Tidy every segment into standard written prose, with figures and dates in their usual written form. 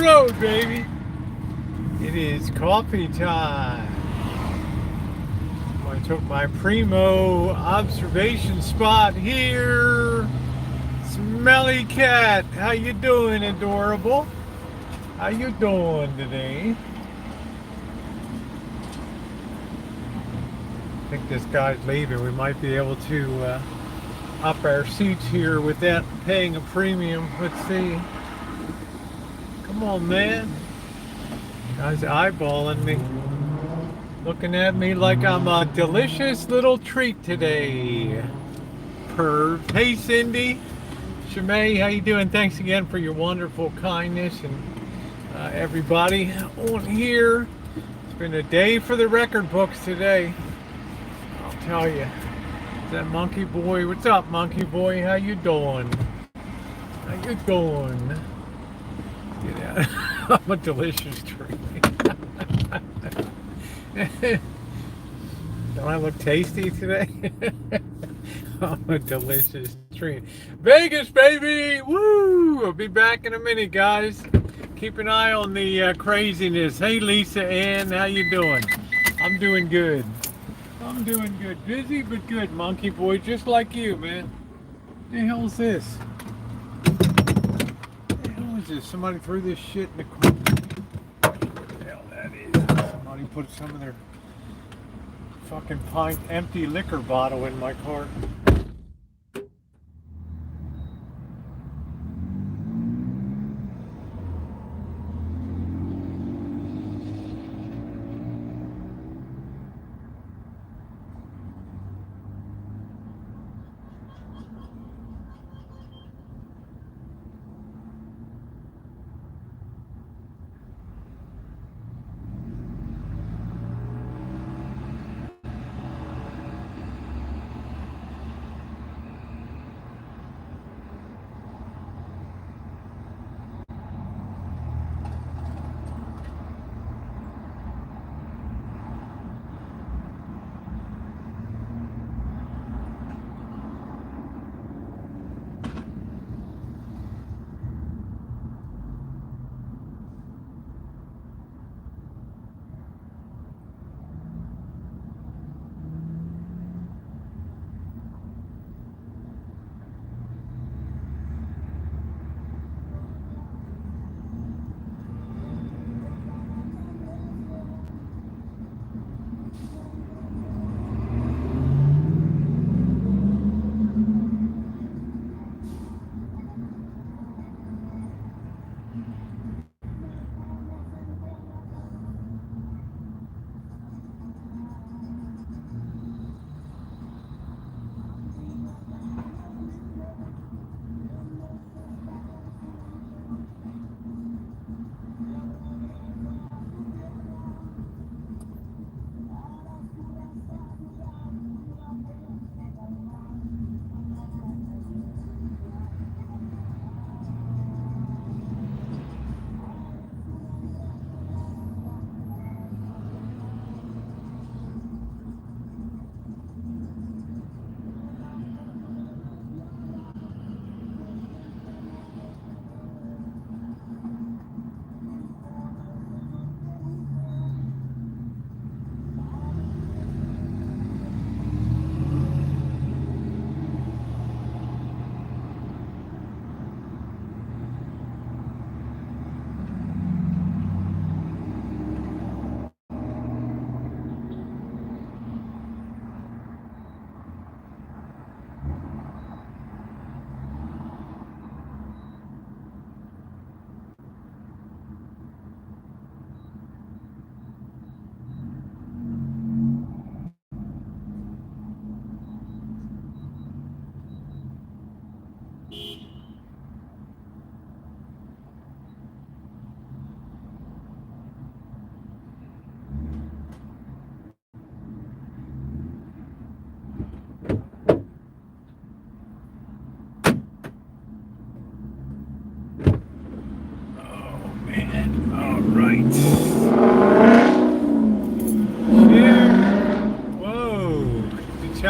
reload, baby. It is coffee time. I took my primo observation spot here. Smelly cat, how you doing, adorable? How you doing today? I think this guy's leaving. We might be able to up our seats here without paying a premium. Let's see. Come on, man. Guy's eyeballing me. Looking at me like I'm a delicious little treat today. Perv. Hey, Cindy. Shimei, how you doing? Thanks again for your wonderful kindness and everybody on here. It's been a day for the record books today. I'll tell you. Is that Monkey Boy? What's up, Monkey Boy? How you doing? How you doing? Get out. I'm a delicious treat. Don't I look tasty today? I'm a delicious treat. Vegas, baby! Woo! I'll be back in a minute, guys. Keep an eye on the craziness. Hey, Lisa Ann, how you doing? I'm doing good. I'm doing good. Busy but good, Monkey Boy, just like you, man. What the hell is this? What the hell is this? Somebody threw this shit in the corner. What the hell that is? Somebody put some of their fucking pint empty liquor bottle in my cart.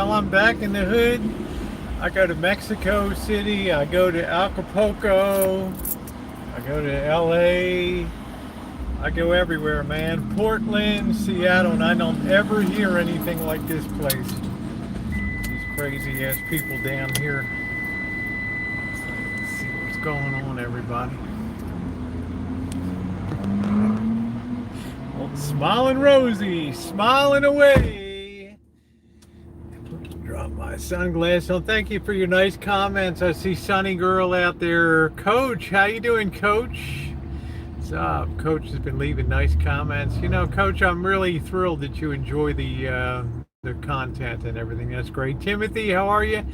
I'm back in the hood. I go to Mexico City. I go to Acapulco. I go to LA. I go everywhere, man. Portland, Seattle, and I don't ever hear anything like this place. These crazy ass people down here. Let's see what's going on, everybody. Old smiling Rosie, smiling away. Drop my sunglasses on. Thank you for your nice comments. I see Sunny Girl out there. Coach, how you doing, Coach? What's up? Coach has been leaving nice comments. You know, Coach, I'm really thrilled that you enjoy the content and everything. That's great. Timothy, how are you?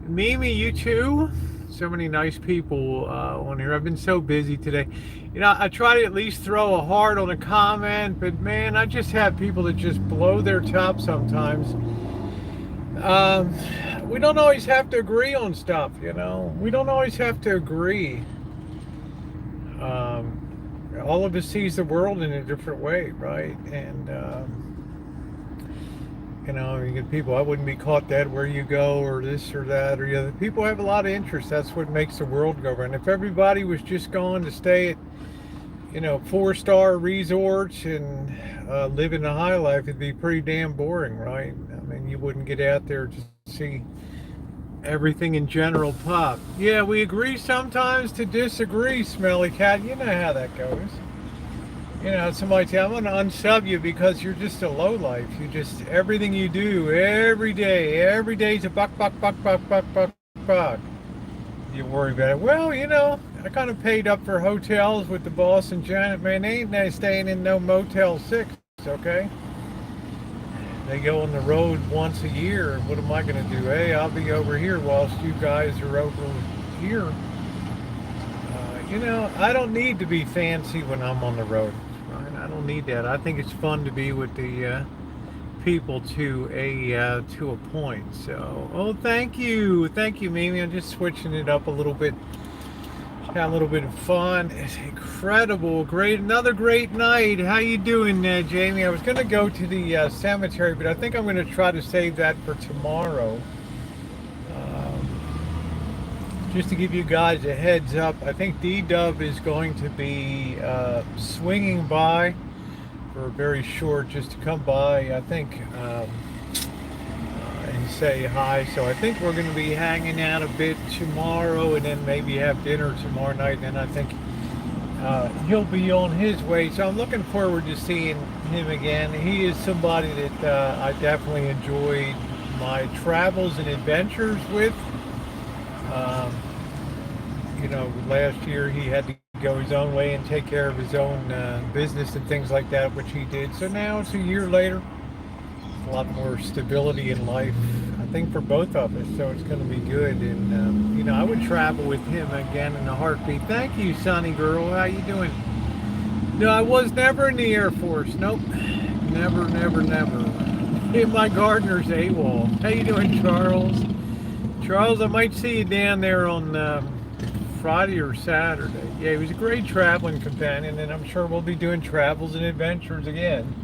Mimi, you too? So many nice people on here. I've been so busy today. You know, I try to at least throw a heart on a comment, but man, I just have people that just blow their top sometimes. We don't always have to agree on stuff, you know. We don't always have to agree. All of us sees the world in a different way, right? And you know, you get people, I wouldn't be caught dead where you go, or this or that or the other. People have a lot of interest. That's what makes the world go round. If everybody was just going to stay at, you know, 4-star resorts and living a high life, it'd be pretty damn boring, right? I mean, you wouldn't get out there to see everything in general pop. Yeah, we agree sometimes to disagree, Smelly Cat. You know how that goes. You know, somebody say, I'm going to unsub you because you're just a lowlife. You just, everything you do, every day's a buck. You worry about it. Well, you know, I kind of paid up for hotels with the boss and Janet. Man, they ain't staying in no Motel 6, okay? They go on the road once a year, and what am I going to do? Hey, I'll be over here whilst you guys are over here. You know, I don't need to be fancy when I'm on the road. Right? I don't need that. I think it's fun to be with the people to a point. So, oh, thank you, Mimi. I'm just switching it up a little bit. Had a little bit of fun. It's incredible. Great. Another great night. How you doing, Jamie? I was going to go to the cemetery, but I think I'm going to try to save that for tomorrow. Just to give you guys a heads up, I think D-Dub is going to be swinging by for a very short, just to come by, I think, and say hi. So I think we're going to be hanging out a bit tomorrow, and then maybe have dinner tomorrow night, and then I think he'll be on his way. So I'm looking forward to seeing him again. He is somebody that I definitely enjoyed my travels and adventures with. You know, last year he had to go his own way and take care of his own business and things like that, which he did. So now it's a year later. A lot more stability in life, I think, for both of us, so it's going to be good. And you know, I would travel with him again in a heartbeat. Thank you, Sunny Girl. How you doing? No, I was never in the Air Force. Nope, never. Hey, my gardener's AWOL. How you doing, Charles? Charles, I might see you down there on Friday or Saturday. Yeah, he was a great traveling companion, and I'm sure we'll be doing travels and adventures again.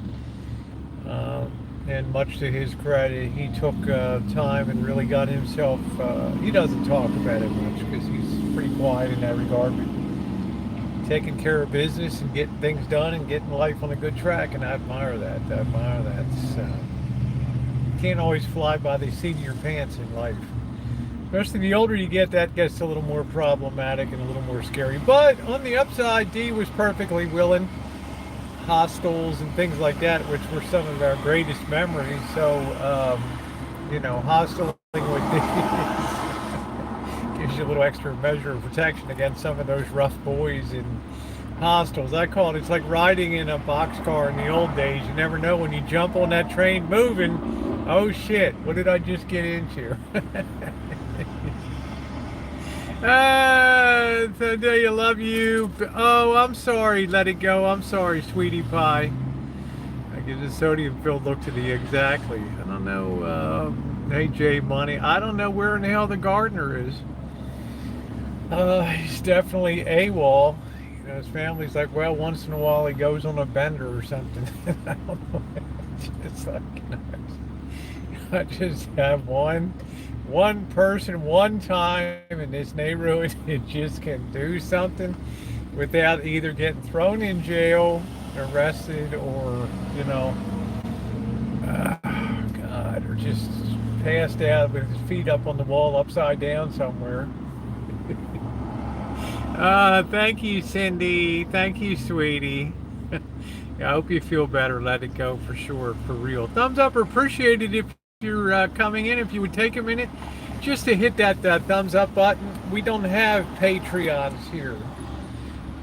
And much to his credit, he took time and really got himself, he doesn't talk about it much because he's pretty quiet in that regard, but taking care of business and getting things done and getting life on a good track, and I admire that. Can't always fly by the seat of your pants in life. Especially the older you get, that gets a little more problematic and a little more scary. But on the upside, Dee was perfectly willing. Hostels and things like that, which were some of our greatest memories. So, you know, hosteling with gives you a little extra measure of protection against some of those rough boys in hostels. I call it, it's like riding in a boxcar in the old days. You never know when you jump on that train moving. Oh shit, what did I just get into? Today I love you. Oh, I'm sorry. Let it go. I'm sorry, sweetie pie. I give the sodium-filled look to the exactly. I don't know. Hey, Jay Money. I don't know where in the hell the gardener is. He's definitely AWOL. You know, his family's like, well, once in a while he goes on a bender or something. I don't know. It's like, you know, I just have one person one time in this neighborhood that just can do something without either getting thrown in jail, arrested, or, you know, God, or just passed out with his feet up on the wall upside down somewhere. Thank you, Cindy. Thank you, sweetie. Yeah, I hope you feel better. Let it go for sure, for real. Thumbs up or appreciate it if you're coming in. If you would take a minute just to hit that thumbs up button. We don't have Patreons here.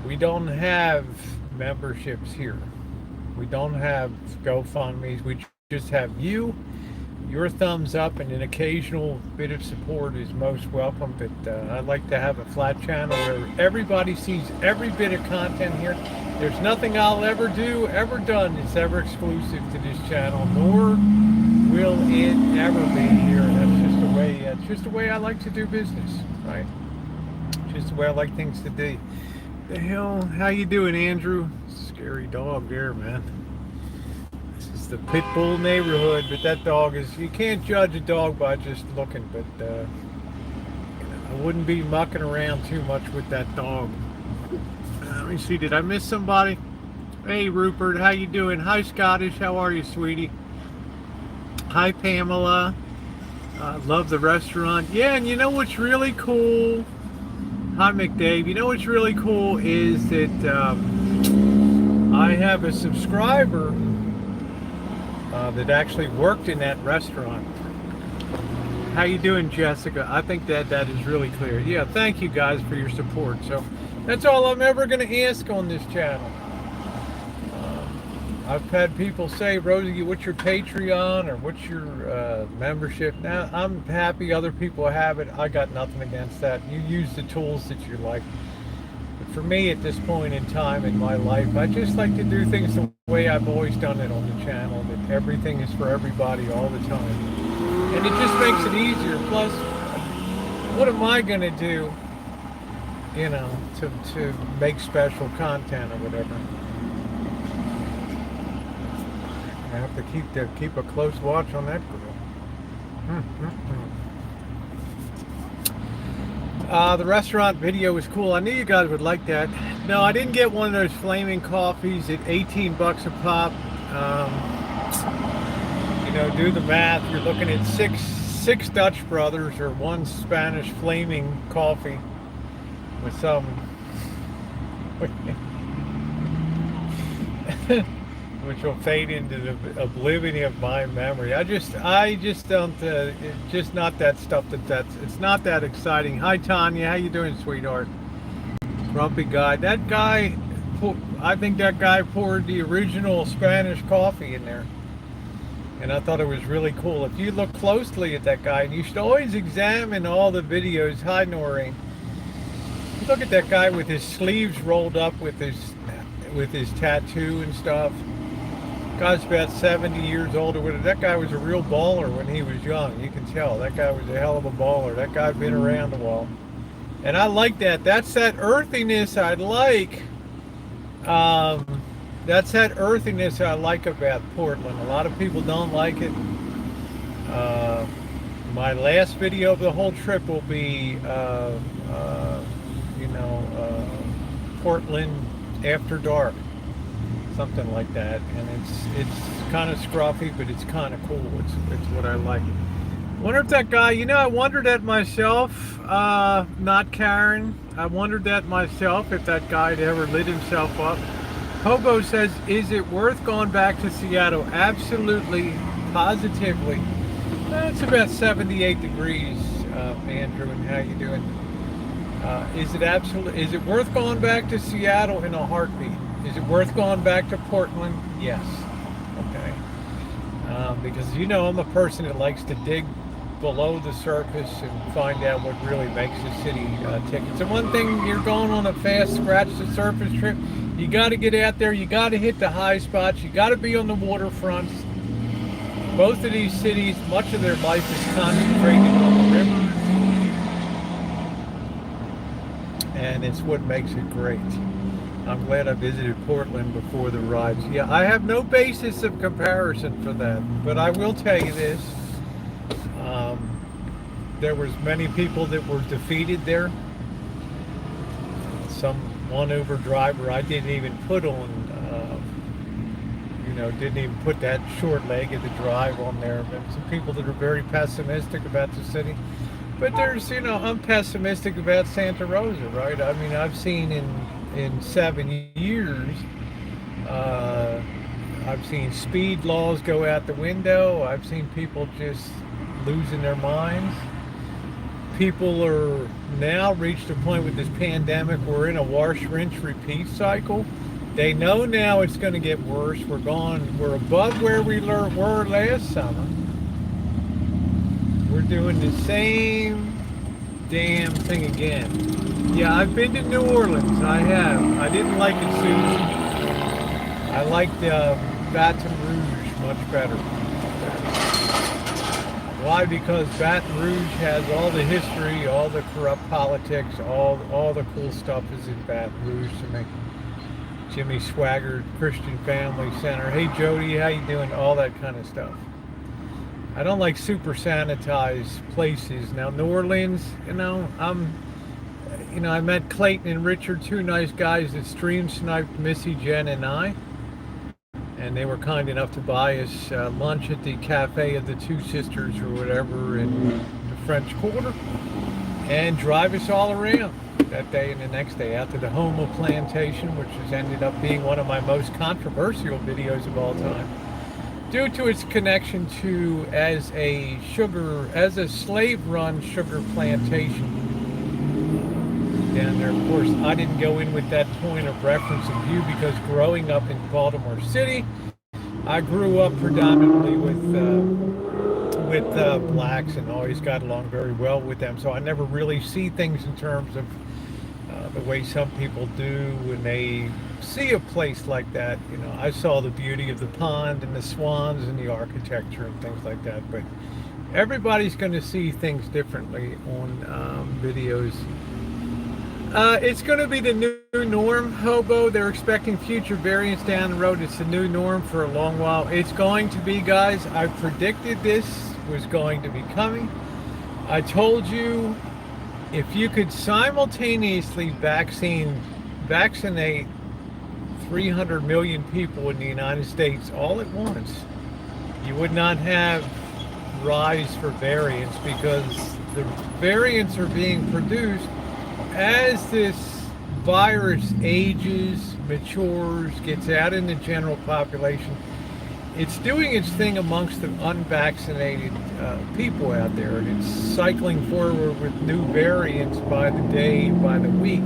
We don't have memberships here. We don't have GoFundMe's. We just have you. Your thumbs up and an occasional bit of support is most welcome, but I'd like to have a flat channel where everybody sees every bit of content here. There's nothing I'll ever do, ever done that's ever exclusive to this channel, nor will it ever be here. That's just the way, it's just the way I like to do business, right? Just the way I like things to do. The hell, how you doing, Andrew? Scary dog there, man. The pit bull neighborhood, but that dog is, you can't judge a dog by just looking, but I wouldn't be mucking around too much with that dog. Let me see, did I miss somebody? Hey Rupert, how you doing? Hi Scottish, how are you, sweetie? Hi Pamela. Love the restaurant. Yeah, and you know what's really cool? Hi McDave. You know what's really cool is that I have a subscriber that actually worked in that restaurant. How you doing, Jessica? I think that is really clear. Yeah, thank you guys for your support. So that's all I'm ever going to ask on this channel. I've had people say, Rosie, what's your Patreon or what's your membership? Now, I'm happy other people have it. I got nothing against that. You use the tools that you like. For me, at this point in time in my life, I just like to do things the way I've always done it on the channel, that everything is for everybody all the time. And it just makes it easier. Plus, what am I going to do, you know, to make special content or whatever? I have to keep a close watch on that girl. The restaurant video was cool. I knew you guys would like that. No, I didn't get one of those flaming coffees at 18 bucks a pop. You know, do the math. You're looking at six Dutch Brothers or one Spanish flaming coffee with some which will fade into the oblivion of my memory. I just don't. It's just not that stuff. It's not that exciting. Hi Tanya, how you doing, sweetheart? Grumpy guy. That guy, I think that guy poured the original Spanish coffee in there, and I thought it was really cool. If you look closely at that guy, and you should always examine all the videos. Hi Noreen. You look at that guy with his sleeves rolled up with his tattoo and stuff. Guy's about 70 years old or whatever. That guy was a real baller when he was young. You can tell. That guy was a hell of a baller. That guy's been around a while. And I like that. That's that earthiness I like. That's that earthiness I like about Portland. A lot of people don't like it. My last video of the whole trip will be, Portland after dark. Something like that, and it's kind of scruffy, but it's kind of cool. It's what I like. Wonder if that guy, I wondered that myself, not Karen. I wondered that myself if that guy had ever lit himself up. Hobo says, is it worth going back to Seattle? Absolutely, positively. It's about 78 degrees, Andrew, and how you doing? Is it worth going back to Seattle in a heartbeat? Is it worth going back to Portland? Yes. Okay. Because I'm a person that likes to dig below the surface and find out what really makes the city tick. It's the one thing, you're going on a fast scratch the surface trip. You got to get out there. You got to hit the high spots. You got to be on the waterfronts. Both of these cities, much of their life is concentrated on the rivers, and it's what makes it great. I'm glad I visited Portland before the rides. Yeah, I have no basis of comparison for that, but I will tell you this. There was many people that were defeated there. Some one Uber driver I didn't even put on, didn't even put that short leg of the drive on there. But some people that are very pessimistic about the city. But there's, I'm pessimistic about Santa Rosa, right? I mean, I've seen in 7 years, I've seen speed laws go out the window. I've seen people just losing their minds. People are now reached a point with this pandemic, we're in a wash, rinse, repeat cycle. They know now it's going to get worse. We're above where we were last summer. We're doing the same damn thing again. Yeah, I've been to New Orleans. I have. I didn't like it, Susan. I liked Baton Rouge much better. Why? Because Baton Rouge has all the history, all the corrupt politics, all the cool stuff is in Baton Rouge to me. Jimmy Swaggart, Christian Family Center. Hey Jody, how you doing? All that kind of stuff. I don't like super sanitized places. Now New Orleans, I met Clayton and Richard, two nice guys that stream sniped Missy, Jen, and I. And they were kind enough to buy us lunch at the Cafe of the Two Sisters or whatever in the French Quarter and drive us all around that day and the next day out to the home of plantation, which has ended up being one of my most controversial videos of all time due to its connection to as a slave-run sugar plantation down there. Of course, I didn't go in with that point of reference of view because growing up in Baltimore City, I grew up predominantly with blacks and always got along very well with them. So I never really see things in terms of the way some people do when they see a place like that. I saw the beauty of the pond and the swans and the architecture and things like that. But everybody's going to see things differently on videos. It's going to be the new norm, Hobo. They're expecting future variants down the road. It's the new norm for a long while. It's going to be, guys. I predicted this was going to be coming. I told you if you could simultaneously vaccinate 300 million people in the United States all at once, you would not have rise for variants because the variants are being produced as this virus ages, matures, gets out in the general population. It's doing its thing amongst the unvaccinated people out there, and it's cycling forward with new variants by the day, by the week.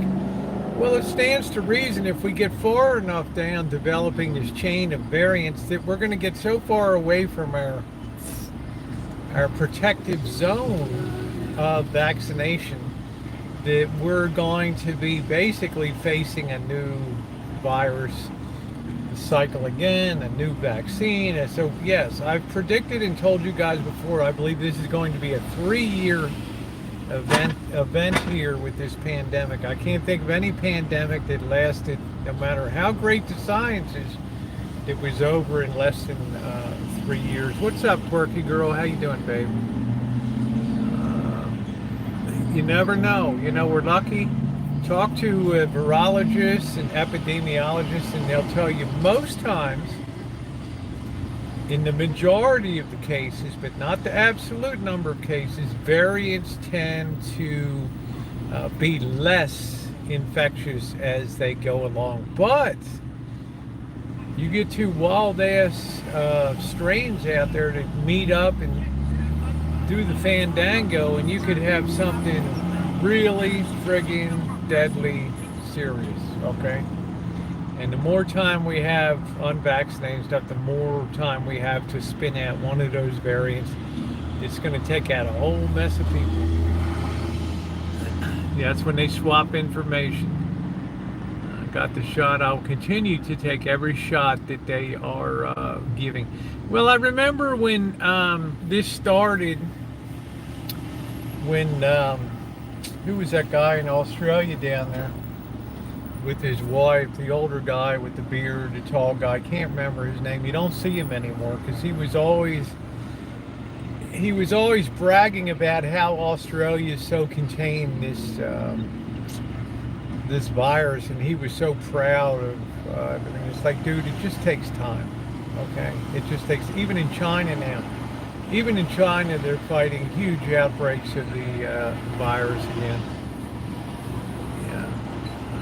Well, it stands to reason if we get far enough down developing this chain of variants that we're going to get so far away from our protective zone of vaccination that we're going to be basically facing a new virus cycle again, a new vaccine. And so yes, I've predicted and told you guys before, I believe this is going to be a 3-year event here with this pandemic. I can't think of any pandemic that lasted, no matter how great the science is, it was over in less than 3 years. What's up, quirky girl? How you doing, babe? You never know. We're lucky. Talk to virologists and epidemiologists, and they'll tell you most times, in the majority of the cases, but not the absolute number of cases, variants tend to be less infectious as they go along. But you get two wild-ass strains out there that meet up and do the fandango, and you could have something really friggin' deadly serious, okay? And the more time we have unvaccinated stuff, the more time we have to spin out one of those variants. It's going to take out a whole mess of people. Yeah, that's when they swap information. I got the shot. I'll continue to take every shot that they are giving. Well, I remember when this started, when who was that guy in Australia down there with his wife, the older guy with the beard, the tall guy, I can't remember his name. You don't see him anymore because he was always bragging about how Australia is so contained, this virus, and he was so proud of everything. It's like, dude, it just takes time. Okay, it just takes. Even in China now, even in China, they're fighting huge outbreaks of the virus again. Yeah.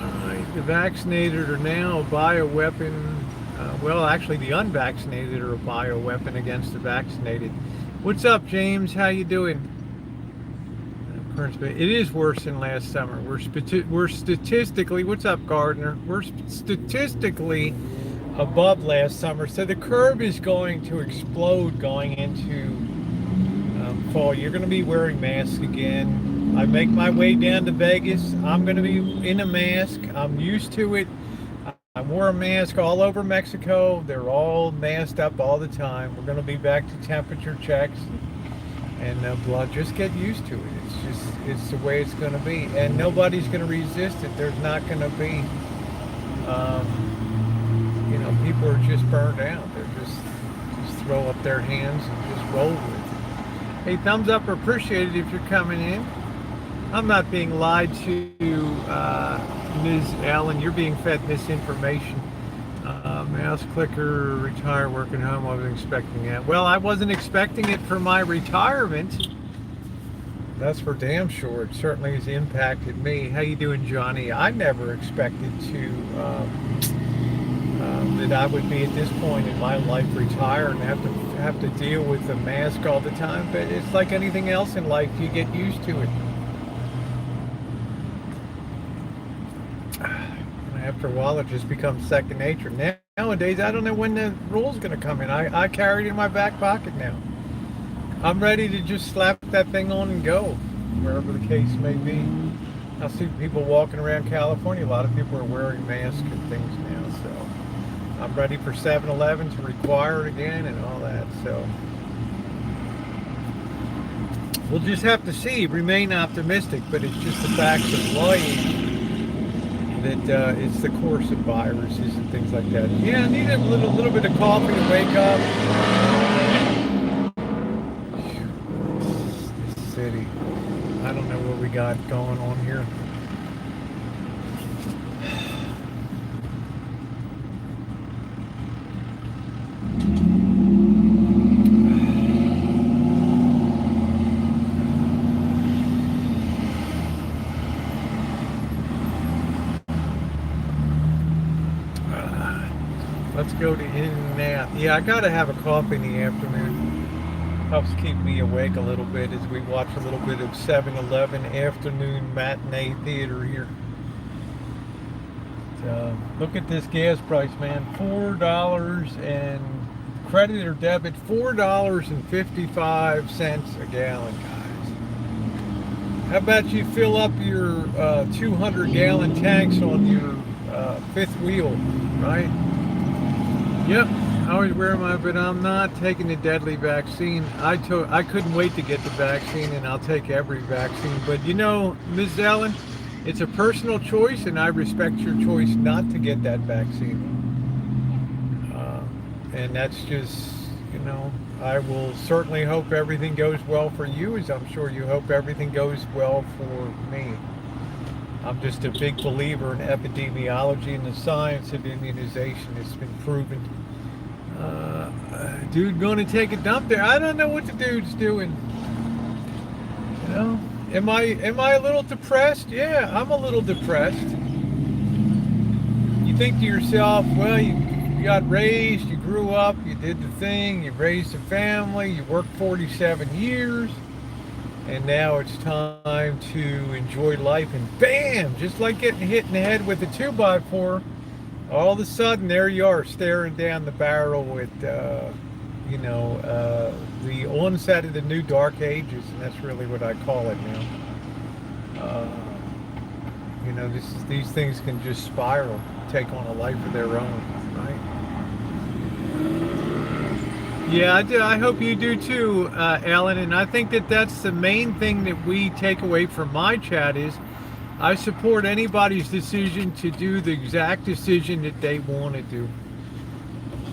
All right. The vaccinated are now a bioweapon. Well, actually, the unvaccinated are a bioweapon against the vaccinated. What's up, James? How you doing? It is worse than last summer. We're statistically, what's up, Gardner? We're statistically above last summer, so the curve is going to explode going into fall. You're going to be wearing masks again. I make my way down to Vegas. I'm going to be in a mask. I'm used to it. I wore a mask all over Mexico. They're all masked up all the time. We're going to be back to temperature checks and blood. Just get used to it. It's the way it's going to be, and nobody's going to resist it. There's not going to be, people are just burned out. They're just throw up their hands and just roll with it. Hey, thumbs up are appreciated if you're coming in. I'm not being lied to, Ms. Allen. You're being fed misinformation. Mouse clicker, retire, work at home. I wasn't expecting that. Well, I wasn't expecting it for my retirement. That's for damn sure. It certainly has impacted me. How you doing, Johnny? I never expected that I would be at this point in my life retire and have to deal with the mask all the time. But it's like anything else in life. You get used to it. After a while, it just becomes second nature. Nowadays, I don't know when the rule's going to come in. I carry it in my back pocket now. I'm ready to just slap that thing on and go, wherever the case may be. I see people walking around California. A lot of people are wearing masks and things now, so I'm ready for 7-Eleven to require it again and all that. So we'll just have to see. Remain optimistic, but it's just the facts of life. That it's the course of viruses and things like that. Yeah, I need a little bit of coffee to wake up. This city. I don't know what we got going on here. Let's go to In-N-Out. Yeah, I gotta have a coffee in the afternoon. Helps keep me awake a little bit as we watch a little bit of 7-Eleven afternoon matinee theater here. Look at this gas price, man. $4 and credit or debit, $4.55 a gallon, guys. How about you fill up your 200-gallon tanks on your fifth wheel, right? Yep, I always wear my, but I'm not taking the deadly vaccine. I couldn't wait to get the vaccine, and I'll take every vaccine. But you know, Ms. Allen, it's a personal choice, and I respect your choice not to get that vaccine. And that's just, I will certainly hope everything goes well for you, as I'm sure you hope everything goes well for me. I'm just a big believer in epidemiology and the science of immunization. It's been proven. Dude going to take a dump there. I don't know what the dude's doing. Am I a little depressed? Yeah, I'm a little depressed. You think to yourself, well, you got raised, you grew up, you did the thing, you raised a family, you worked 47 years. And now it's time to enjoy life, and bam, just like getting hit in the head with a 2x4, all of a sudden there you are staring down the barrel with, the onset of the new dark ages, and that's really what I call it now. These things can just spiral, take on a life of their own, right? Yeah, I do. I hope you do too, Alan. And I think that that's the main thing that we take away from my chat is I support anybody's decision to do the exact decision that they want to do.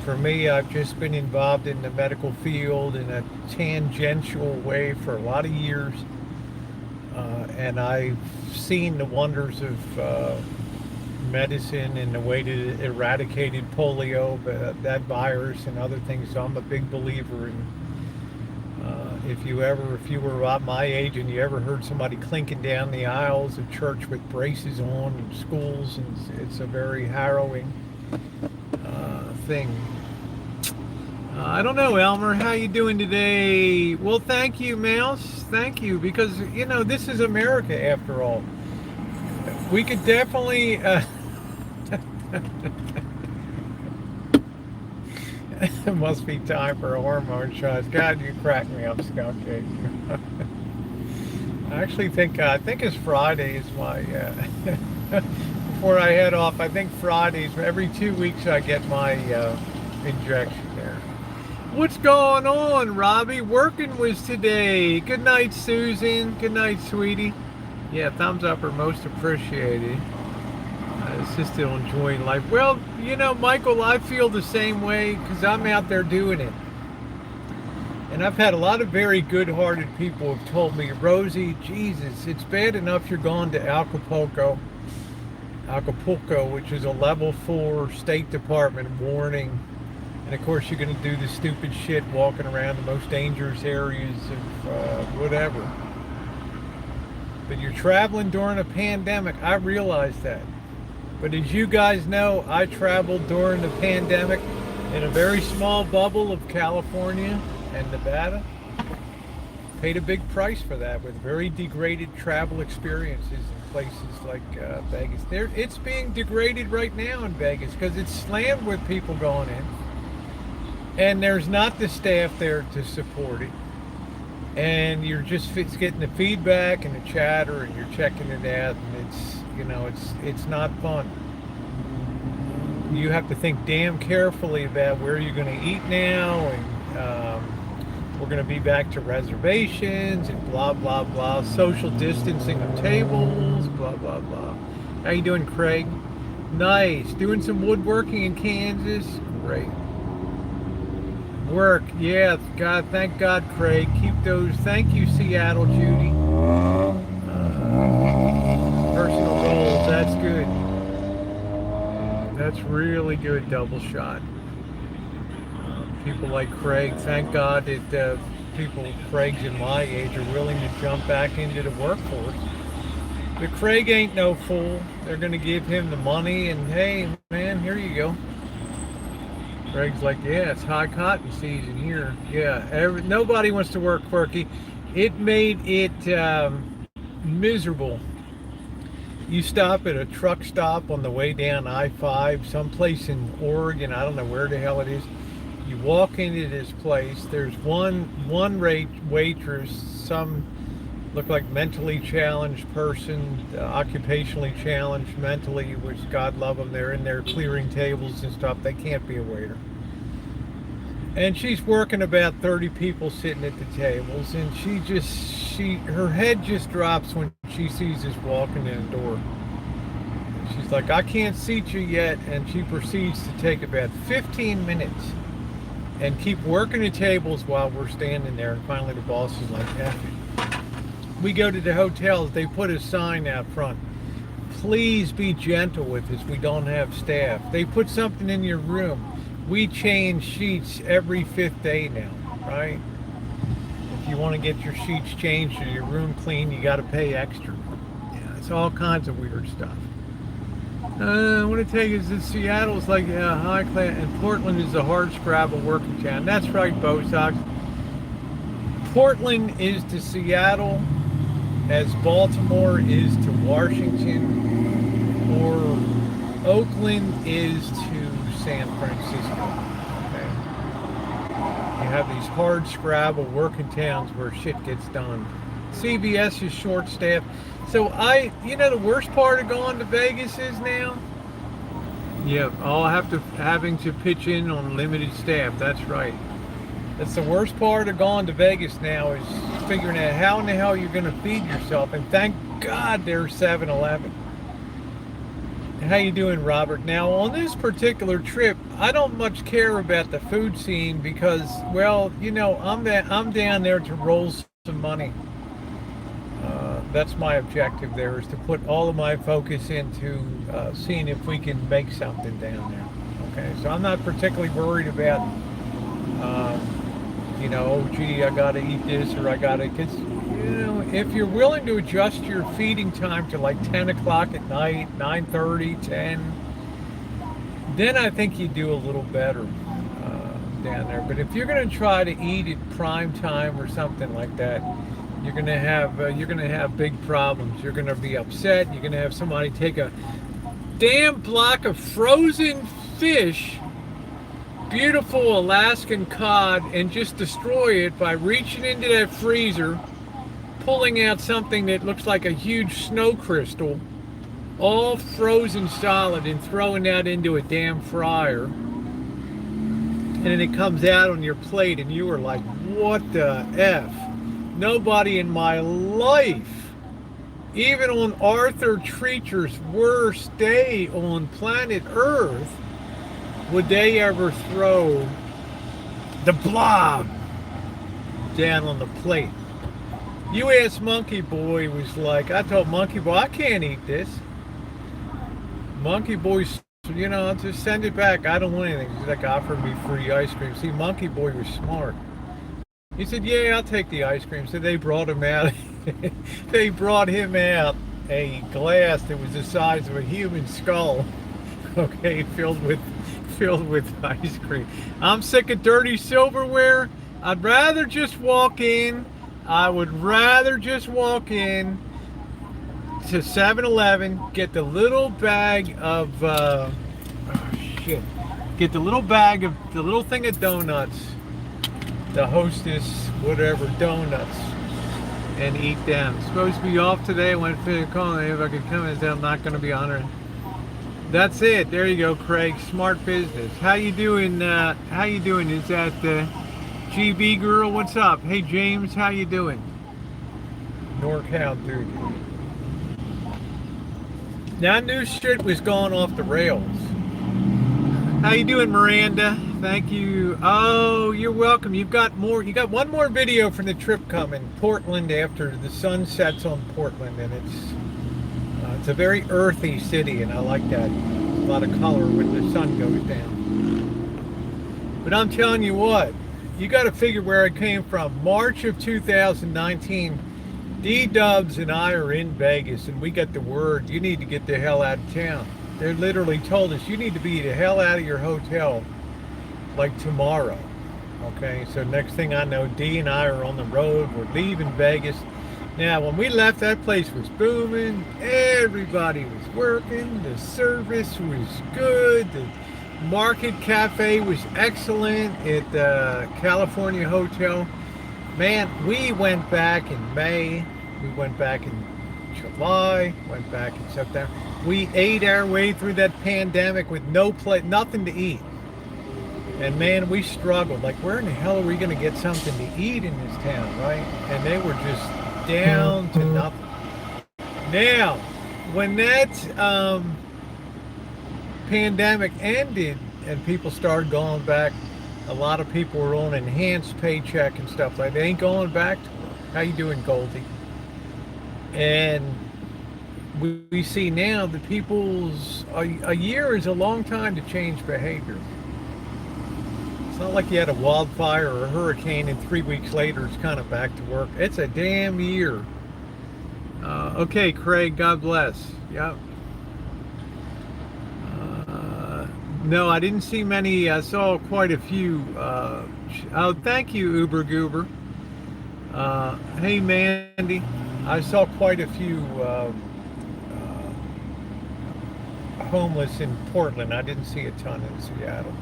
For me, I've just been involved in the medical field in a tangential way for a lot of years. And I've seen the wonders of medicine and the way that it eradicated polio, that virus and other things. So I'm a big believer in, if you were about my age and you ever heard somebody clinking down the aisles of church with braces on in schools, and it's a very harrowing thing. I don't know, Elmer, how you doing today? Well, thank you, Mouse. Thank you, because, this is America after all. We could definitely... It must be time for a hormone shot. God, you crack me up, Scout Cake. I actually think it's Friday is my... before I head off, I think Fridays, every 2 weeks I get my injection there. What's going on, Robbie? Working was today. Good night, Susan. Good night, sweetie. Yeah, thumbs up are most appreciated. It's just still enjoying life. Well, Michael, I feel the same way because I'm out there doing it. And I've had a lot of very good-hearted people have told me, Rosie, Jesus, it's bad enough you're going to Acapulco, which is a level 4 State Department warning. And of course, you're going to do the stupid shit walking around the most dangerous areas of whatever. But you're traveling during a pandemic. I realize that. But as you guys know, I traveled during the pandemic in a very small bubble of California and Nevada. Paid a big price for that with very degraded travel experiences in places like Vegas. It's being degraded right now in Vegas because it's slammed with people going in. And there's not the staff there to support it. And you're just getting the feedback and the chatter, and you're checking it out, and it's not fun. You have to think damn carefully about where you're going to eat now, and we're going to be back to reservations and blah blah blah, social distancing of tables, blah blah blah. How you doing, Craig? Nice. Doing some woodworking in Kansas. Great. Work, yeah, God, thank God, Craig. Keep those. Thank you, Seattle, Judy. Personal goals, that's good. That's really good, double shot. People like Craig, thank God that Craig's in my age are willing to jump back into the workforce. But Craig ain't no fool. They're going to give him the money, and hey, man, here you go. Greg's like, yeah, it's high cotton season here. Yeah, nobody wants to work, Quirky. It made it miserable. You stop at a truck stop on the way down I-5, someplace in Oregon, I don't know where the hell it is. You walk into this place, there's one waitress, some look like mentally challenged person, occupationally challenged mentally, which God love them, they're in there clearing tables and stuff, they can't be a waiter. And she's working about 30 people sitting at the tables, and her head just drops when she sees us walking in the door. She's like, I can't seat you yet, and she proceeds to take about 15 minutes and keep working the tables while we're standing there, and finally the boss is like, F it. We go to the hotels, they put a sign out front. Please be gentle with us, we don't have staff. They put something in your room. We change sheets every 5th day now, right? If you want to get your sheets changed or your room cleaned, you got to pay extra. Yeah, it's all kinds of weird stuff. I want to tell you that Seattle's like high class, and Portland is a hard scrabble working town. That's right, Bo Sox. Portland is to Seattle as Baltimore is to Washington, or Oakland is to San Francisco. Okay? You have these hard scrabble working towns where shit gets done. CBS is short staffed. So the worst part of going to Vegas is now? Yeah, having to pitch in on limited staff. That's right. That's the worst part of going to Vegas now, is figuring out how in the hell you're going to feed yourself. And thank God there's 7-Eleven. How you doing, Robert? Now, on this particular trip, I don't much care about the food scene because, well, I'm down there to roll some money. That's my objective there, is to put all of my focus into seeing if we can make something down there. Okay, so I'm not particularly worried about, oh gee, I gotta eat this or I gotta, because, if you're willing to adjust your feeding time to like 10 o'clock at night, 9:30, 10, then I think you do a little better down there. But if you're going to try to eat at prime time or something like that, you're going to have big problems. You're going to be upset. You're going to have somebody take a damn block of frozen fish, beautiful Alaskan cod, and just destroy it by reaching into that freezer, pulling out something that looks like a huge snow crystal, all frozen solid, and throwing that into a damn fryer. And then it comes out on your plate and you are like, what the F? Nobody in my life, even on Arthur Treacher's worst day on planet Earth, would they ever throw the blob down on the plate. U.S. Monkey Boy was like, I told Monkey Boy, I can't eat this. Monkey Boy's, I'll just send it back. I don't want anything. He's like, offered me free ice cream. See, Monkey Boy was smart. He said, yeah, I'll take the ice cream. So they brought him out. They brought him out a glass that was the size of a human skull. Okay, filled with ice cream. I'm sick of dirty silverware. I'd rather just walk in. I would rather just walk in to 7-Eleven, get the little bag of, get the little bag of, the little thing of donuts, the Hostess, whatever, donuts, and eat them. Supposed to be off today. I went to the call, if I could come in, I'm not going to be honored. That's it. There you go, Craig. Smart business. How you doing? How you doing? Is that GB girl? What's up? Hey, James. How you doing? NorCal, dude. That new shit was going off the rails. How you doing, Miranda? Thank you. Oh, you're welcome. You've got more. You got one more video from the trip coming. Portland, after the sun sets on Portland, and it's a very earthy city, and I like that. A lot of color when the sun goes down. But I'm telling you what, you got to figure where I came from. March of 2019, D-Dubs and I are in Vegas, and we got the word, you need to get the hell out of town. They literally told us, you need to be the hell out of your hotel like tomorrow. Okay, so next thing I know, D and I are on the road. We're leaving Vegas. Now, when we left, that place was booming. Everybody was working. The service was good. The Market Cafe was excellent at the California Hotel. Man, we went back in May. We went back in July. Went back in September. We ate our way through that pandemic with nothing to eat. And man, we struggled. Like, where in the hell are we going to get something to eat in this town, right? And they were just down to nothing. Now, when that pandemic ended and people started going back, a lot of people were on enhanced paycheck and stuff like that. They ain't going back to work. How you doing, Goldie? And we see now that a year is a long time to change behavior. It's not like you had a wildfire or a hurricane and 3 weeks later it's kind of back to work. It's a damn year. Okay, Craig, God bless. Yep. No, I didn't see many. I saw quite a few. Oh, thank you, Uber Goober. Hey, Mandy. I saw quite a few homeless in Portland. I didn't see a ton in Seattle.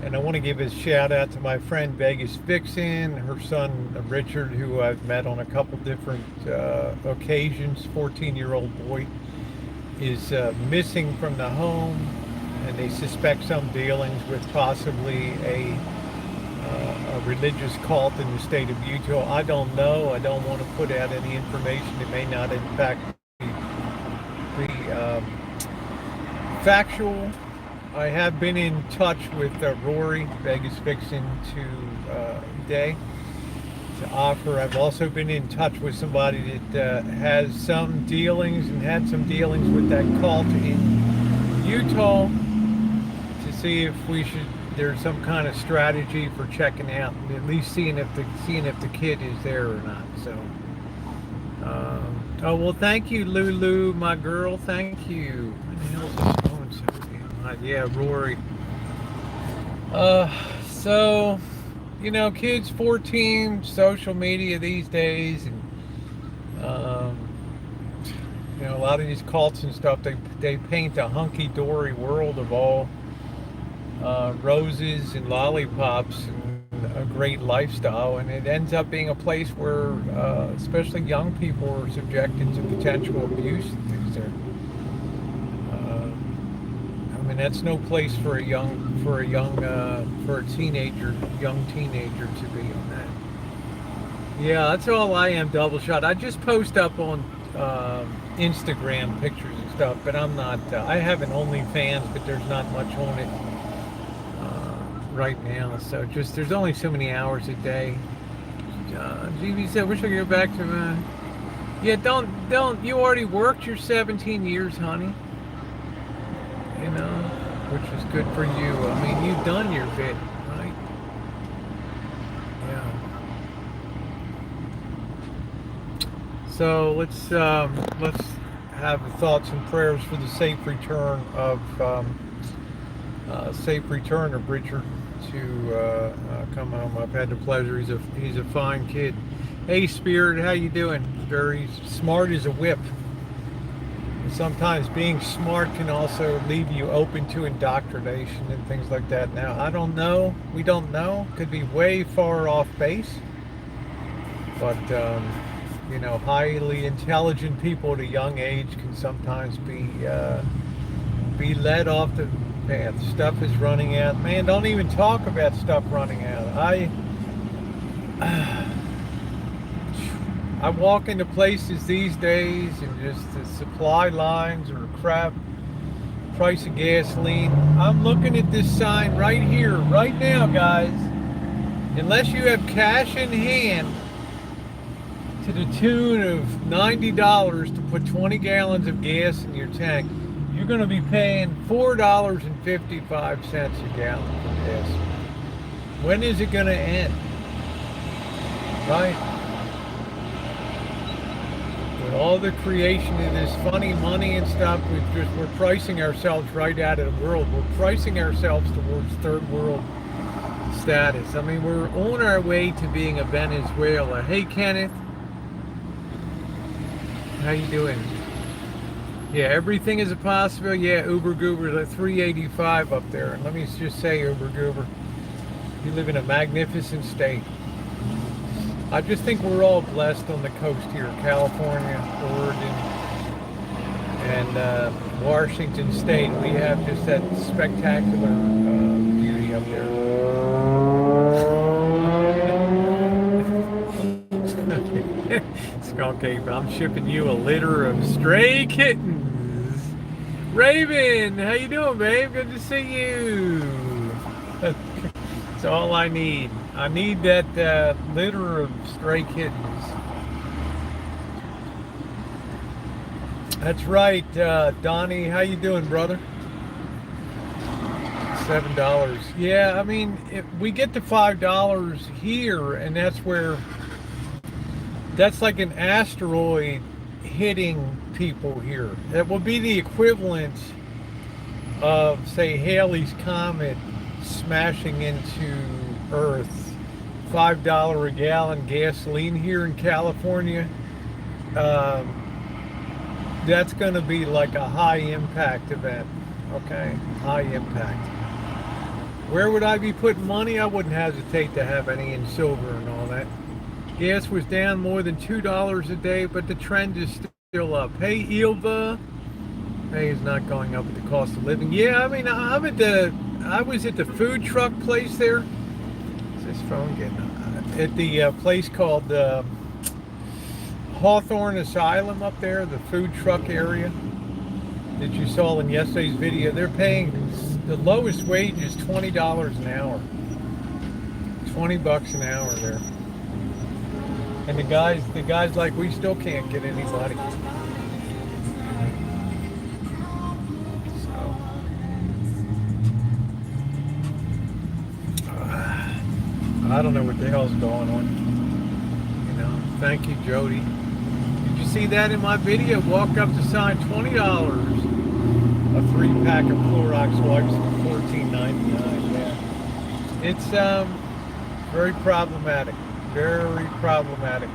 And I want to give a shout out to my friend Vegas Vixen, her son Richard, who I've met on a couple different occasions. 14-year-old boy is missing from the home, and they suspect some dealings with possibly a religious cult in the state of Utah. I don't know. I don't want to put out any information that may not, in fact, be factual. I have been in touch with Rory, Vegas Vixen, today. to offer. I've also been in touch with somebody that has some dealings and had some dealings with that cult in Utah to see if there's some kind of strategy for checking out and at least seeing if the kid is there or not. So, oh well, thank you, Lulu, my girl. Thank you. What the hell is this going so damn hot? Yeah, Rory. So, kids 14, social media these days, and a lot of these cults and stuff, they paint a hunky-dory world of all roses and lollipops and a great lifestyle, and it ends up being a place where especially young people are subjected to potential abuse and things there. I mean, that's no place for a young teenager to be on that. Yeah, that's all I am, double shot. I just post up on Instagram pictures and stuff, but I'm not, I have an OnlyFans, but there's not much on it right now, so there's only so many hours a day. GB said, wish I could go back to, yeah, don't, you already worked your 17 years, honey. Which is good for you. I mean, you've done your bit, right? Yeah. So let's have thoughts and prayers for the safe return of Richard to come home. I've had the pleasure. He's a fine kid. Hey, Spirit, how you doing? Very smart as a whip. Sometimes being smart can also leave you open to indoctrination and things like that. Now, I don't know. We don't know. Could be way far off base. But, highly intelligent people at a young age can sometimes be led off the path. Stuff is running out. Man, don't even talk about stuff running out. I walk into places these days and just the supply lines are crap, price of gasoline. I'm looking at this sign right here, right now, guys. Unless you have cash in hand to the tune of $90 to put 20 gallons of gas in your tank, you're going to be paying $4.55 a gallon for gas. When is it going to end? Right? All the creation of this funny money and stuff, we're pricing ourselves right out of the world. We're pricing ourselves towards third world status. I mean, we're on our way to being a Venezuela. Hey, Kenneth. How you doing? Yeah, everything is a possibility. Yeah, Uber Goober, at 385 up there. And let me just say, Uber Goober, you live in a magnificent state. I just think we're all blessed on the coast here, California, Oregon, and Washington State. We have just that spectacular beauty up there. Skunk Ape, I'm shipping you a litter of stray kittens. Raven, how you doing, babe? Good to see you. That's all I need. I need that litter of stray kittens. That's right, Donnie. How you doing, brother? $7. Yeah, I mean, if we get to $5 here, and that's like an asteroid hitting people here. That will be the equivalent of, say, Halley's Comet smashing into Earth. $5 a gallon gasoline here in California. That's going to be like a high impact event. Okay, high impact. Where would I be putting money? I wouldn't hesitate to have any in silver and all that. Gas was down more than $2 a day, but the trend is still up. Hey, Ilva. Hey, it's not going up with the cost of living. Yeah, I mean, I was at the food truck place there. This phone getting at the place called Hawthorne Asylum up there, the food truck area that you saw in yesterday's video. They're paying, the lowest wage is $20 an hour. $20 an hour there. And the guys like we still can't get anybody. So I don't know what the hell's going on. Thank you, Jody. Did you see that in my video? Walk up to sign $20. A 3-pack of Clorox wipes for $14.99. Yeah, it's very problematic. Very problematic.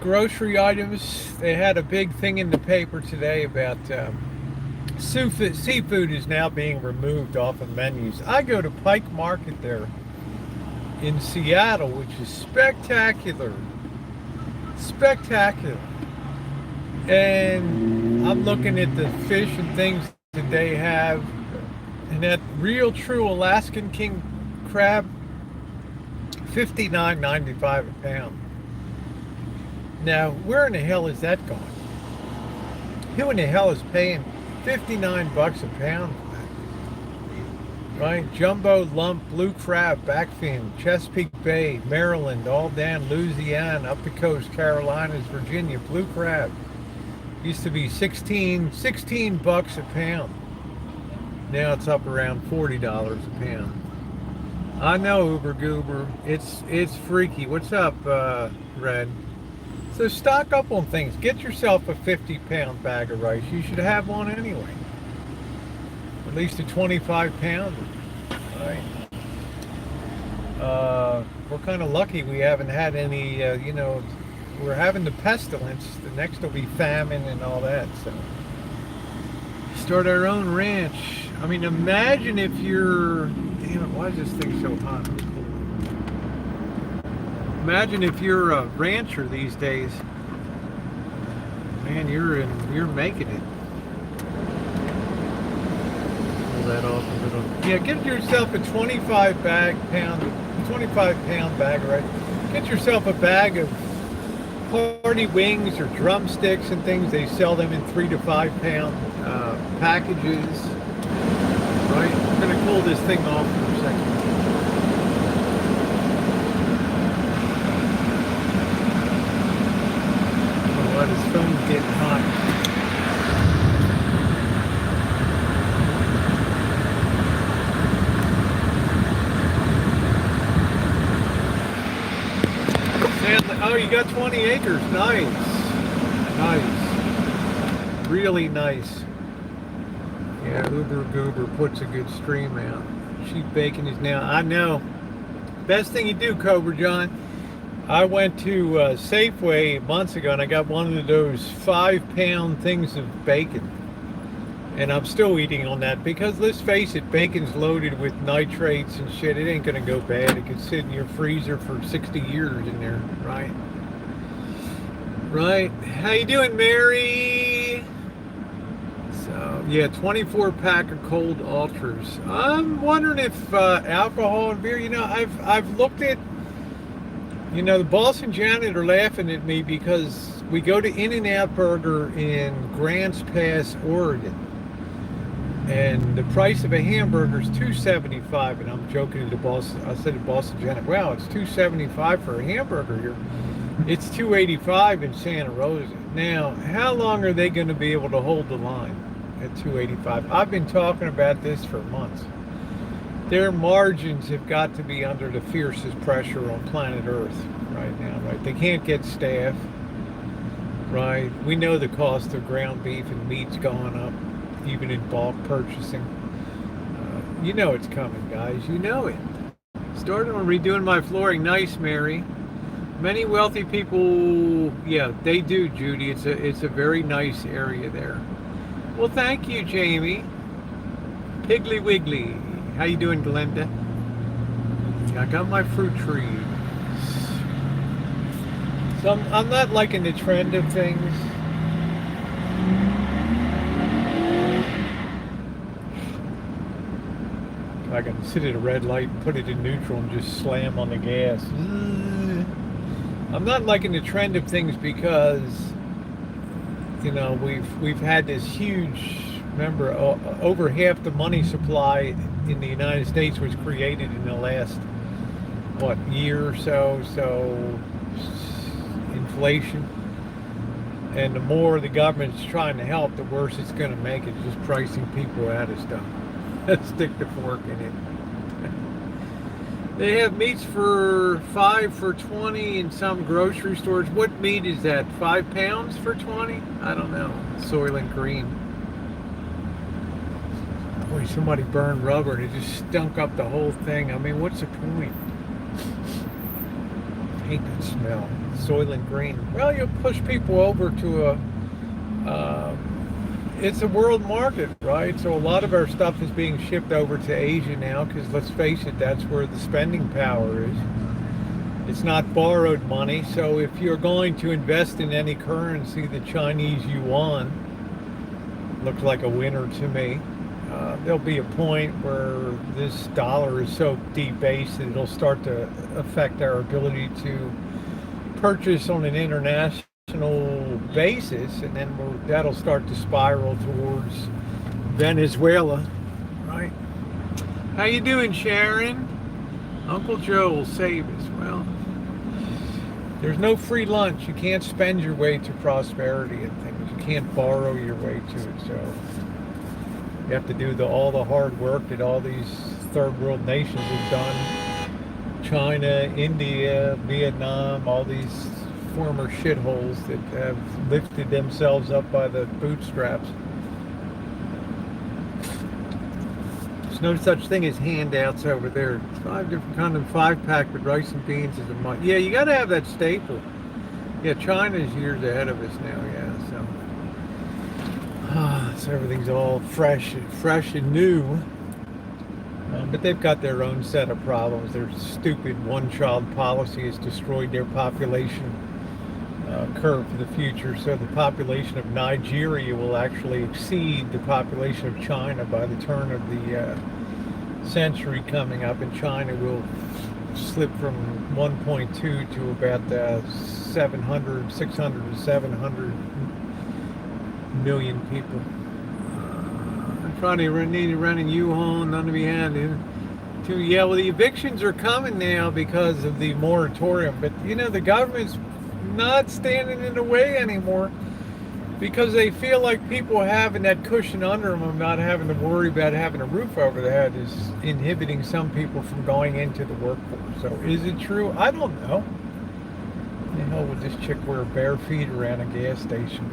Grocery items. They had a big thing in the paper today about seafood is now being removed off of menus. I go to Pike Market there in Seattle, which is spectacular. Spectacular. And I'm looking at the fish and things that they have. And that real true Alaskan king crab, $59.95 a pound. Now, where in the hell is that going? Who in the hell is paying $59 a pound for that? Right? Jumbo lump, blue crab, backfin, Chesapeake Bay, Maryland, all down Louisiana, up the coast, Carolinas, Virginia, blue crab. Used to be $16 a pound. Now it's up around $40 a pound. I know, Uber Goober. It's freaky. What's up, Red? So stock up on things. Get yourself a 50-pound bag of rice. You should have one anyway. At least a 25-pounder. Right? We're kind of lucky we haven't had any, we're having the pestilence. The next will be famine and all that. So start our own ranch. I mean, imagine if you're, damn it, why is this thing so hot? Imagine if you're a rancher these days. Man, you're making it. Pull that off a little. Yeah, get yourself a 25-pound bag, right? Get yourself a bag of party wings or drumsticks and things. They sell them in 3 to 5 pound packages. Right? I'm going to cool this thing off for a second. Oh, this phone's getting hot. Oh, you got 20 acres. Nice. Nice. Really nice. Yeah, Uber Goober puts a good stream out. Sheep bacon is now, I know. Best thing you do, Cobra John. I went to Safeway months ago and I got one of those 5-pound things of bacon. And I'm still eating on that because let's face it, bacon's loaded with nitrates and shit. It ain't gonna go bad. It could sit in your freezer for 60 years in there, right? Right? How you doing, Mary? So, yeah, 24-pack of cold ultras. I'm wondering if alcohol and beer, I've looked at, the boss and Janet are laughing at me because we go to In-N-Out Burger in Grants Pass, Oregon. And the price of a hamburger is $2.75, and I'm joking to the boss. I said to boss and Janet, "Wow, it's $2.75 for a hamburger here. It's $2.85 in Santa Rosa." Now, how long are they going to be able to hold the line at $2.85? I've been talking about this for months. Their margins have got to be under the fiercest pressure on planet Earth right now. Right? They can't get staff. Right? We know the cost of ground beef and meat's going up, even in bulk purchasing. You know it's coming, guys. You know it. Started on redoing my flooring. Nice, Mary. Many wealthy people, yeah, they do, Judy. It's a very nice area there. Well, thank you, Jamie. Piggly Wiggly. How you doing, Glenda? I got my fruit trees. So I'm not liking the trend of things. I can sit at a red light, put it in neutral, and just slam on the gas. I'm not liking the trend of things because, we've had this huge, remember, over half the money supply in the United States was created in the last what, year or so. So inflation, and the more the government's trying to help, the worse it's going to make it, just pricing people out of stuff. Let's stick the fork in it. They have meats for $5 for $20 in some grocery stores. What meat is that? 5 pounds for $20? I don't know. Soylent Green. Boy, somebody burned rubber and it just stunk up the whole thing. I mean, what's the point? I hate that smell. Soylent Green. Well, you'll push people over to a it's a world market, right? So a lot of our stuff is being shipped over to Asia now, because let's face it, that's where the spending power is. It's not borrowed money. So if you're going to invest in any currency, the Chinese yuan looks like a winner to me. There'll be a point where this dollar is so debased that it'll start to affect our ability to purchase on an international basis, and then that'll start to spiral towards Venezuela, right? How you doing, Sharon? Uncle Joe will save us. Well, there's no free lunch. You can't spend your way to prosperity and things. You can't borrow your way to it. So you have to do all the hard work that all these third world nations have done. China, India, Vietnam, all these former shitholes that have lifted themselves up by the bootstraps. There's no such thing as handouts over there. It's 5 different kind of 5-pack with rice and beans is a month. Yeah, you got to have that staple. Yeah, China's years ahead of us now. Yeah, so everything's all fresh and new. But they've got their own set of problems. Their stupid one-child policy has destroyed their population curve for the future. So the population of Nigeria will actually exceed the population of China by the turn of the century coming up, and China will slip from 1.2 to about 600 to 700 million people. I'm trying to run in U-Haul, none to be handed. Yeah, well, the evictions are coming now because of the moratorium, but you know, the government's not standing in the way anymore, because they feel like people having that cushion under them of not having to worry about having a roof over their head is inhibiting some people from going into the workforce. So is it true? I don't know. The hell would this chick wear bare feet around a gas station?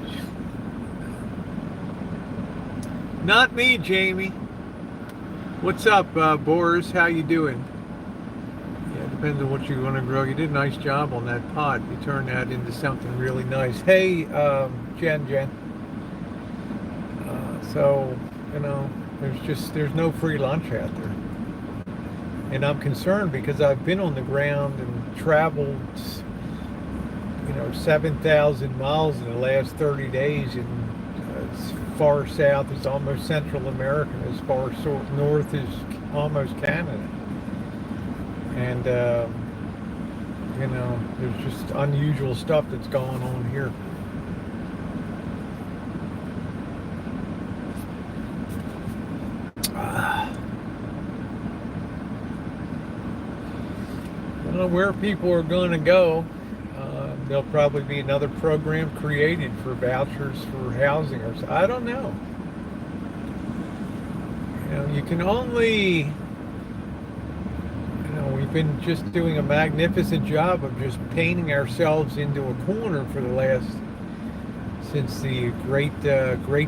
Not me, Jamie. What's up, Boris? How you doing? Yeah, depends on what you want to grow. You did a nice job on that pot. You turned that into something really nice. Hey, Jen. So, you know, there's no free lunch out there. And I'm concerned because I've been on the ground and traveled, 7,000 miles in the last 30 days, and as far south as almost Central America, as far north as almost Canada. And, there's just unusual stuff that's going on here. I don't know where people are going to go. There'll probably be another program created for vouchers for housing, or I don't know. You can only, we've been just doing a magnificent job of just painting ourselves into a corner for since the Great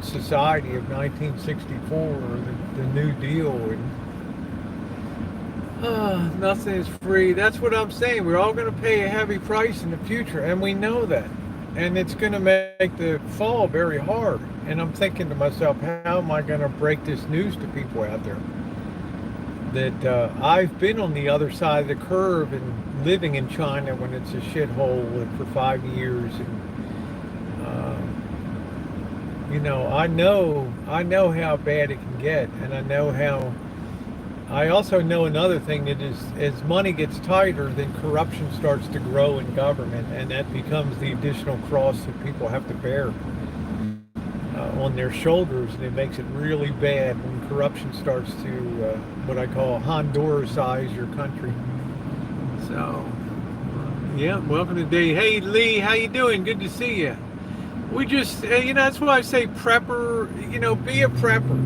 Society of 1964, or the New Deal, and nothing is free. That's what I'm saying. We're all going to pay a heavy price in the future, and we know that. And it's going to make the fall very hard. And I'm thinking to myself, how am I going to break this news to people out there? That I've been on the other side of the curve and living in China when it's a shithole for 5 years. And, I know how bad it can get. And I also know another thing, that is, as money gets tighter, then corruption starts to grow in government, and that becomes the additional cross that people have to bear on their shoulders, and it makes it really bad when corruption starts to what I call Honduras-size your country. So, yeah, welcome to day. Hey, Lee, how you doing? Good to see you. We just, that's why I say prepper, be a prepper.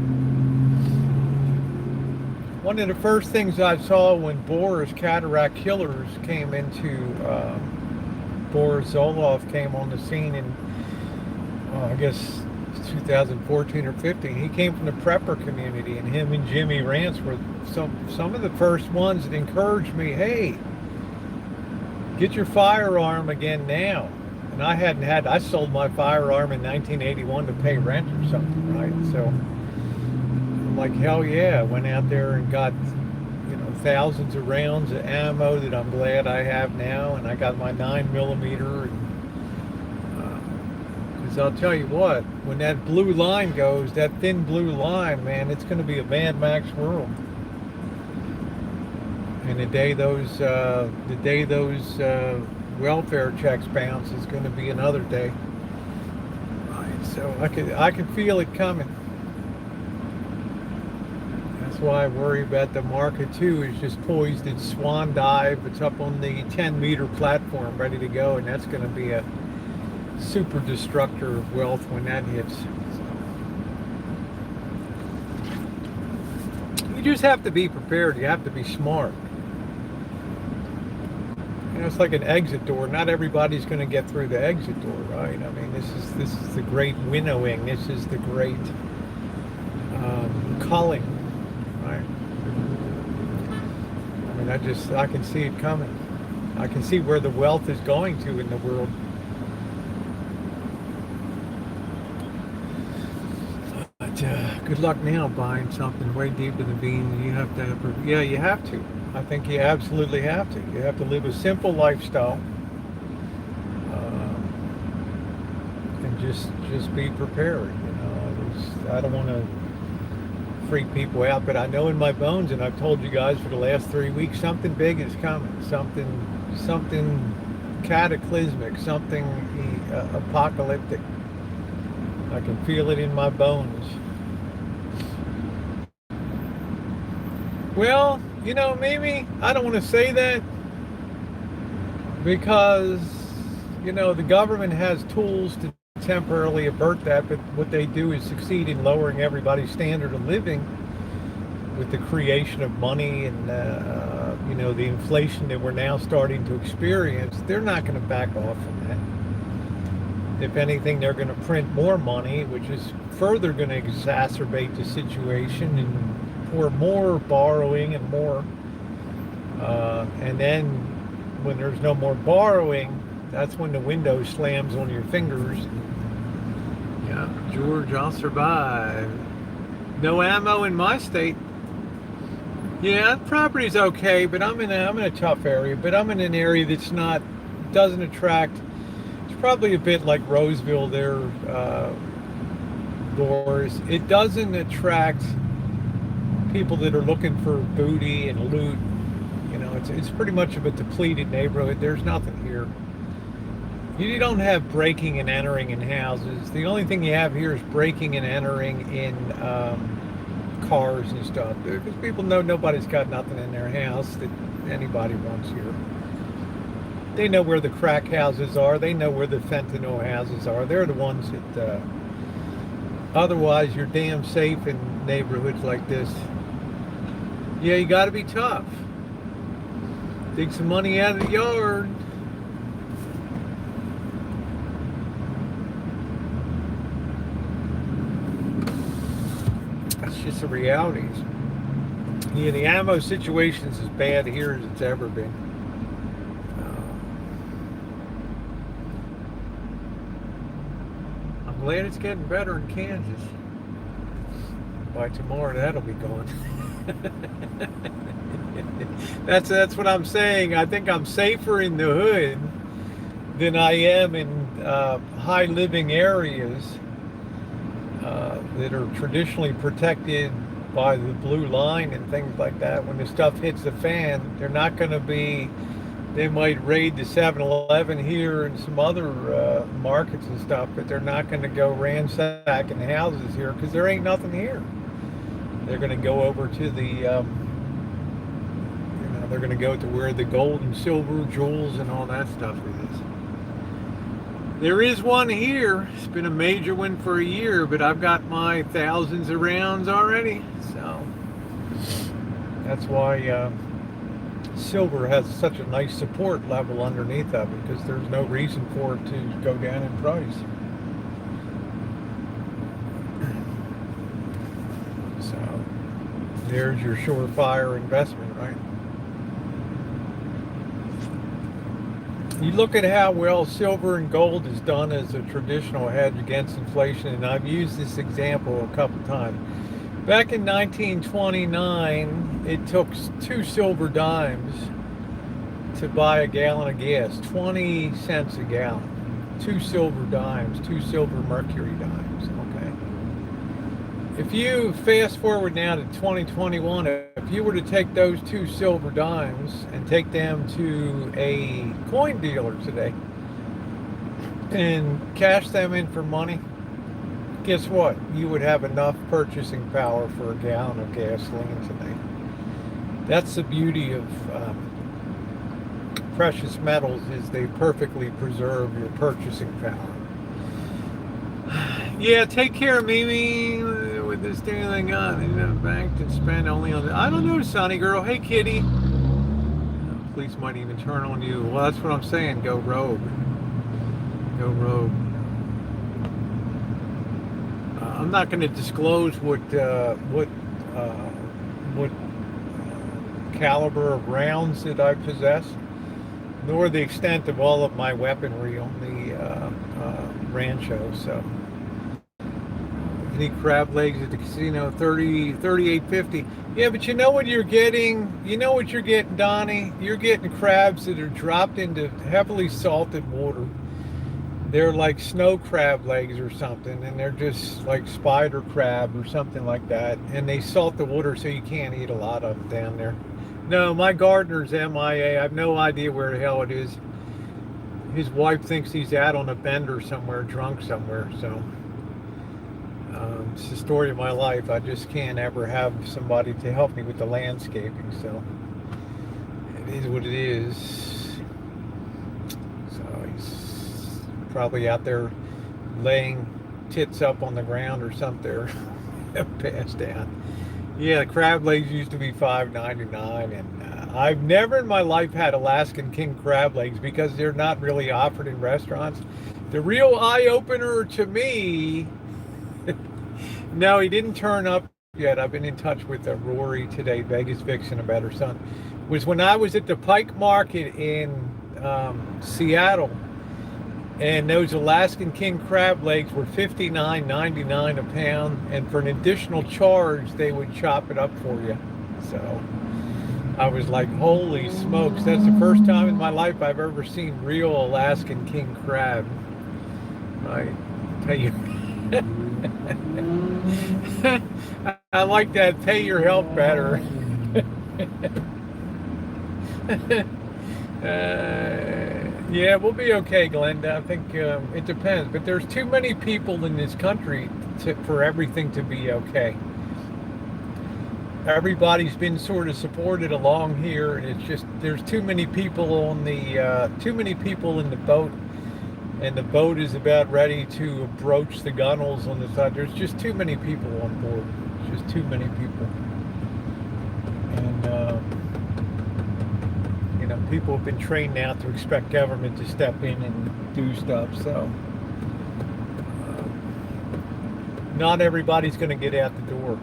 One of the first things I saw when Boris Cataract Killers came into, Boris Zolov came on the scene in, I guess, 2014 or 15. He came from the prepper community, and him and Jimmy Rance were some of the first ones that encouraged me, hey, get your firearm again now. And I sold my firearm in 1981 to pay rent or something, right? So I'm like, hell yeah. I went out there and got, thousands of rounds of ammo that I'm glad I have now. And I got my 9mm. Because I'll tell you what, when that blue line goes, that thin blue line, man, it's going to be a Mad Max world. And the day those welfare checks bounce is going to be another day. Right, so I can feel it coming. That's why I worry about the market too. It's just poised its swan dive. It's up on the 10-meter platform, ready to go, and that's going to be a super destructor of wealth when that hits. So, you just have to be prepared. You have to be smart. It's like an exit door. Not everybody's going to get through the exit door, right? I mean, this is the great winnowing. This is the great culling, right? I mean, I can see it coming. I can see where the wealth is going to in the world. But good luck now buying something way deeper than being. You have to I think you absolutely have to. You have to live a simple lifestyle, and just be prepared. I don't want to freak people out, but I know in my bones, and I've told you guys for the last 3 weeks, something big is coming. Something cataclysmic, something apocalyptic. I can feel it in my bones. Well, Mimi, I don't want to say that because, the government has tools to temporarily avert that, but what they do is succeed in lowering everybody's standard of living with the creation of money and, the inflation that we're now starting to experience. They're not going to back off from that. If anything, they're going to print more money, which is further going to exacerbate the situation and pour more borrowing and more. And then when there's no more borrowing, that's when the window slams on your fingers. Yeah, George, I'll survive. No ammo in my state. Yeah, property's okay, but I'm in a tough area. But I'm in an area that's doesn't attract. It's probably a bit like Roseville there, Boris. It doesn't attract people that are looking for booty and loot. It's pretty much of a depleted neighborhood. There's nothing here. You don't have breaking and entering in houses. The only thing you have here is breaking and entering in cars and stuff, because people know nobody's got nothing in their house that anybody wants here. They know where the crack houses are. They know where the fentanyl houses are. They're the ones that otherwise you're damn safe in neighborhoods like this. Yeah, you got to be tough. Dig some money out of the yard. That's just the realities. Yeah, the ammo situation's as bad here as it's ever been. I'm glad it's getting better in Kansas. By tomorrow, that'll be gone. That's what I'm saying. I think I'm safer in the hood than I am in high living areas that are traditionally protected by the blue line and things like that. When the stuff hits the fan, they're not going to be. They might raid the 7-Eleven here and some other markets and stuff, but they're not going to go ransacking houses here because there ain't nothing here. They're going to go over to the, they're going to go to where the gold and silver, jewels, and all that stuff is. There is one here. It's been a major one for a year, but I've got my thousands of rounds already. So that's why silver has such a nice support level underneath of it, because there's no reason for it to go down in price. So there's your surefire investment, right? You look at how well silver and gold is done as a traditional hedge against inflation, and I've used this example a couple times. Back in 1929, it took 2 silver dimes to buy a gallon of gas, 20 cents a gallon. 2 silver dimes, 2 silver mercury dimes, okay? If you fast forward now to 2021, if you were to take those 2 silver dimes and take them to a coin dealer today and cash them in for money, guess what? You would have enough purchasing power for a gallon of gasoline today. That's the beauty of precious metals, is they perfectly preserve your purchasing power. Yeah, take care of me with this thing I got. They never banked and spend only on I don't know, Sonny girl. Hey, kitty. Police might even turn on you. Well, that's what I'm saying. Go rogue. Go rogue. I'm not going to disclose what caliber of rounds that I possess, nor the extent of all of my weaponry on the rancho. So any crab legs at the casino, 38.50. Yeah, but you know what you're getting? You know what you're getting, Donnie? You're getting crabs that are dropped into heavily salted water. They're like snow crab legs or something, and they're just like spider crab or something like that. And they salt the water so you can't eat a lot of them down there. No, my gardener's MIA. I have no idea where the hell it is. His wife thinks he's out on a bender somewhere, drunk somewhere. So it's the story of my life. I just can't ever have somebody to help me with the landscaping. So it is what it is. So he's probably out there laying tits up on the ground or something, passed out. Yeah, the crab legs used to be $5.99, and I've never in my life had Alaskan king crab legs because they're not really offered in restaurants. The real eye-opener to me, no, he didn't turn up yet. I've been in touch with Rory today, Vegas Vixen, about her son, was when I was at the Pike Market in Seattle, and those Alaskan king crab legs were $59.99 a pound, and for an additional charge, they would chop it up for you. So I was like, holy smokes, that's the first time in my life I've ever seen real Alaskan king crab. I tell you, I like that, pay your health better. Yeah, we'll be okay, Glenda. I think it depends, but there's too many people in this country for everything to be okay. Everybody's been sort of supported along here, and it's just there's too many people on the too many people in the boat, and the boat is about ready to broach the gunnels on the side. There's just too many people on board. It's just too many people, and you know, people have been trained now to expect government to step in and do stuff. So not everybody's going to get out the door.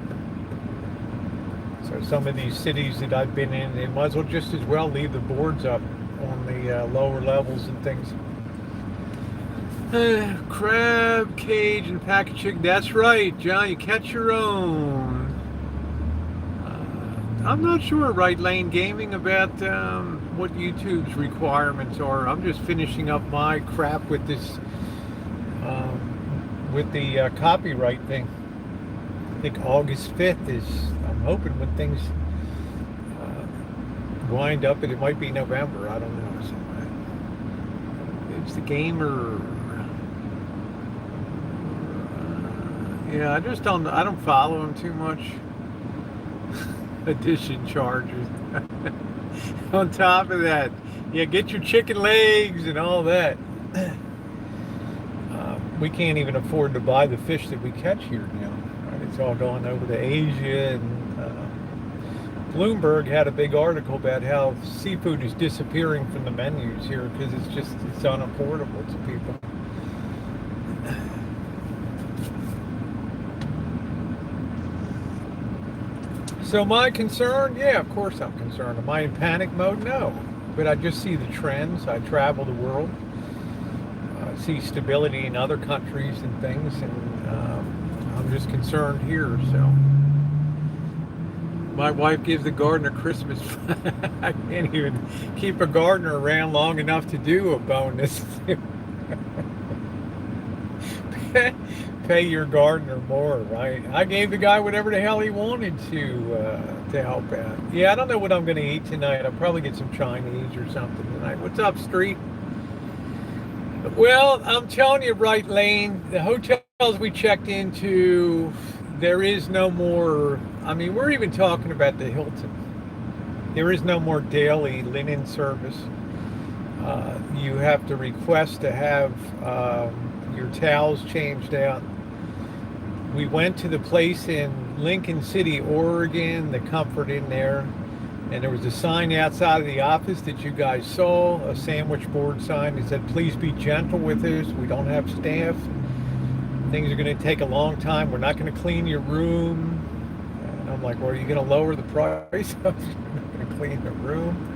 So some of these cities that I've been in, they might as well just as well leave the boards up on the lower levels and things. Crab cage and packaged chicken. That's right, John. You catch your own. I'm not sure, Right Lane Gaming, about what YouTube's requirements are. I'm just finishing up my crap with this, with the copyright thing. I think August 5th is, I'm hoping when things wind up, and it might be November, I don't know. So, it's the gamer. Yeah, I don't follow him too much. Addition charges. on top of that. Yeah, get your chicken legs and all that. We can't even afford to buy the fish that we catch here now. Right? It's all going over to Asia, and Bloomberg had a big article about how seafood is disappearing from the menus here because it's unaffordable to people. So my concern, yeah, of course I'm concerned. Am I in panic mode? No. But I just see the trends. I travel the world. I see stability in other countries and things, and I'm just concerned here. So my wife gives the gardener Christmas. I can't even keep a gardener around long enough to do a bonus. Pay your gardener more, right? I gave the guy whatever the hell he wanted to help out. Yeah, I don't know what I'm going to eat tonight. I'll probably get some Chinese or something tonight. What's up, Street? Well, I'm telling you, right, Lane, the hotels we checked into, there is no more. I mean, we're even talking about the Hilton. There is no more daily linen service. You have to request to have your towels changed out. We went to the place in Lincoln City, Oregon, the Comfort Inn there, and there was a sign outside of the office that you guys saw, a sandwich board sign that said, please be gentle with us, we don't have staff, things are going to take a long time, we're not going to clean your room. And I'm like, well, are you going to lower the price? You're not going to clean the room.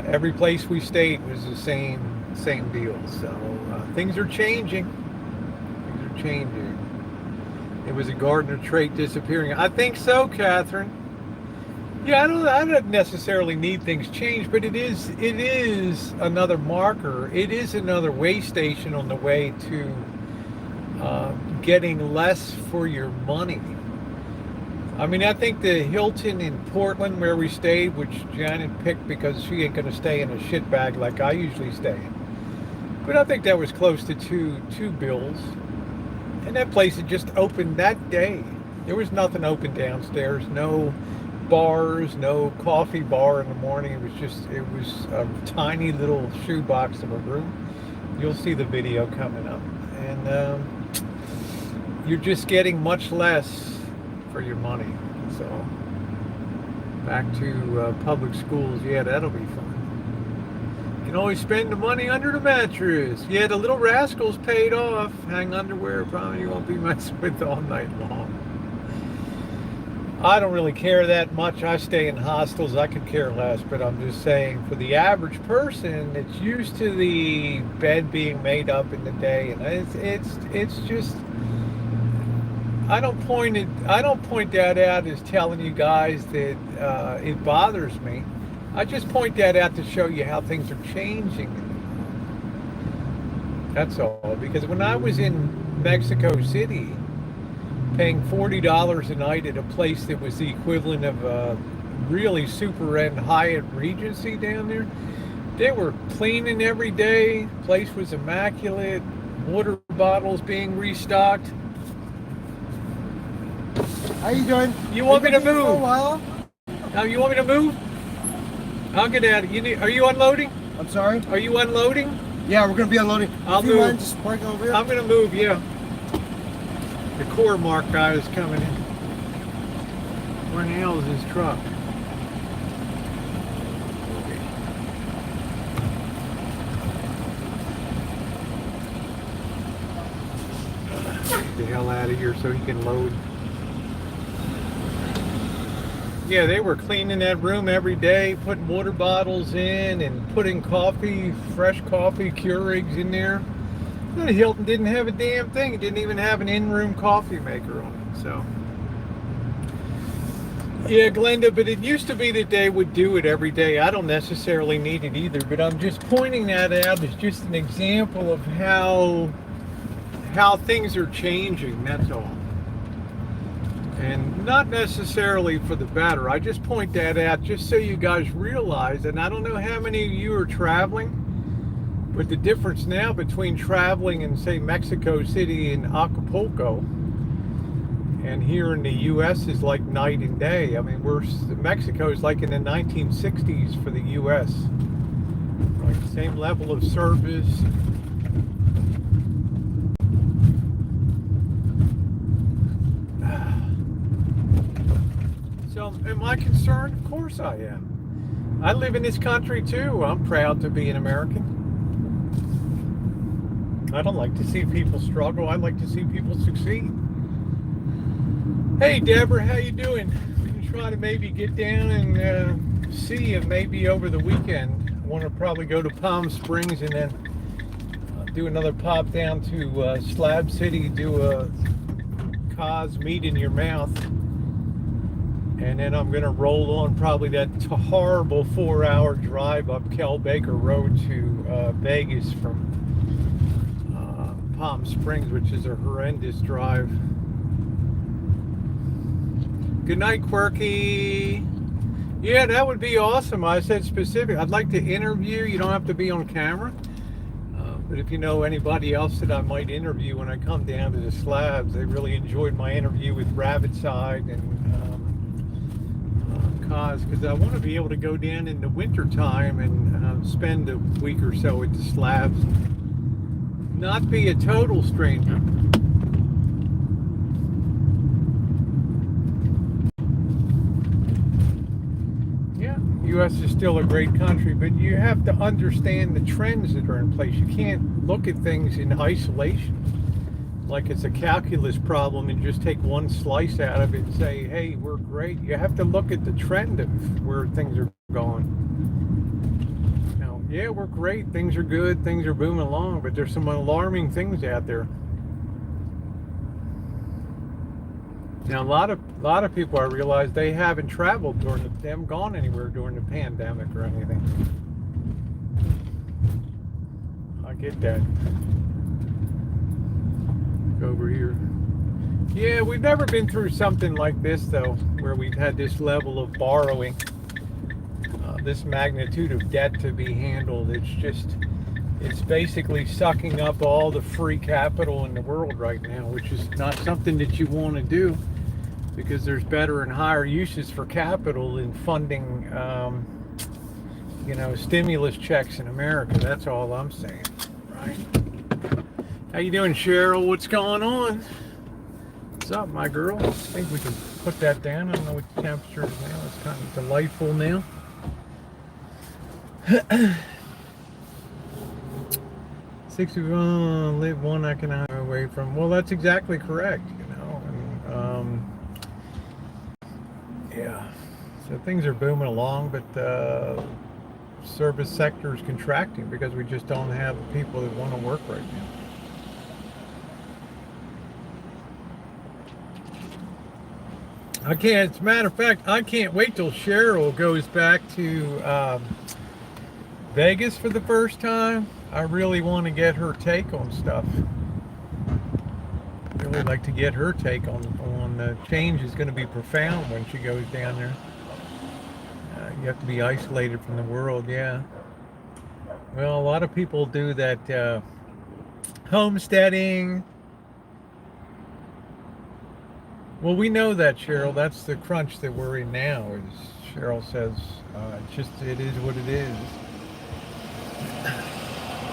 Every place we stayed was the same deal. So things are changing. Things are changing. It was a gardener trait disappearing. I think so, Catherine. Yeah, I don't necessarily need things changed, but it is another marker. It is another way station on the way to getting less for your money. I mean, I think the Hilton in Portland where we stayed, which Janet picked because she ain't going to stay in a shit bag like I usually stay in. But I think that was close to two bills. And that place had just opened that day. There was nothing open downstairs, no bars, no coffee bar in the morning. It was a tiny little shoebox of a room. You'll see the video coming up. And you're just getting much less for your money. So back to public schools. Yeah, that'll be fun. You can always spend the money under the mattress. Yeah, the Little Rascals paid off. Hang underwear, probably you won't be messing with all night long. I don't really care that much. I stay in hostels. I could care less, but I'm just saying for the average person that's used to the bed being made up in the day, and it's just I don't point that out as telling you guys that it bothers me. I just point that out to show you how things are changing. That's all. Because when I was in Mexico City, paying $40 a night at a place that was the equivalent of a really super end Hyatt Regency down there, they were cleaning every day. Place was immaculate. Water bottles being restocked. How you doing? You want me to move? For a while? Now you want me to move? I'll get out of it. Are you unloading? I'm sorry? Are you unloading? Yeah, we're going to be unloading. I'll if you move. mind just parking over here? I'm going to move, yeah. The core mark guy is coming in. Where the hell is his truck? Get the hell out of here so he can load. Yeah, they were cleaning that room every day, putting water bottles in and putting coffee, fresh coffee, Keurigs in there. The Hilton didn't have a damn thing. It didn't even have an in-room coffee maker on it. So, yeah, Glenda, but it used to be that they would do it every day. I don't necessarily need it either, but I'm just pointing that out as just an example of how things are changing, that's all. And not necessarily for the better. I just point that out just so you guys realize, and I don't know how many of you are traveling, but the difference now between traveling in, say, Mexico City and Acapulco And here in the U.S. is like night and day. I mean, Mexico is like in the 1960s for the U.S. Like same level of service. So, am I concerned? Of course I am. I live in this country too. I'm proud to be an American. I don't like to see people struggle. I like to see people succeed. Hey Deborah, how you doing? We can try to maybe get down and see if maybe over the weekend. I want to probably go to Palm Springs and then do another pop down to Slab City, do a cause meat in your mouth. And then I'm going to roll on probably that horrible 4-hour drive up Kel Baker Road to Vegas from Palm Springs, which is a horrendous drive. Good night, Quirky. Yeah, that would be awesome. I said specific. I'd like to interview. You don't have to be on camera. But if you know anybody else that I might interview when I come down to the slabs, they really enjoyed my interview with Rabbitside and Cause, because I want to be able to go down in the winter time and spend a week or so at the slabs. Not be a total stranger. U.S. is still a great country, but you have to understand the trends that are in place. You can't look at things in isolation, like it's a calculus problem, and just take one slice out of it and say, hey, we're great. You have to look at the trend of where things are going. Now, yeah, we're great. Things are good. Things are booming along, but there's some alarming things out there. Now, a lot of people, I realize, they haven't traveled they haven't gone anywhere during the pandemic or anything. I get that. Go over here. Yeah, we've never been through something like this, though, where we've had this level of borrowing, this magnitude of debt to be handled. It's basically sucking up all the free capital in the world right now, which is not something that you want to do, because there's better and higher uses for capital in funding, stimulus checks in America. That's all I'm saying, right? How you doing, Cheryl? What's going on? What's up, my girl? I think we can put that down. I don't know what the temperature is now. It's kind of delightful now. 61, live one economic away from. Well, that's exactly correct, yeah. So things are booming along, but the service sector is contracting because we just don't have people that want to work right now. I can't, as a matter of fact, I can't wait till Cheryl goes back to Vegas for the first time. I really want to get her take on stuff. I really like to get her take on the change. Is going to be profound when she goes down there. You have to be isolated from the world, yeah. Well, a lot of people do that homesteading. Well, we know that, Cheryl. That's the crunch that we're in now. As Cheryl says, it is what it is.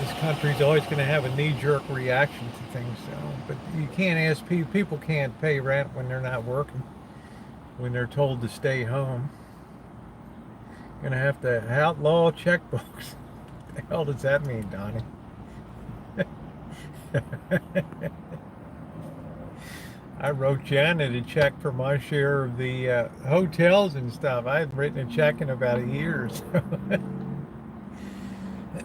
This country's always going to have a knee-jerk reaction to things, but you can't ask people can't pay rent when they're not working, when they're told to stay home. You're going to have to outlaw checkbooks. What the hell does that mean, Donnie? I wrote Janet a check for my share of the hotels and stuff. I hadn't written a check in about a year or so.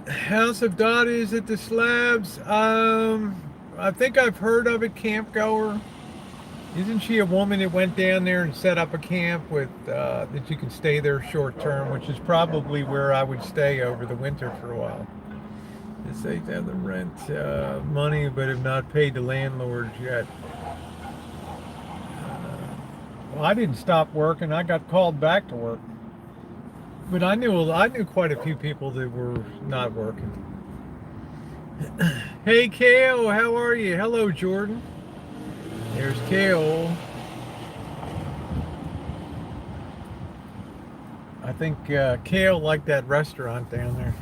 House of Daughters at the slabs. I think I've heard of it, camp goer. Isn't she a woman that went down there and set up a camp with that you can stay there short term, which is probably where I would stay over the winter for a while. They have the rent money, but have not paid the landlords yet. Well, I didn't stop working. I got called back to work. But I knew quite a few people that were not working. Hey, Kale, how are you? Hello, Jordan. There's Kale. I think Kale liked that restaurant down there.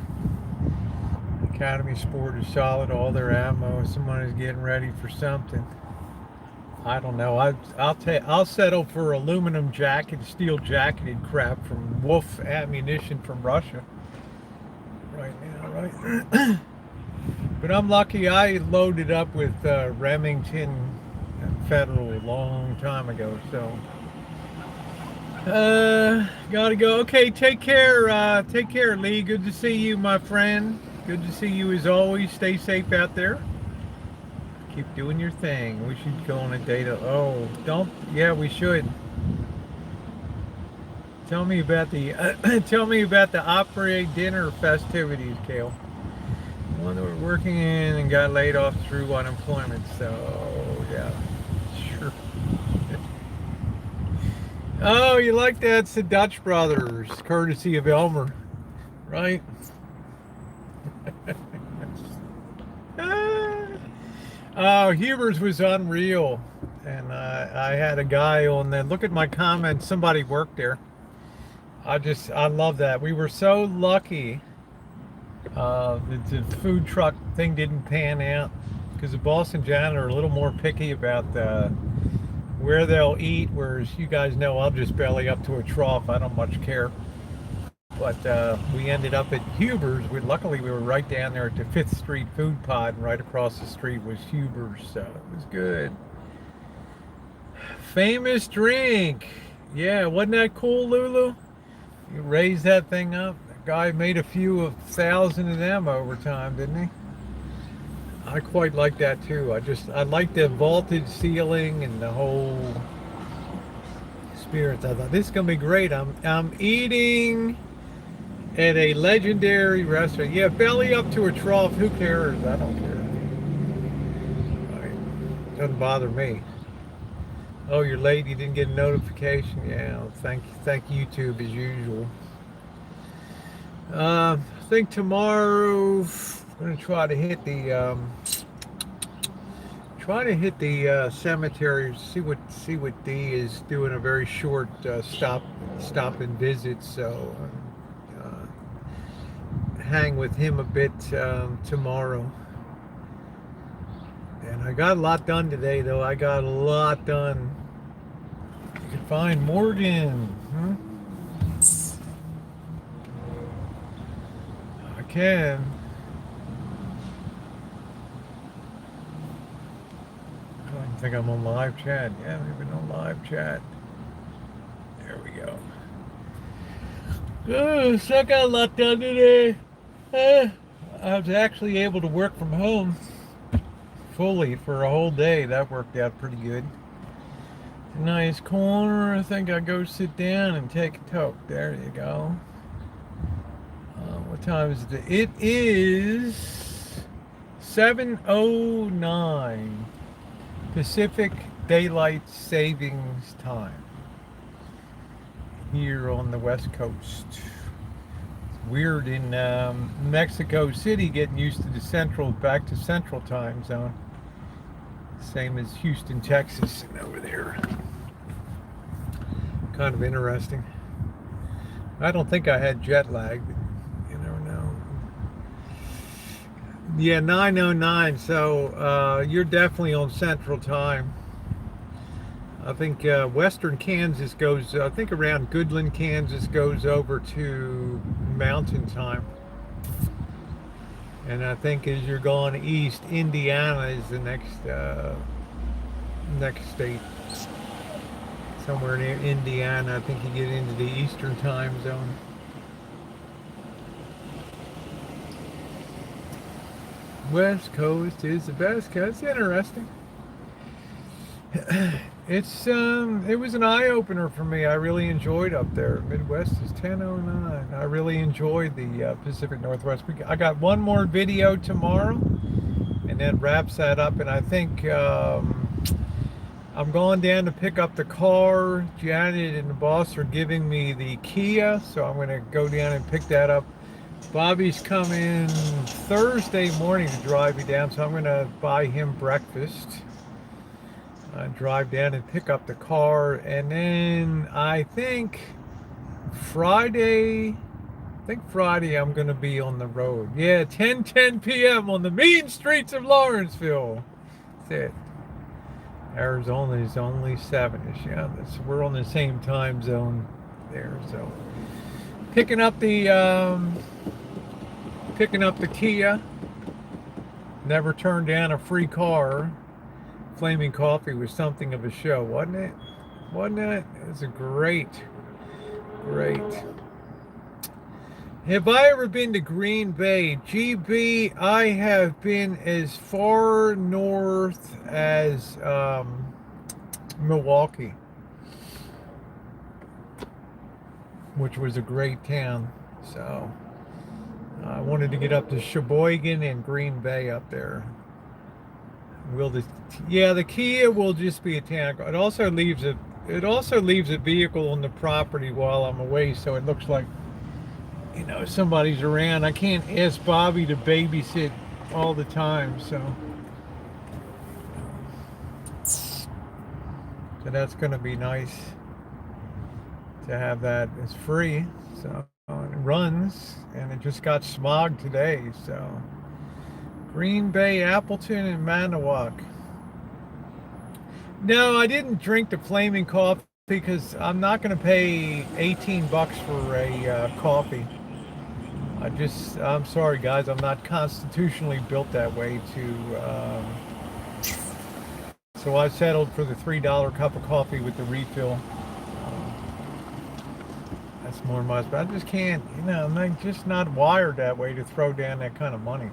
Academy Sport is solid. All their ammo. Someone is getting ready for something. I don't know. I'll settle for aluminum jacket, steel jacketed crap from Wolf Ammunition from Russia. Right now, right. But I'm lucky. I loaded up with Remington Federal a long time ago. So gotta go. Okay, take care. Take care, Lee. Good to see you, my friend. Good to see you as always. Stay safe out there. Keep doing your thing. We should go on a date. Oh, don't. Yeah, we should. Tell me about the tell me about the Opry dinner festivities, Kale. One that we're working in and got laid off through unemployment. So yeah, sure. Oh, you like that? It's the Dutch Brothers, courtesy of Elmer, right? Oh, Huber's was unreal. And I had a guy on there. Look at my comments. Somebody worked there. I love that. We were so lucky the food truck thing didn't pan out because the Boston janitor are a little more picky about where they'll eat, whereas you guys know I'll just belly up to a trough. I don't much care. But we ended up at Huber's. Luckily, we were right down there at the 5th Street Food Pod, and right across the street was Huber's, so it was good. Famous drink. Yeah, wasn't that cool, Lulu? You raised that thing up. That guy made a few of 1,000 of them over time, didn't he? I quite like that too. I like the vaulted ceiling and the whole spirit. I thought this is gonna be great. I'm eating at a legendary restaurant. Yeah, belly up to a trough. Who cares? I don't care. Right. Doesn't bother me. Oh, you're late. You didn't get a notification. Yeah, thank YouTube as usual. I think tomorrow I'm gonna try to hit the cemetery. See what D is doing. A very short stop and visit. So hang with him a bit tomorrow. And I got a lot done today, though. I got a lot done. You can find Morgan. I can. I don't even think I'm on live chat. Yeah, we've been on live chat. There we go. Oh, so I got a lot done today. I was actually able to work from home fully for a whole day. That worked out pretty good. Nice corner. I think I'll go sit down and take a toke. There you go. What time is it? It is 7:09 Pacific Daylight Savings Time here on the West Coast. It's weird in Mexico City getting used to the back to central time zone. Same as Houston, Texas, and over there. Kind of interesting. I don't think I had jet lag, but you never know. Yeah, 9:09. So you're definitely on Central Time. I think Western Kansas goes. I think around Goodland, Kansas, goes over to Mountain Time. And I think as you're going east, Indiana is the next state. Somewhere near Indiana, I think you get into the Eastern Time Zone. West Coast is the best coast. It's interesting. It was an eye-opener for me. I really enjoyed up there. Midwest is 10:09. I really enjoyed the Pacific Northwest. I got one more video tomorrow, and that wraps that up. And I think I'm going down to pick up the car. Janet and the boss are giving me the Kia, so I'm going to go down and pick that up. Bobby's coming Thursday morning to drive me down, so I'm going to buy him breakfast. Drive down and pick up the car, and then I think Friday, I think Friday I'm going to be on the road. Yeah, 10 p.m. on the mean streets of Lawrenceville. That's it. Arizona is only 7ish. Yeah, we're on the same time zone there. So picking up the Kia. Never turned down a free car. Flaming Coffee was something of a show, wasn't it? Wasn't it? It was a great. Have I ever been to Green Bay? GB, I have been as far north as Milwaukee, which was a great town. So I wanted to get up to Sheboygan and Green Bay up there. The Kia will just be a town. It also leaves a vehicle on the property while I'm away, so it looks like somebody's around. I can't ask Bobby to babysit all the time, so that's going to be nice to have that. It's free, so it runs, and it just got smog today. So Green Bay, Appleton, and Manawoc. No, I didn't drink the Flaming Coffee because I'm not going to pay $18 for a coffee. I'm sorry, guys. I'm not constitutionally built that way so I settled for the $3 cup of coffee with the refill. That's more my, but I just can't, I'm just not wired that way to throw down that kind of money.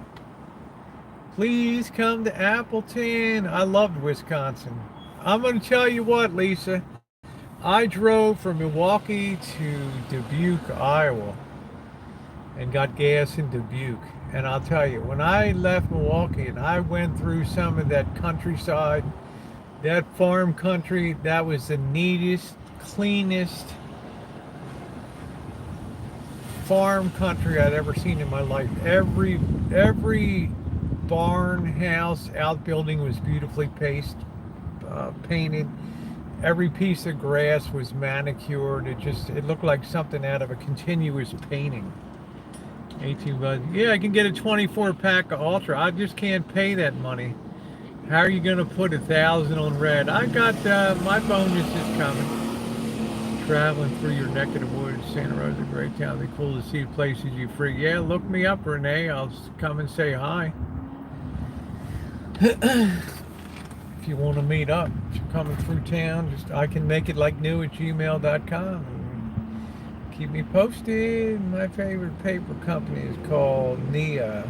Please come to Appleton. I loved Wisconsin. I'm going to tell you what, Lisa. I drove from Milwaukee to Dubuque, Iowa, and got gas in Dubuque. And I'll tell you, when I left Milwaukee and I went through some of that countryside, that farm country, that was the neatest, cleanest farm country I'd ever seen in my life. Every barn, house, outbuilding was beautifully painted. Every piece of grass was manicured. It looked like something out of a continuous painting. 18 bucks. Yeah, I can get a 24 pack of Ultra. I just can't pay that money. How are you going to put 1,000 on red? I got my bonus is coming. Traveling through your neck of the woods. Santa Rosa, great town. It'd be cool to see places you freak. Yeah, look me up, Renee. I'll come and say hi. If you want to meet up, if you're coming through town, I can make it like new@gmail.com. Keep me posted. My favorite paper company is called me.I.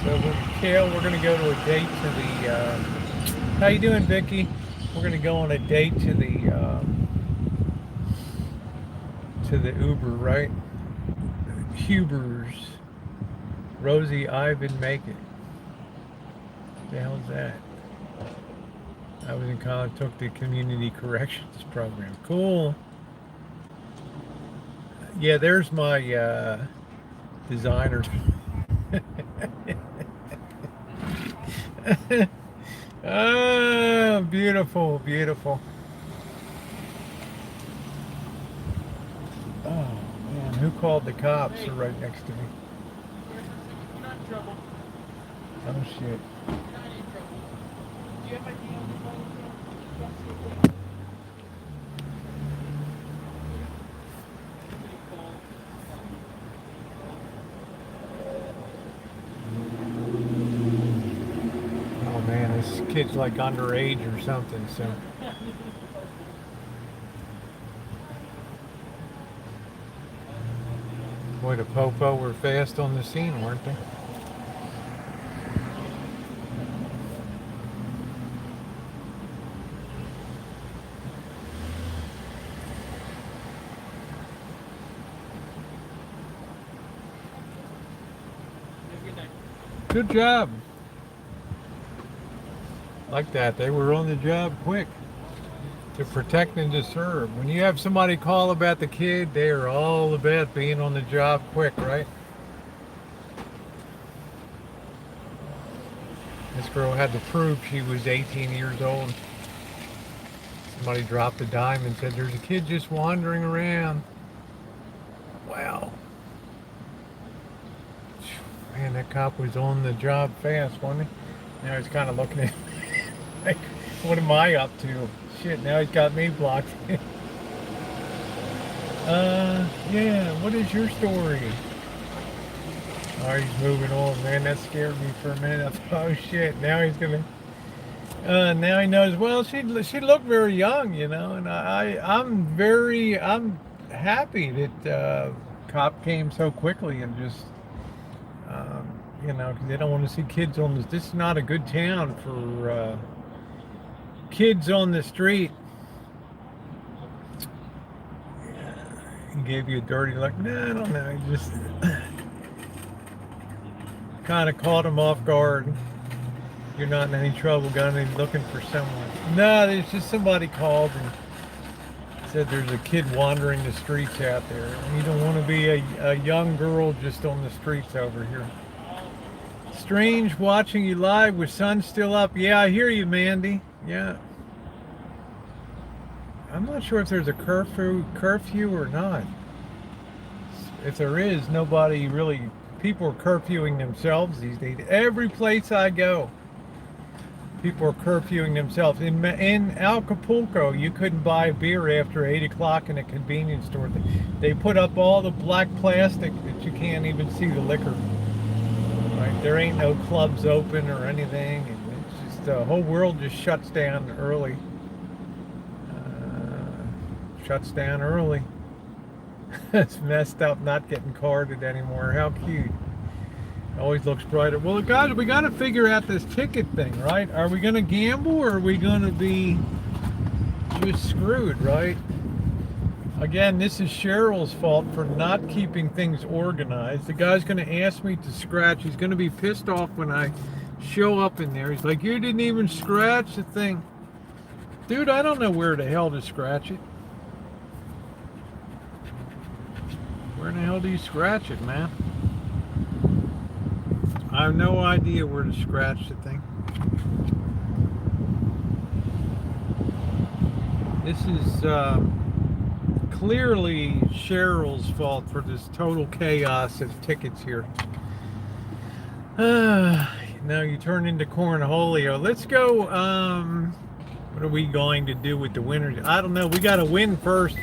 So with Kale, we're going to go to a date to the, how you doing, Vicky? We're going to go on a date to the Uber, right? Huber's. Rosie, Ivan, make it. What the hell's that? I was in college, took the community corrections program. Cool. Yeah, there's my designer. Ah, beautiful, beautiful. Oh man, who called the cops? They're right next to me. Oh shit. Oh man, this kid's like underage or something, so. Boy, the Popo were fast on the scene, weren't they? Good job. Like that. They were on the job quick. To protect and to serve. When you have somebody call about the kid, they are all about being on the job quick, right? This girl had to prove she was 18 years old. Somebody dropped a dime and said, there's a kid just wandering around. Wow. Man, that cop was on the job fast, wasn't he? Now he's kind of looking at me like, what am I up to? Shit, now he's got me blocked. Yeah, what is your story? Oh, he's moving on, man. That scared me for a minute. I thought, oh shit, now he's gonna. Now he knows. Well, she looked very young, you know, and I'm happy that cop came so quickly and just, you know, because they don't want to see kids on this. This is not a good town for kids on the street. He gave you a dirty look. No, I don't know. He just kind of caught him off guard. You're not in any trouble, gun. He's looking for someone. No, there's just somebody called and said there's a kid wandering the streets out there. And you don't want to be a young girl just on the streets over here. Strange watching you live with sun still up. Yeah, I hear you, Mandy. Yeah. I'm not sure if there's a curfew or not. If there is, nobody really, people are curfewing themselves these days. Every place I go, people are curfewing themselves. In Acapulco, you couldn't buy beer after 8 o'clock in a convenience store. They put up all the black plastic that you can't even see the liquor. Right? There ain't no clubs open or anything. It's just the whole world just shuts down early. Shuts down early. It's messed up not getting carded anymore. How cute. Always looks brighter. Well, guys, we got to figure out this ticket thing, right? Are we going to gamble or are we going to be just screwed, right? Again, this is Cheryl's fault for not keeping things organized. The guy's going to ask me to scratch. He's going to be pissed off when I show up in there. He's like, you didn't even scratch the thing. Dude, I don't know where the hell to scratch it. Where in the hell do you scratch it, man? I have no idea where to scratch the thing. This is clearly Cheryl's fault for this total chaos of tickets here. Now you turn into cornholio. Let's go. What are we going to do with the winners? I don't know. We got to win first.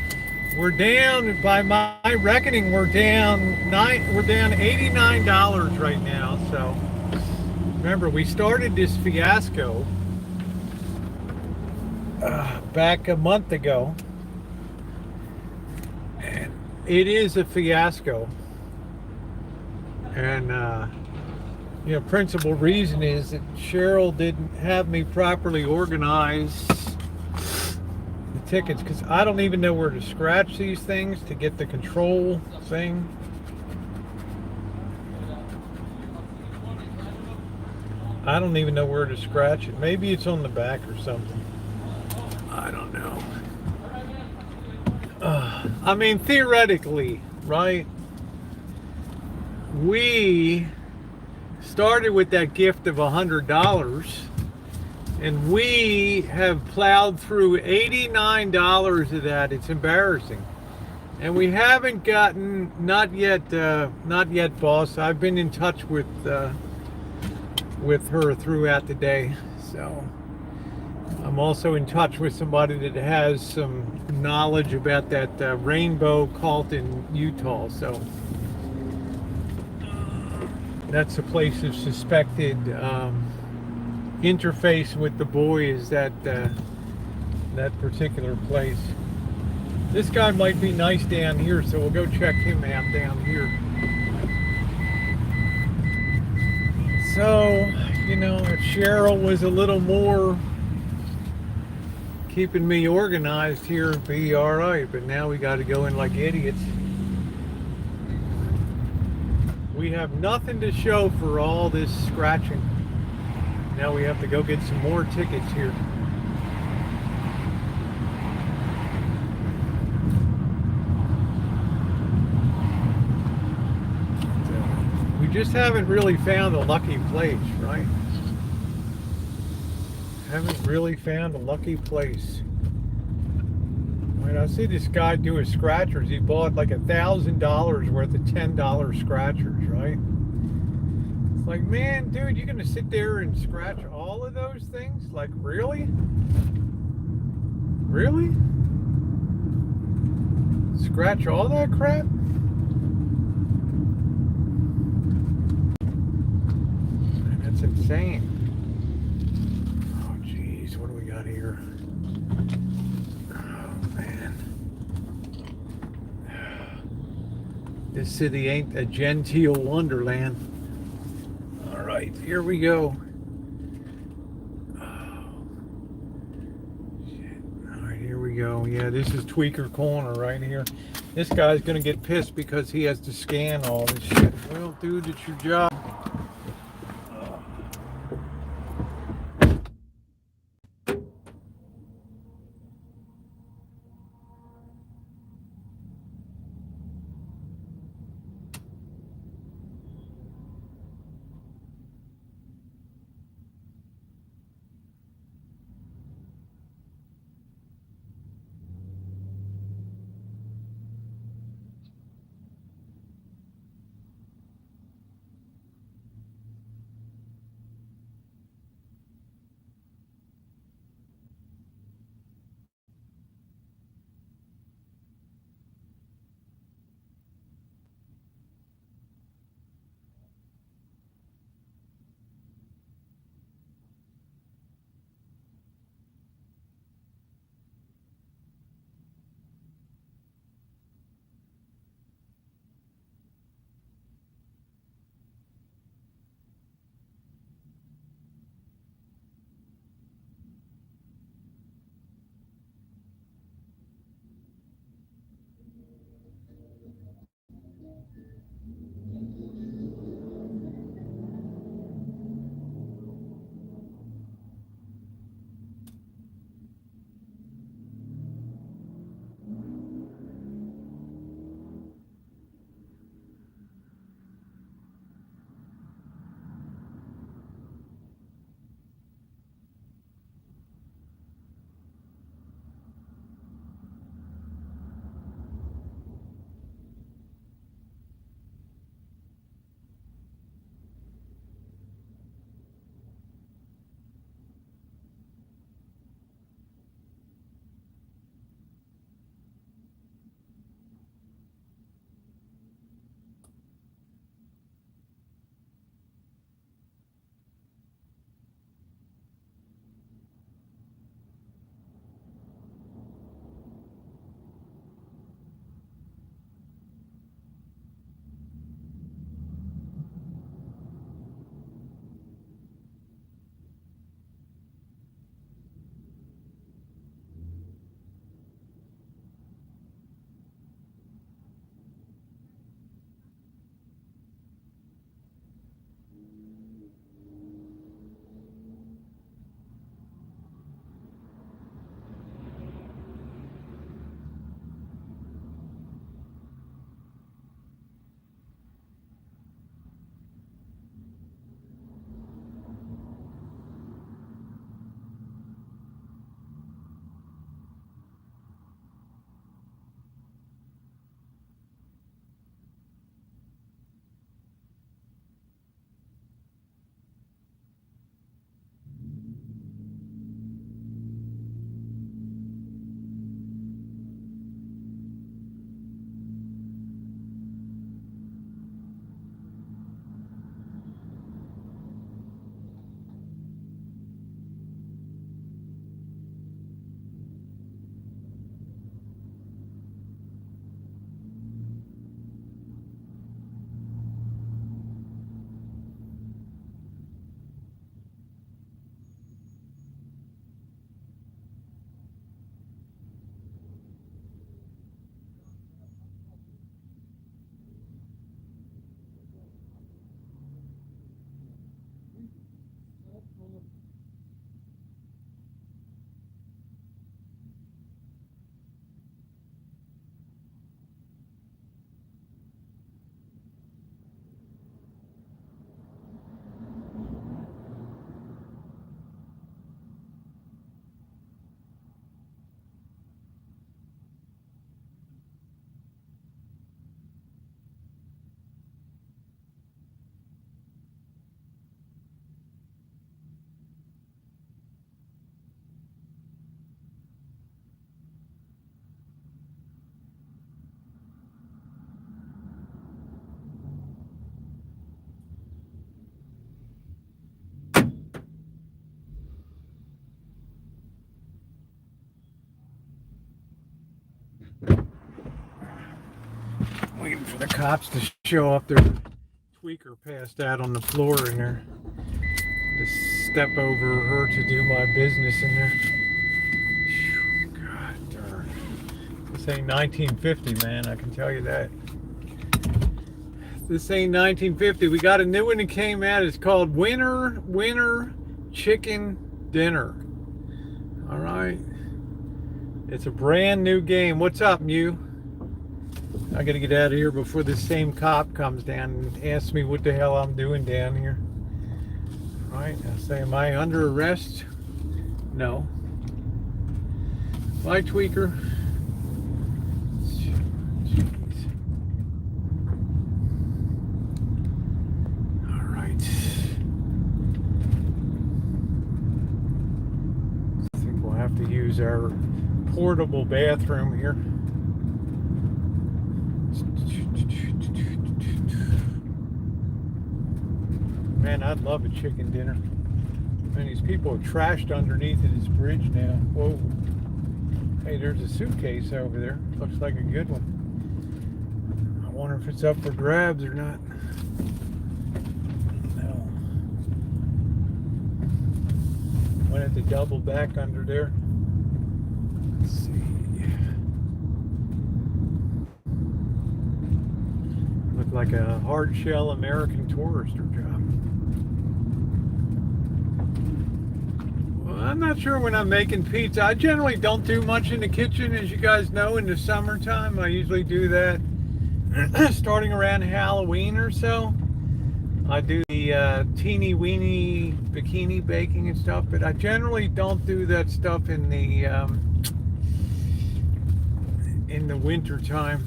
We're down, by my reckoning, we're down $89 right now. So remember, we started this fiasco back a month ago, and it is a fiasco. And you know, principal reason is that Cheryl didn't have me properly organize tickets, because I don't even know where to scratch these things to get the control thing. I don't even know where to scratch it. Maybe it's on the back or something. I don't know. I mean, theoretically, right? We started with that gift of $100. And we have plowed through $89 of that. It's embarrassing. And we haven't gotten, not yet, boss. I've been in touch with her throughout the day. So I'm also in touch with somebody that has some knowledge about that rainbow cult in Utah. So that's a place of suspected interface with the boy, is that particular place. This guy might be nice down here, so we'll go check him out down here. So, you know, if Cheryl was a little more keeping me organized here, it'd be all right. But now we got to go in like idiots. We have nothing to show for all this scratching. Now we have to go get some more tickets here. We just haven't really found a lucky place, right? Haven't really found a lucky place. see this guy do his scratchers. He bought like $1,000 worth of $10 scratchers, right? It's like, man, dude, you're gonna sit there and scratch all of those things? Like, really? Really? Scratch all that crap? Man, that's insane. Oh, jeez, what do we got here? Oh, man. This city ain't a genteel wonderland. All right, here we go. All right, here we go. Yeah, this is Tweaker Corner right here. This guy's gonna get pissed because he has to scan all this shit. Well, dude, it's your job. waiting for the cops to show up. There's a tweaker passed out on the floor in there. Just step over her to do my business in there. Whew, God darn. This ain't 1950, man, I can tell you that. This ain't 1950. We got a new one that came out. It's called Winter Chicken Dinner. All right. It's a brand new game. What's up, Mew? I gotta get out of here before the same cop comes down and asks me what the hell I'm doing down here. All right. I say, am I under arrest? No. Bye, tweaker. To use our portable bathroom here. Man, I'd love a chicken dinner. Man, these people are trashed underneath of this bridge now. Whoa. Hey, there's a suitcase over there. Looks like a good one. I wonder if it's up for grabs or not. Went at the double back under there. Let's see. Looked like a hard shell American Tourister job. Well, I'm not sure when I'm making pizza. I generally don't do much in the kitchen, as you guys know, in the summertime. I usually do that starting around Halloween or so. I do the teeny weeny bikini baking and stuff, but I generally don't do that stuff in the winter time.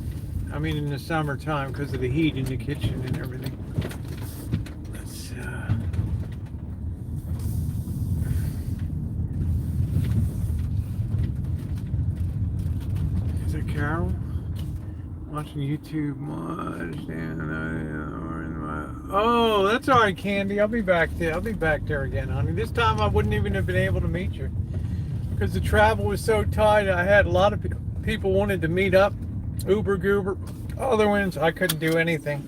I mean, in the summertime, because of the heat in the kitchen and everything. Let's is it Carol? Watching YouTube much. Oh, that's all right, Candy. I'll be back there. I'll be back there again, honey. This time I wouldn't even have been able to meet you because the travel was so tight. I had a lot of people wanted to meet up. Uber goober. Other ones, I couldn't do anything.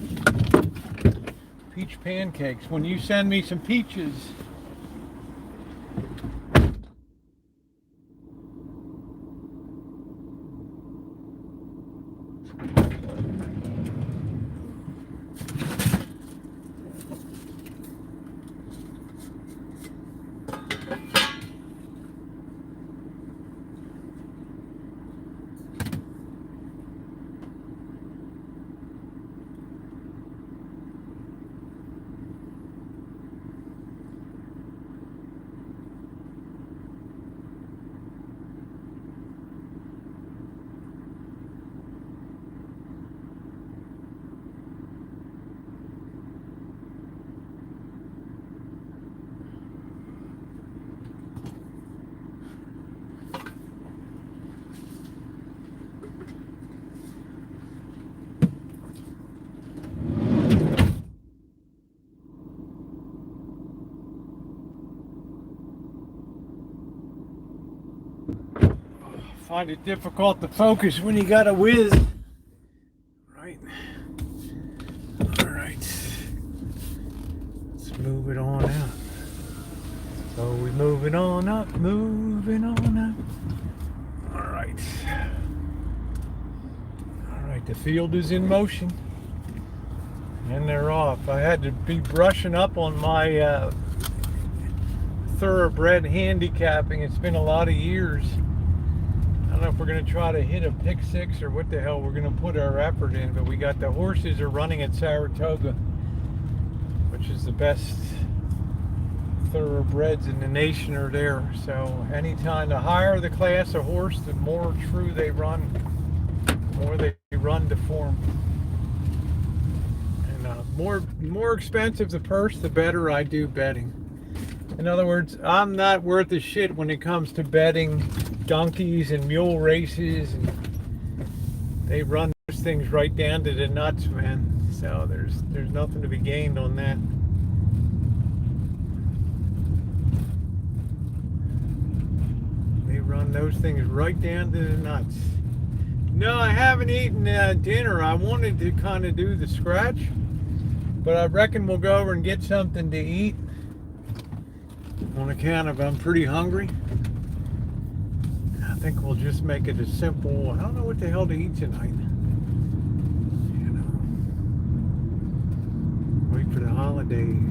Peach pancakes. When you send me some peaches. Find it difficult to focus when you got a whiz. Right. All right. Let's move it on out. So we moving on up, moving on up. All right. All right, the field is in motion. And they're off. I had to be brushing up on my thoroughbred handicapping. It's been a lot of years. I don't know if we're going to try to hit a pick six or what the hell we're going to put our effort in, but we got the horses are running at Saratoga, which is the best thoroughbreds in the nation are there. So anytime, the higher the class of horse, the more true they run, the more they run to form. And more expensive the purse, the better I do betting. In other words, I'm not worth a shit when it comes to betting donkeys and mule races, and they run those things right down to the nuts, man. So there's nothing to be gained on that. They run those things right down to the nuts. No, I haven't eaten dinner. I wanted to kind of do the scratch, but I reckon we'll go over and get something to eat on account of I'm pretty hungry. I think we'll just make it a simple, I don't know what the hell to eat tonight. You know, wait for the holidays.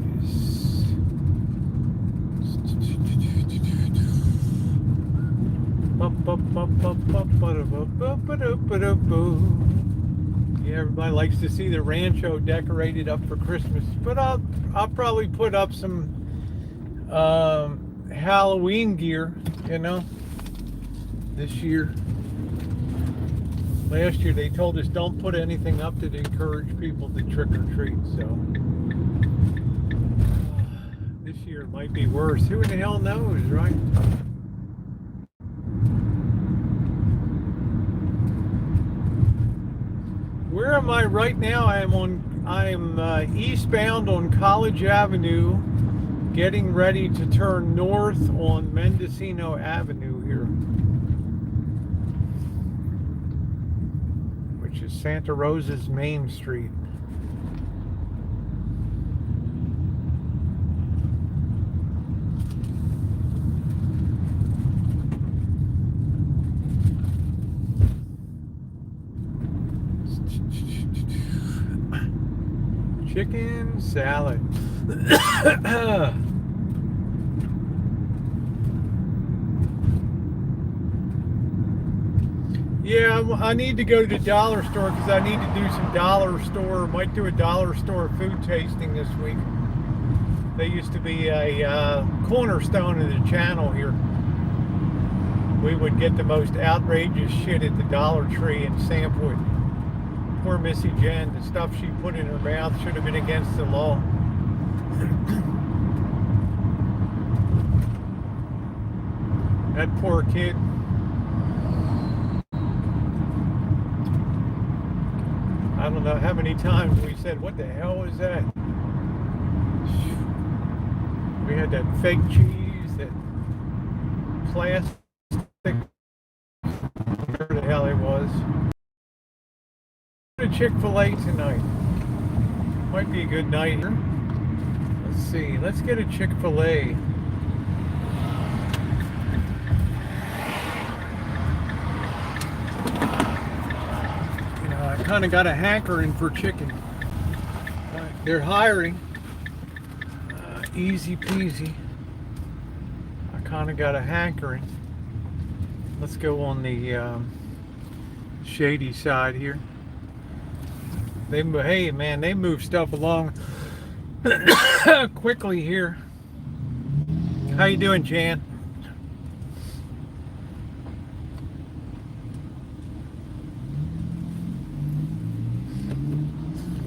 Yeah, everybody likes to see the rancho decorated up for Christmas, but I'll probably put up some Halloween gear, you know, this year. Last year they told us don't put anything up to encourage people to trick or treat, so this year it might be worse. Who in the hell knows, right? Where am I right now? I'm eastbound on College Avenue, getting ready to turn north on Mendocino Avenue here, which is Santa Rosa's Main Street. Chicken salad. Yeah, I need to go to the dollar store because I need to do some might do a dollar store food tasting this week. They used to be a cornerstone of the channel here. We would get the most outrageous shit at the Dollar Tree and sample it. Poor Missy Jen, the stuff she put in her mouth should have been against the law. That poor kid. I don't know how many times we said, what the hell was that? We had that fake cheese, that plastic, whatever the hell it was. To Chick-fil-A tonight. Might be a good night here. Let's see. Let's get a Chick-fil-A. You know, I kind of got a hankering for chicken. They're hiring. Easy peasy. I kind of got a hankering. Let's go on the shady side here. Hey man, they move stuff along quickly here. How you doing, Jan?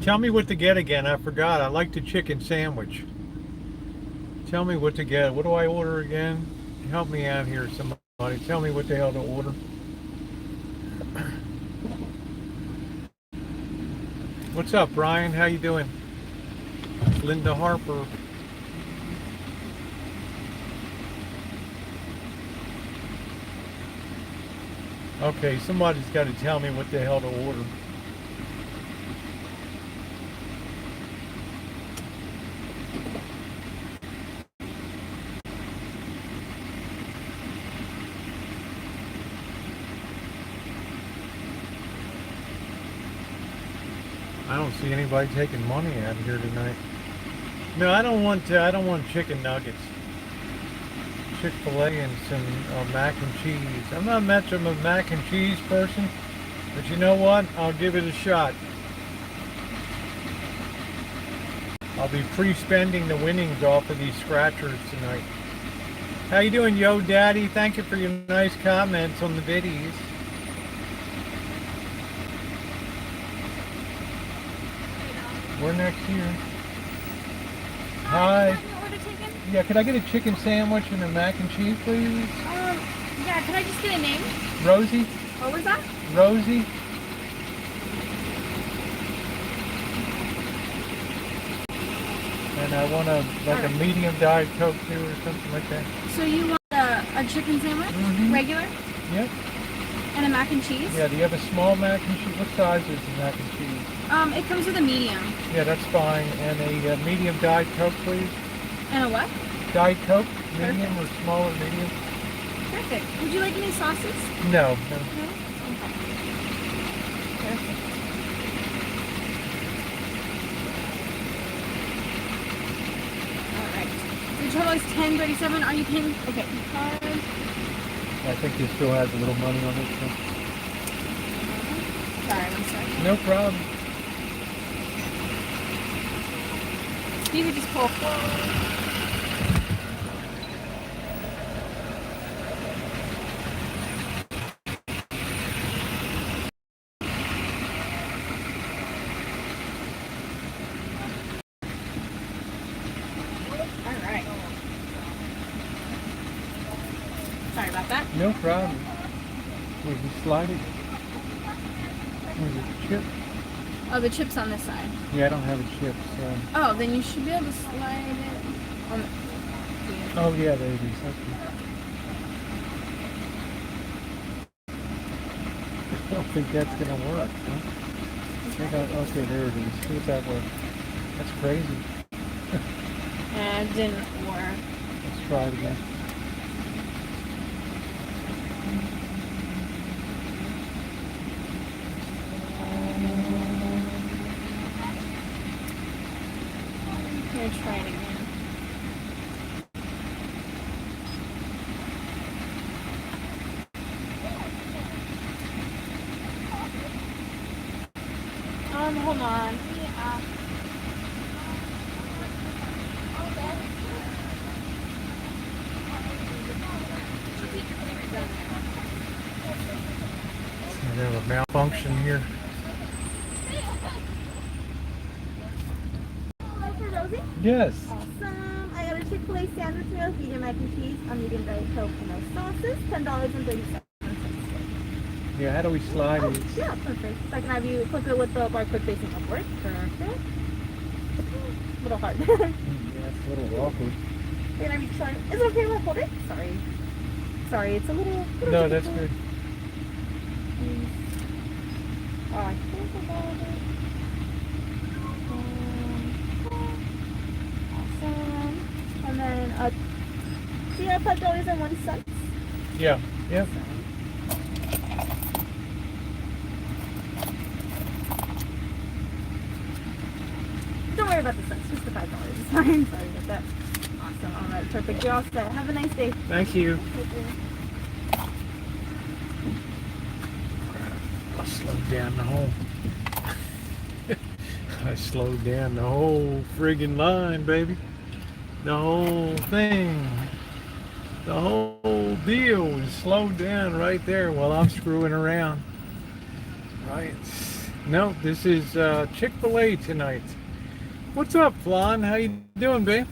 Tell me what to get again. I forgot. I like the chicken sandwich. Tell me what to get. What do I order again? Help me out here, somebody. Tell me what the hell to order. What's up, Brian? How you doing? Linda Harper. Okay, somebody's got to tell me what the hell to order. I don't see anybody taking money out here tonight. No, I don't want chicken nuggets. Chick-fil-A and some mac and cheese. I'm not much of a mac and cheese person, but you know what? I'll give it a shot. I'll be pre-spending the winnings off of these scratchers tonight. How you doing, Yo Daddy? Thank you for your nice comments on the videos. We're next here. Hi. Yeah, could I get a chicken sandwich and a mac and cheese, please? Yeah, could I just get a name? Rosie? What was that? Rosie? And I want a medium Diet Coke too or something like that. So you want a chicken sandwich? Mm-hmm. Regular? Yep. And a mac and cheese? Yeah, do you have a small mac and cheese? What size is the mac and cheese? It comes with a medium. Yeah, that's fine. And a medium Diet Coke, please. And a what? Diet Coke, medium Perfect. or smaller medium? Perfect. Would you like any sauces? No. No? Okay. Perfect. Alright. The total is $10.37. Are you paying? Okay. Card. I think he still has a little money on it. So. Sorry, one second. No problem. You could just pull forward. Alright. Sorry about that. No problem. Was he sliding? Was it chip? Oh, the chip's on this side. Yeah, I don't have a chip, so. Oh, then you should be able to slide it on the... Oh yeah, there it is. Okay. I don't think that's gonna work. Huh? Okay, there it is. See if that works. That's crazy. And it didn't work. Let's try it again. Here, try it again. Hold on. We have a malfunction here. Hello for Rosie. Yes. Awesome. I got a Chick-fil-A sandwich meal, medium mac and cheese, a medium Diet Coke, and no sauces. $10.37. Yeah, how do we slide Oh, it? yeah, perfect. So I can have you click it with the barcode facing upward. Perfect. A little hard. Yeah, it's a little awkward. Can I have you try? Is it okay if I hold it? Sorry. Sorry, it's a little No, that's good. Oh, I think about it. Awesome. And then, do you have $5.01? Yeah. Yep. Don't worry about the cents, just the $5. It's fine. Sorry about that. Awesome. All right, perfect. You're all set. Have a nice day. Thank you. Thank you. I slowed down the whole. I slowed down the whole friggin' line, baby. The whole thing. The whole deal was slowed down right there while I'm screwing around. Right. No, this is Chick-fil-A tonight. What's up, Flan? How you doing, babe?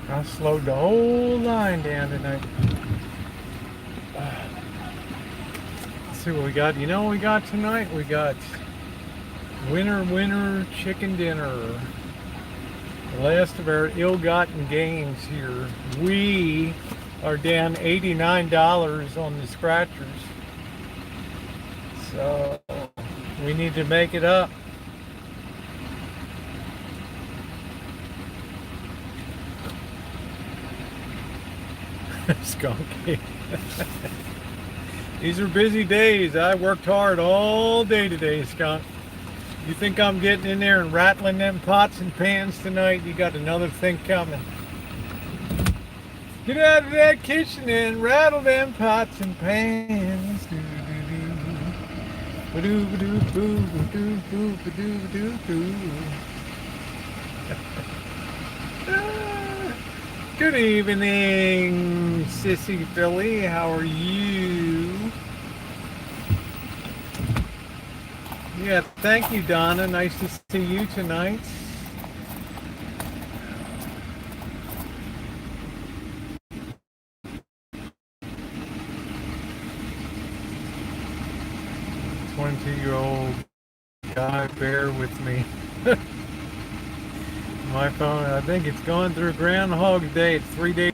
I slowed the whole line down tonight. Let's see what we got. You know what we got tonight? We got winter chicken dinner. The last of our ill-gotten gains here. We are down $89 on the scratchers. So we need to make it up. Skunky. These are busy days. I worked hard all day today, Skunk. You think I'm getting in there and rattling them pots and pans tonight? You got another thing coming. Get out of that kitchen and rattle them pots and pans. Good evening, Sissy Philly. How are you? Yeah, thank you, Donna. Nice to see you tonight. "22-year-old guy, bear with me." My phone, I think it's going through Groundhog Day. It's 3 days.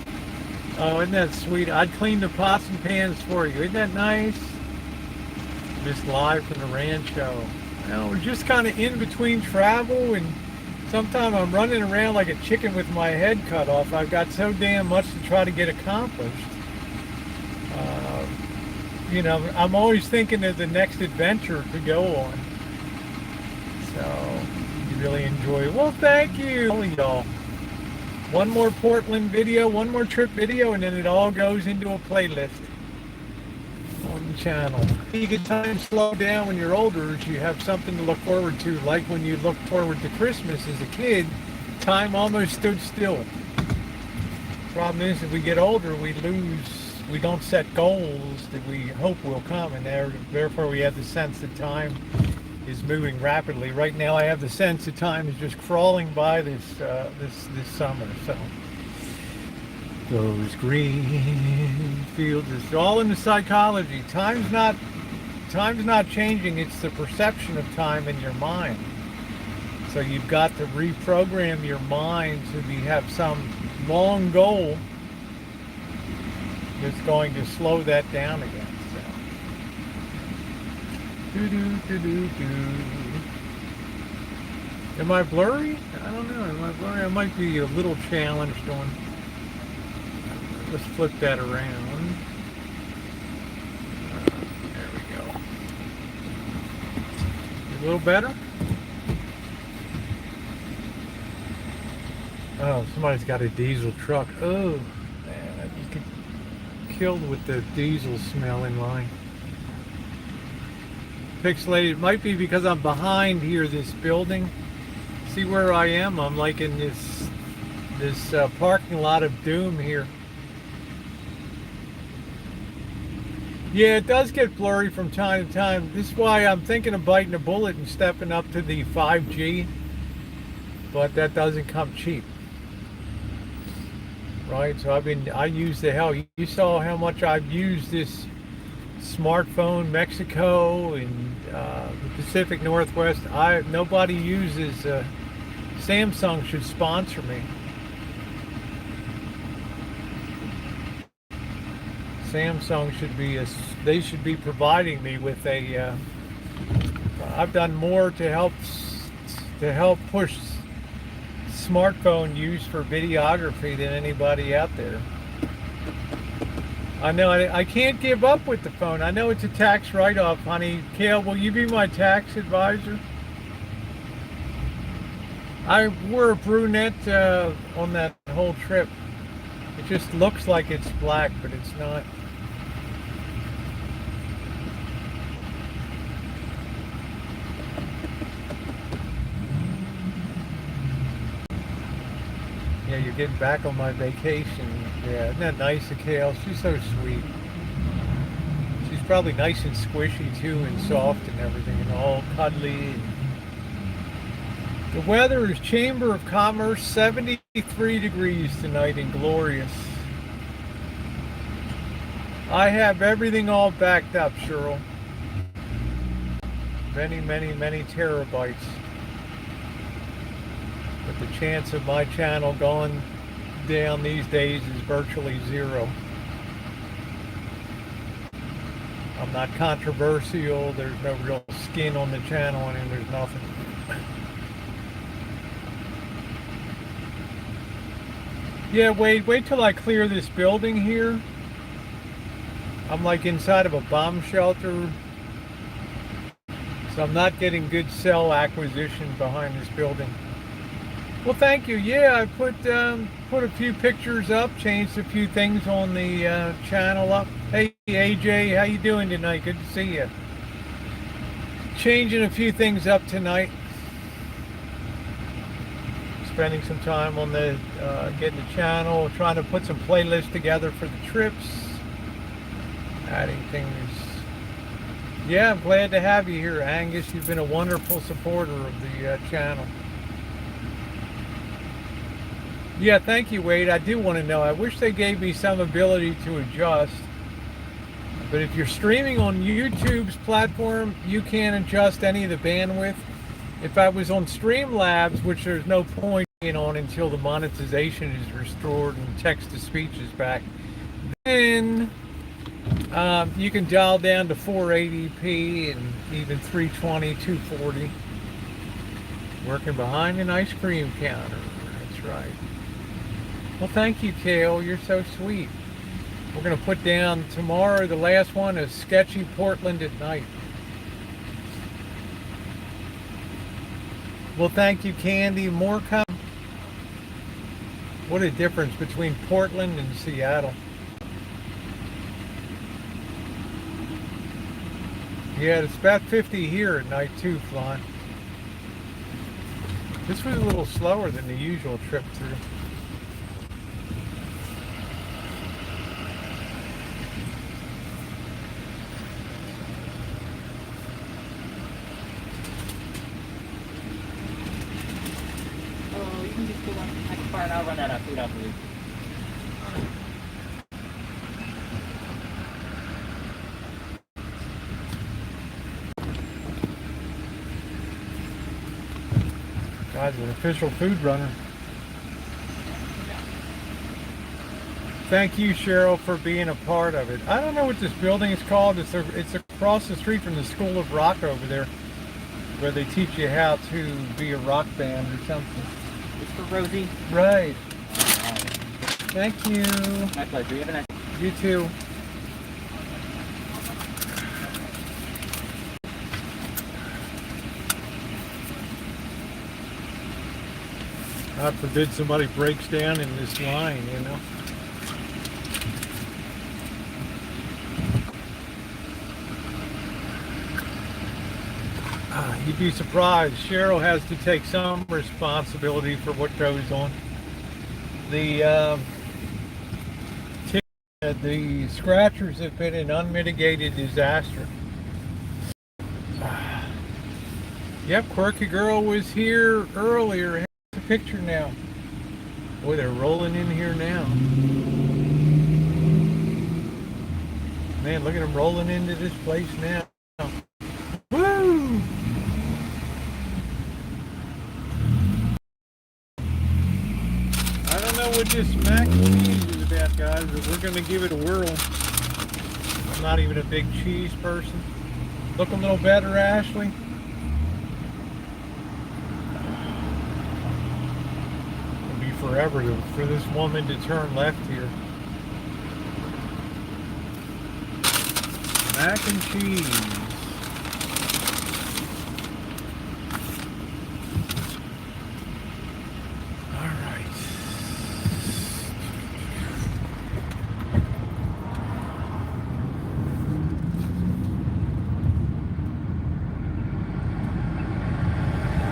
Oh, isn't that sweet? I'd clean the pots and pans for you. Isn't that nice? Just live from the rancho. You know, we're just kind of in between travel, and sometimes I'm running around like a chicken with my head cut off. I've got so damn much to try to get accomplished. You know, I'm always thinking of the next adventure to go on. So, you really enjoy it. Well, thank you, y'all. One more Portland video, one more trip video, and then it all goes into a playlist on the channel. You get time to slow down when you're older, is you have something to look forward to. Like when you look forward to Christmas as a kid, time almost stood still. Problem is, if we get older, we don't set goals that we hope will come, and therefore we have the sense that time is moving rapidly. Right now I have the sense that time is just crawling by this summer. So those green fields, it's all in the psychology. Time's not changing, it's the perception of time in your mind. So you've got to reprogram your mind to have some long goal that's going to slow that down again. Am I blurry? I don't know. Am I blurry? I might be a little challenged on. Let's flip that around. There we go. A little better? Oh, somebody's got a diesel truck. Oh, man, you get killed with the diesel smell in line. Pixelated. It might be because I'm behind here, this building. See where I am? I'm like in this parking lot of doom here. Yeah, it does get blurry from time to time. This is why I'm thinking of biting a bullet and stepping up to the 5G, but that doesn't come cheap, right? So I use the hell. You saw how much I've used this smartphone, Mexico and the Pacific Northwest. Nobody uses. Samsung should sponsor me. Samsung should be they should be providing me with a. I've done more to help push smartphone use for videography than anybody out there. I know I can't give up with the phone. I know it's a tax write-off, honey. Kale, will you be my tax advisor? I wore a brunette on that whole trip. It just looks like it's black, but it's not. Yeah, you're getting back on my vacation. Yeah, isn't that nice of Kale? She's so sweet. She's probably nice and squishy too, and soft and everything, and all cuddly. The weather is Chamber of Commerce, 73 degrees tonight and glorious. I have everything all backed up, Cheryl. Many, many, many terabytes. But the chance of my channel going down these days is virtually zero. I'm not controversial. There's no real skin on the channel, and there's nothing. Yeah, wait till I clear this building here. I'm like inside of a bomb shelter, so I'm not getting good cell acquisition behind this building. Well, thank you. Yeah, I put a few pictures up, changed a few things on the channel up. Hey, AJ, how you doing tonight? Good to see you. Changing a few things up tonight. Spending some time on the getting the channel, trying to put some playlists together for the trips, adding things. Yeah, I'm glad to have you here, Angus. You've been a wonderful supporter of the channel. Yeah, thank you, Wade. I do want to know. I wish they gave me some ability to adjust. But if you're streaming on YouTube's platform, you can't adjust any of the bandwidth. If I was on Streamlabs, which there's no point on until the monetization is restored and text-to-speech is back. Then you can dial down to 480p and even 320, 240. Working behind an ice cream counter. That's right. Well, thank you, Kale. You're so sweet. We're going to put down tomorrow, the last one is sketchy Portland at night. Well, thank you, Candy. More come. What a difference between Portland and Seattle. Yeah, it's about 50 here at night too, flying. This was a little slower than the usual trip through. Oh, you can just go on the next bar and I'll run out of food out for you. Guy's an official food runner. Thank you, Cheryl, for being a part of it. I don't know what this building is called. It's across the street from the School of Rock over there, where they teach you how to be a rock band or something. It's for Rosie. Right. Thank you. My pleasure. You have a nice. You too. God forbid somebody breaks down in this line, you know. You'd be surprised. Cheryl has to take some responsibility for what goes on. The scratchers have been an unmitigated disaster. Yep, Quirky Girl was here earlier. Here's the picture now. Boy, they're rolling in here now. Man, look at them rolling into this place now. Woo! I don't know what this mac and cheese is about, guys, but we're going to give it a whirl. I'm not even a big cheese person. Look a little better, Ashley. It'll be forever for this woman to turn left here. Mac and cheese.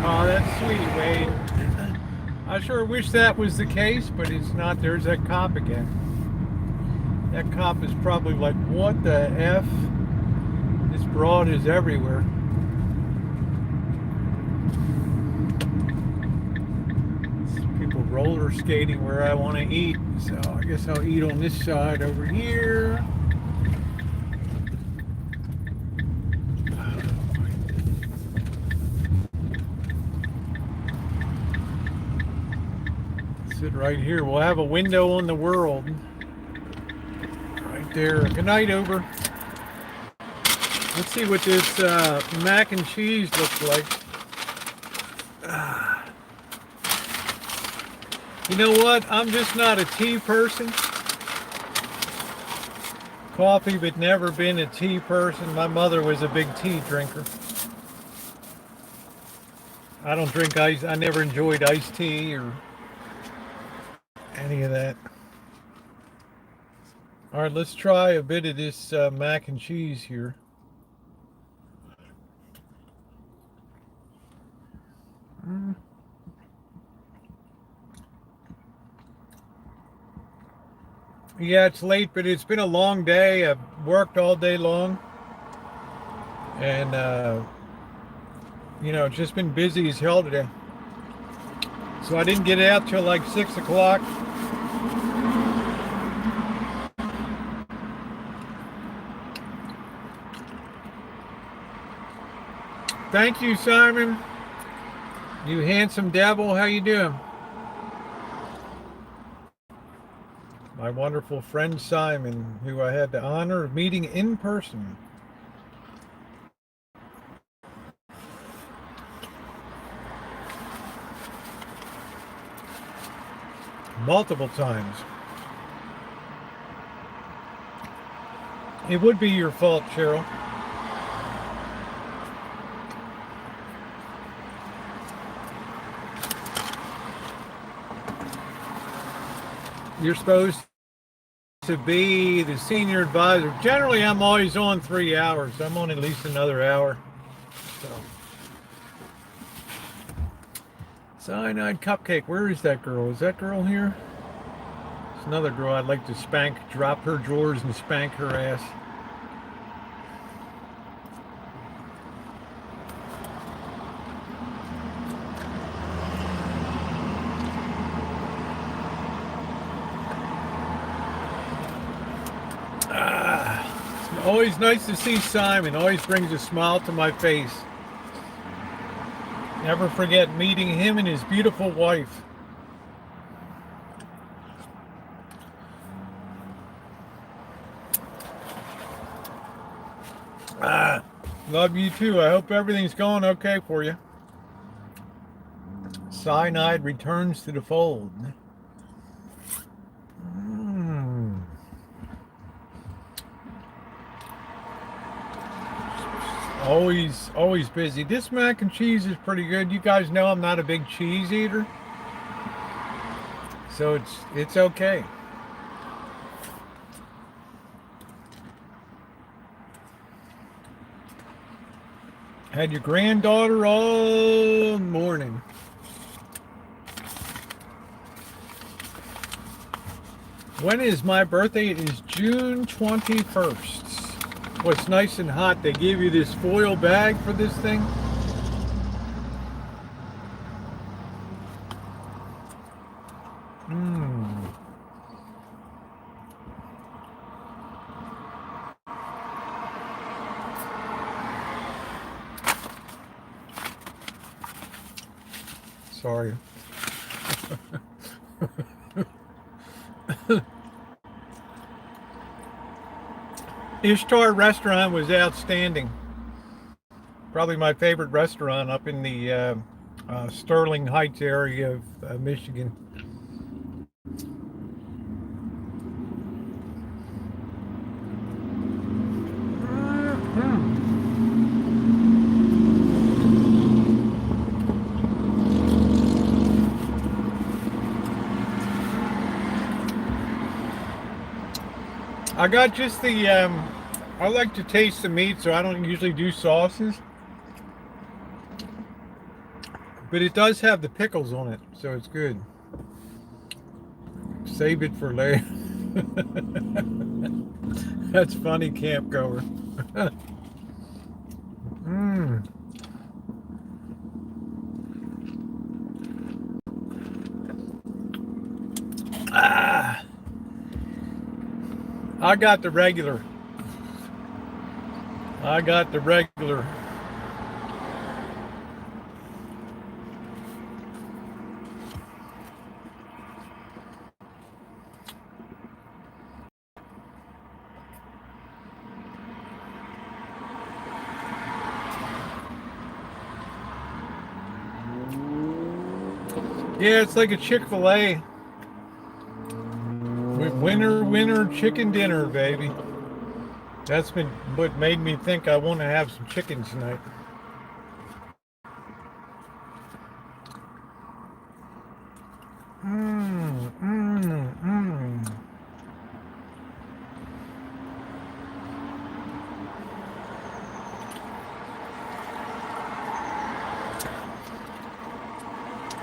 Oh, that's sweet, Wade. I sure wish that was the case, but it's not. There's that cop again. That cop is probably like, what the F? This broad is everywhere. People roller skating where I want to eat, so I guess I'll eat on this side over here. Sit right here. We'll have a window on the world. Right there. Good night, Uber. Let's see what this mac and cheese looks like. You know what? I'm just not a tea person. Coffee, but never been a tea person. My mother was a big tea drinker. I don't drink ice. I never enjoyed iced tea or any of that. All right, let's try a bit of this mac and cheese here. Yeah, it's late, but it's been a long day. I've worked all day long. And, you know, it's just been busy as hell today. So I didn't get out till like 6 o'clock. Thank you, Simon. You handsome devil. How you doing? my wonderful friend Simon, who I had the honor of meeting in person. Multiple times. It would be your fault, Cheryl. You're supposed to be the senior advisor. Generally, I'm always on 3 hours. I'm on at least another hour. So. Cyanide Cupcake. Where is that girl? Is that girl here? It's another girl I'd like to spank, drop her drawers and spank her ass. Always nice to see Simon. Always brings a smile to my face. Never forget meeting him and his beautiful wife. Love you too. I hope everything's going okay for you. Cyanide returns to the fold. Always busy. This mac and cheese is pretty good. You guys know I'm not a big cheese eater, so it's okay. Had your granddaughter all morning. When is my birthday? It is June 21st. What's nice and hot, they give you this foil bag for this thing. Sorry. Ishtar restaurant was outstanding. Probably my favorite restaurant up in the Sterling Heights area of Michigan. I got just the, I like to taste the meat, so I don't usually do sauces. But it does have the pickles on it, so it's good. Save it for later. That's funny, camp goer. I got the regular. Yeah, it's like a Chick-fil-A. Winner chicken dinner, baby. That's been what made me think I want to have some chicken tonight.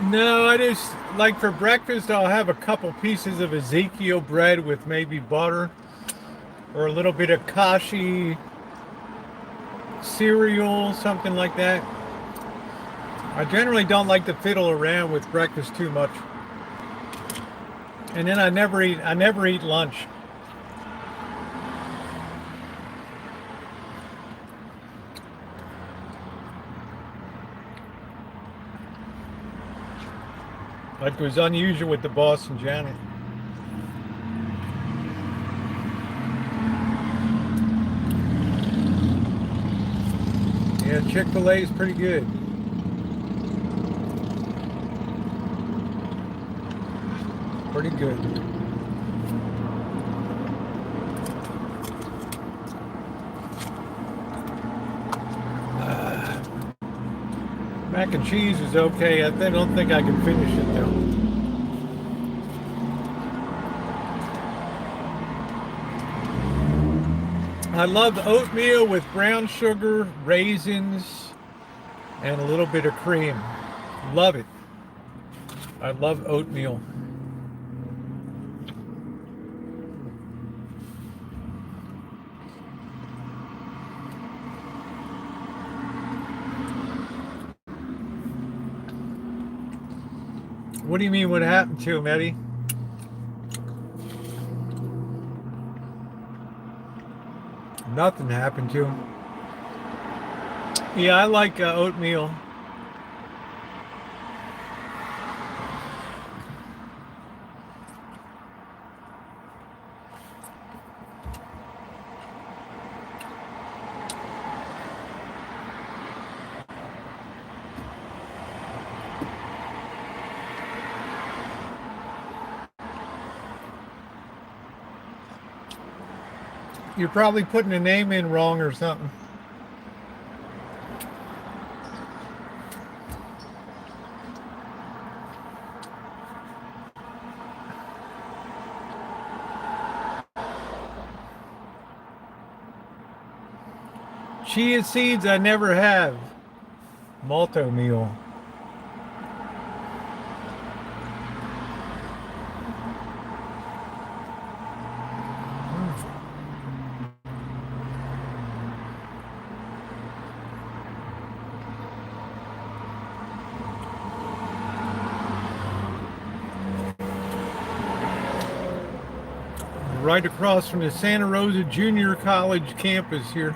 No, I just, like for breakfast, I'll have a couple pieces of Ezekiel bread with maybe butter or a little bit of kashi cereal, something like that. I generally don't like to fiddle around with breakfast too much. And then I never eat lunch. Like was unusual with the boss and Janet. Yeah, Chick-fil-A is pretty good. Pretty good. Mac and cheese is okay. I don't think I can finish it though. I love oatmeal with brown sugar, raisins, and a little bit of cream. Love it. I love oatmeal. What do you mean what happened to him, Eddie? Nothing happened to him. Yeah, I like oatmeal. You're probably putting the name in wrong or something. Chia seeds I never have. Malto meal. Right across from the Santa Rosa Junior College campus here.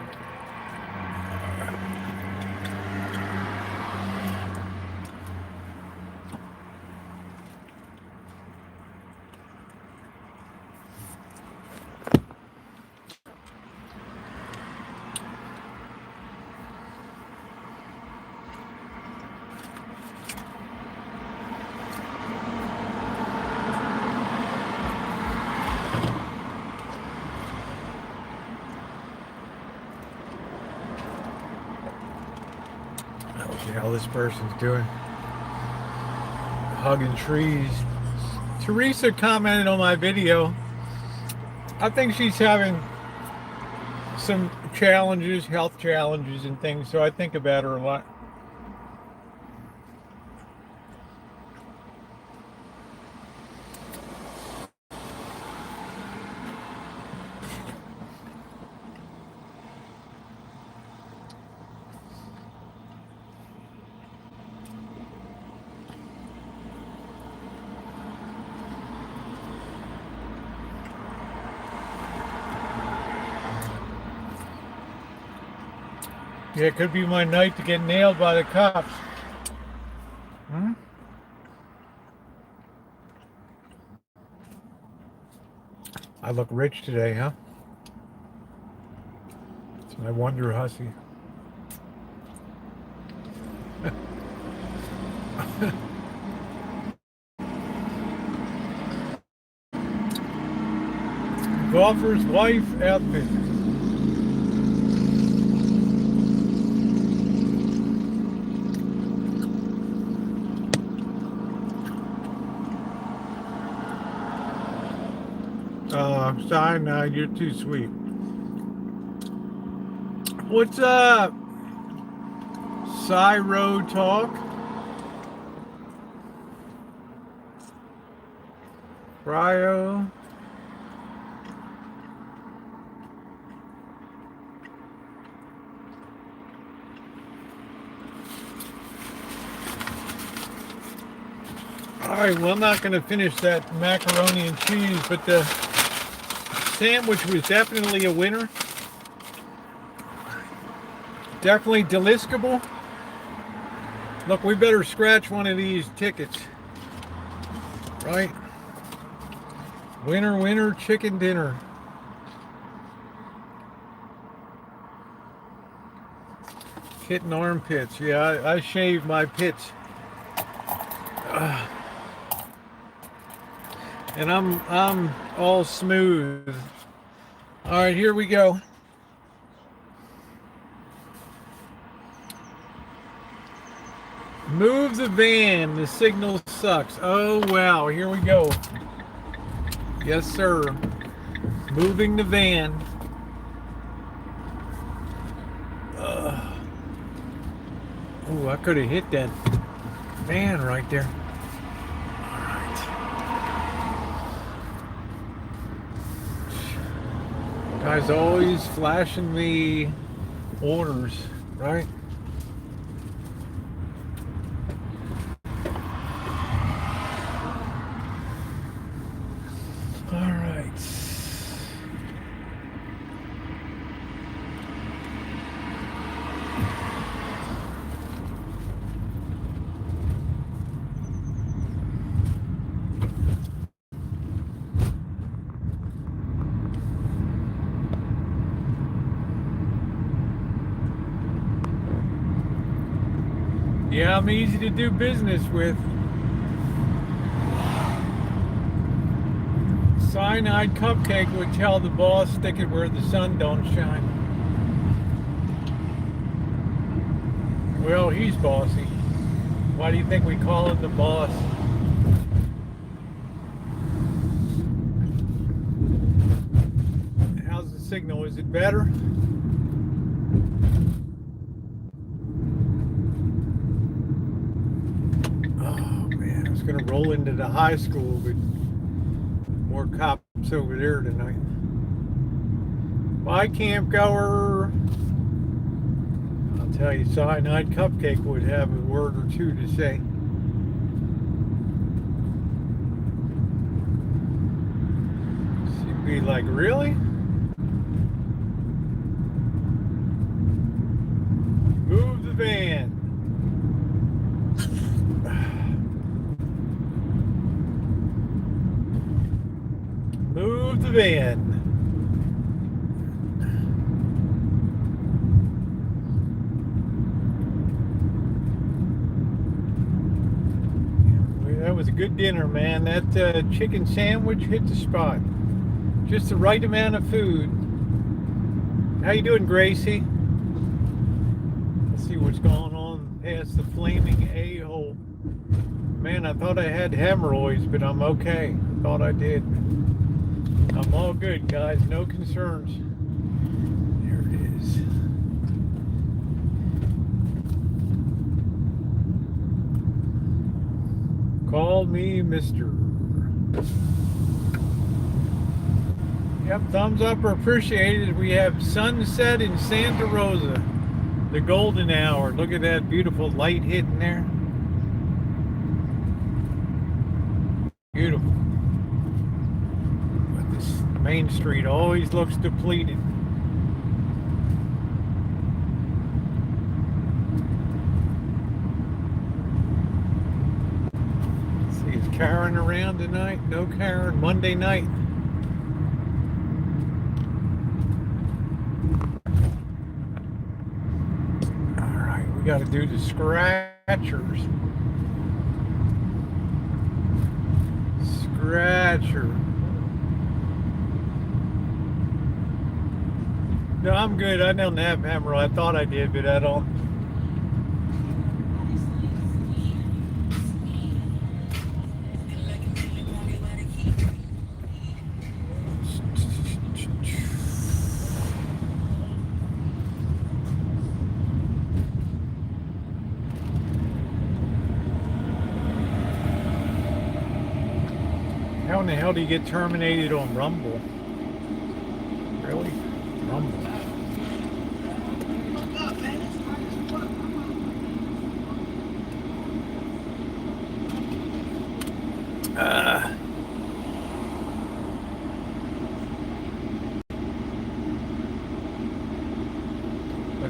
See how this person's doing. Hugging trees. Teresa commented on my video. I think she's having some challenges, health challenges and things, so I think about her a lot. Yeah, it could be my night to get nailed by the cops. Hmm? I look rich today, huh? It's my Wonder Hussy. Golfer's wife outfit. Cyanide, you're too sweet. What's up? Road Talk? Cryo? Alright, well, I'm not going to finish that macaroni and cheese, but the sandwich was definitely a winner. Definitely deliscable. Look, we better scratch one of these tickets. Right? Winner, winner, chicken dinner. Kitten armpits. Yeah, I shave my pits. And I'm all smooth. All right, here we go. Move the van. The signal sucks. Oh wow, here we go. Yes, sir. Moving the van. Oh, I could have hit that van right there. All right. Guy's always flashing me orders, right? All right. Yeah, I'm easy to do business with. Cyanide cupcake would tell the boss stick it where the sun don't shine. Well, he's bossy. Why do you think we call him the boss? How's the signal? Is it better? Gonna roll into the high school, but more cops over there tonight. Bye, camp goer. I'll tell you, Cyanide Cupcake would have a word or two to say. She'd be like, really? Move the van. Move the van. That was a good dinner, man. That chicken sandwich hit the spot. Just the right amount of food. How you doing, Gracie? Let's see what's going on past the flaming a-hole. Man, I thought I had hemorrhoids, but I'm okay. I thought I did. I'm all good, guys. No concerns. There it is. Call me Mr. Yep, thumbs up are appreciated. We have sunset in Santa Rosa. The golden hour. Look at that beautiful light hitting there. Beautiful. Main Street always looks depleted. Let's see, is Karen around tonight? No Karen. Monday night. All right, we got to do the scratchers. Scratcher. No, I'm good. I don't have hemorrhoid. I thought I did, but I don't. How in the hell do you get terminated on Rumble? Really? Rumble. I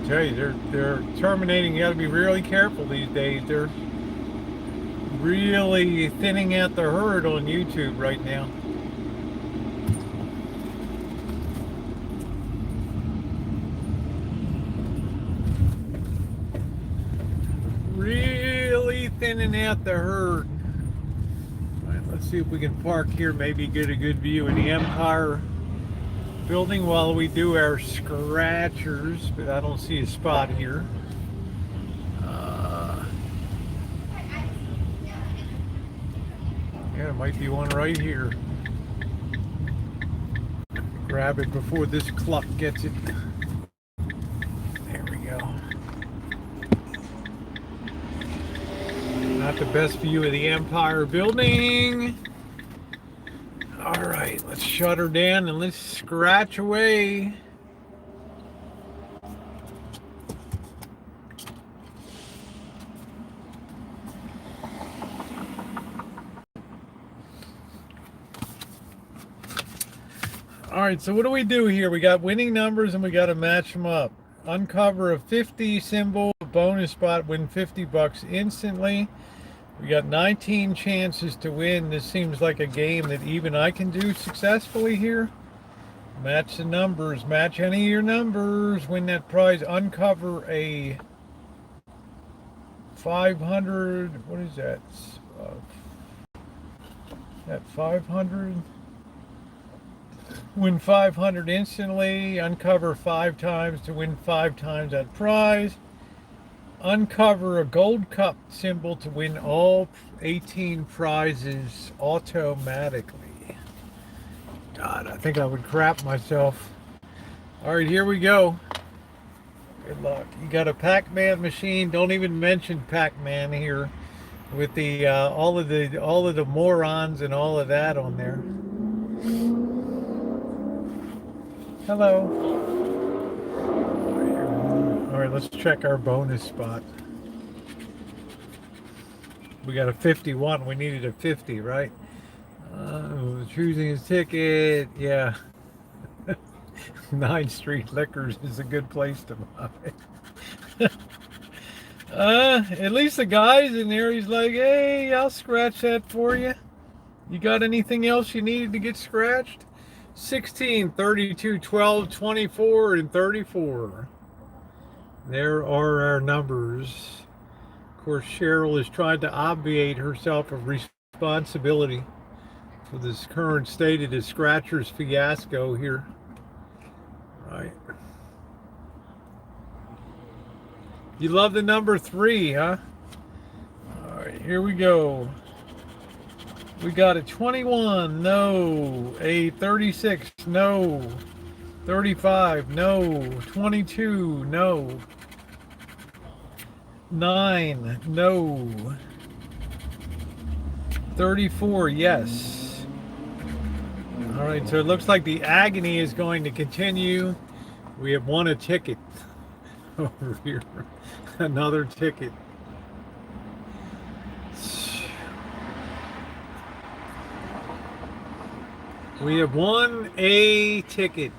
tell you, they're terminating. You got to be really careful these days. They're really thinning out the herd on YouTube right now. thinning out the herd. All right, let's see if we can park here, maybe get a good view of the Empire building while we do our scratchers, but I don't see a spot here. Yeah, there might be one right here. Grab it before this cluck gets it. There we go. Not the best view of the Empire building. All right, let's shut her down and let's scratch away. All right, so what do we do here? We got winning numbers and we got to match them up. Uncover a 50 symbol bonus spot, win 50 bucks instantly. We got 19 chances to win. This seems like a game that even I can do successfully here. Match the numbers. Match any of your numbers. Win that prize. Uncover a 500. What is that? That 500. Win 500 instantly. Uncover 5 times to win 5 times that prize. Uncover a gold cup symbol to win all 18 prizes automatically. God, I think I would crap myself. All right, here we go. Good luck. You got a Pac-Man machine. Don't even mention Pac-Man here, with the all of the morons and all of that on there. Hello. All right, let's check our bonus spot. We got a 51. We needed a 50, right? Choosing his ticket. Yeah. 9th Street Liquors is a good place to buy. At least the guy's in there. He's like, hey, I'll scratch that for you. You got anything else you needed to get scratched? 16, 32, 12, 24, and 34. There are our numbers. Of course, Cheryl is trying to obviate herself of responsibility for this current state of the scratchers fiasco here. Right. You love the number 3, huh? All right, here we go. We got a 21, no. A 36, no. 35, no. 22, no. 9, no. 34, yes. All right, so it looks like the agony is going to continue. We have won a ticket over here. Another ticket. We have won a ticket.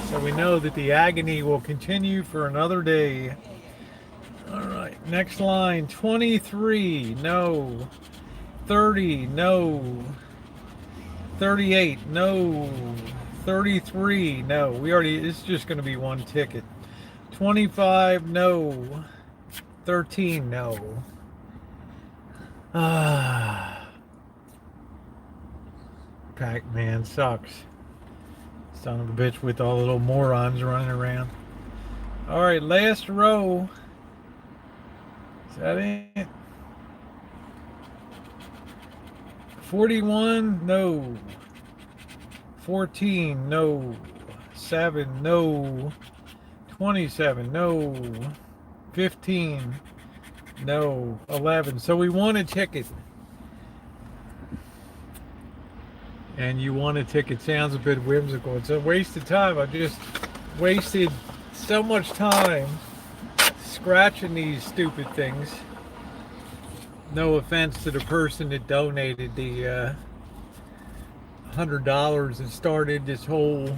So we know that the agony will continue for another day. All right, next line. 23, no. 30, no. 38, no. 33, no. It's just going to be one ticket. 25, no. 13, no. Pac-Man sucks. Son of a bitch with all the little morons running around. All right, last row. Is that it? 41, no. 14, no. 7, no. 27, no. 15, no. 11. So we won a ticket. And you won a ticket. Sounds a bit whimsical. It's a waste of time. I just wasted so much time scratching these stupid things. No offense to the person that donated the $100 that started this whole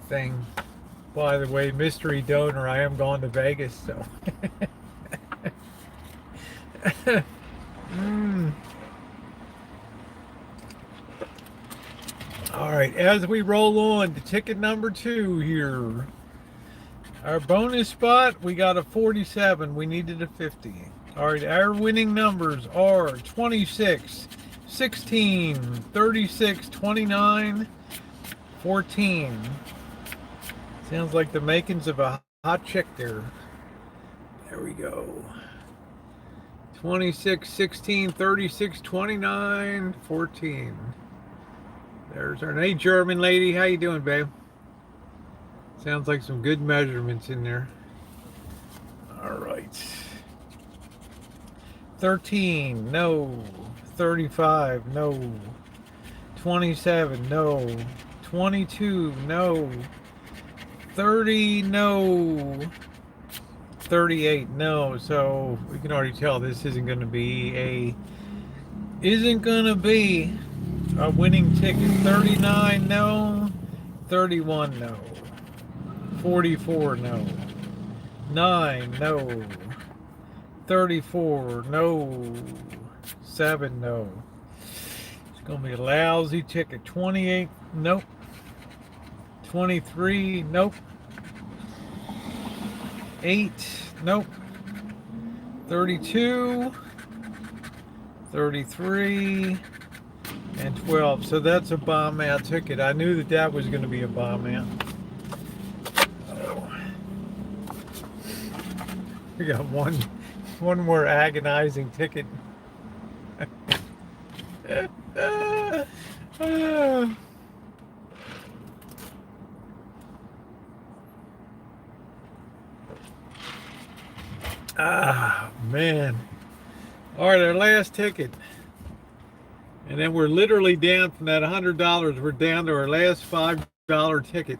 thing. By the way, mystery donor, I am going to Vegas, so. All right, as we roll on to ticket number 2 here. Our bonus spot, we got a 47. We needed a 50. All right, our winning numbers are 26, 16, 36, 29, 14. Sounds like the makings of a hot chick there. There we go. 26, 16, 36, 29, 14. There's our hey German lady. How you doing, babe? Sounds like some good measurements in there. All right. 13, no. 35, no. 27, no. 22, no. 30, no. 38, no. So we can already tell this isn't going to be a winning ticket. 39, no. 31, no. 44, no. 9, no. 34, no. 7, no. It's going to be a lousy ticket. 28, nope. 23, nope. 8, nope. 32, 33, and 12. So that's a bomb out ticket. I knew that that was going to be a bomb out. We got one more agonizing ticket. Ah, man. All right, our last ticket. And then we're literally down from that $100. We're down to our last $5 ticket.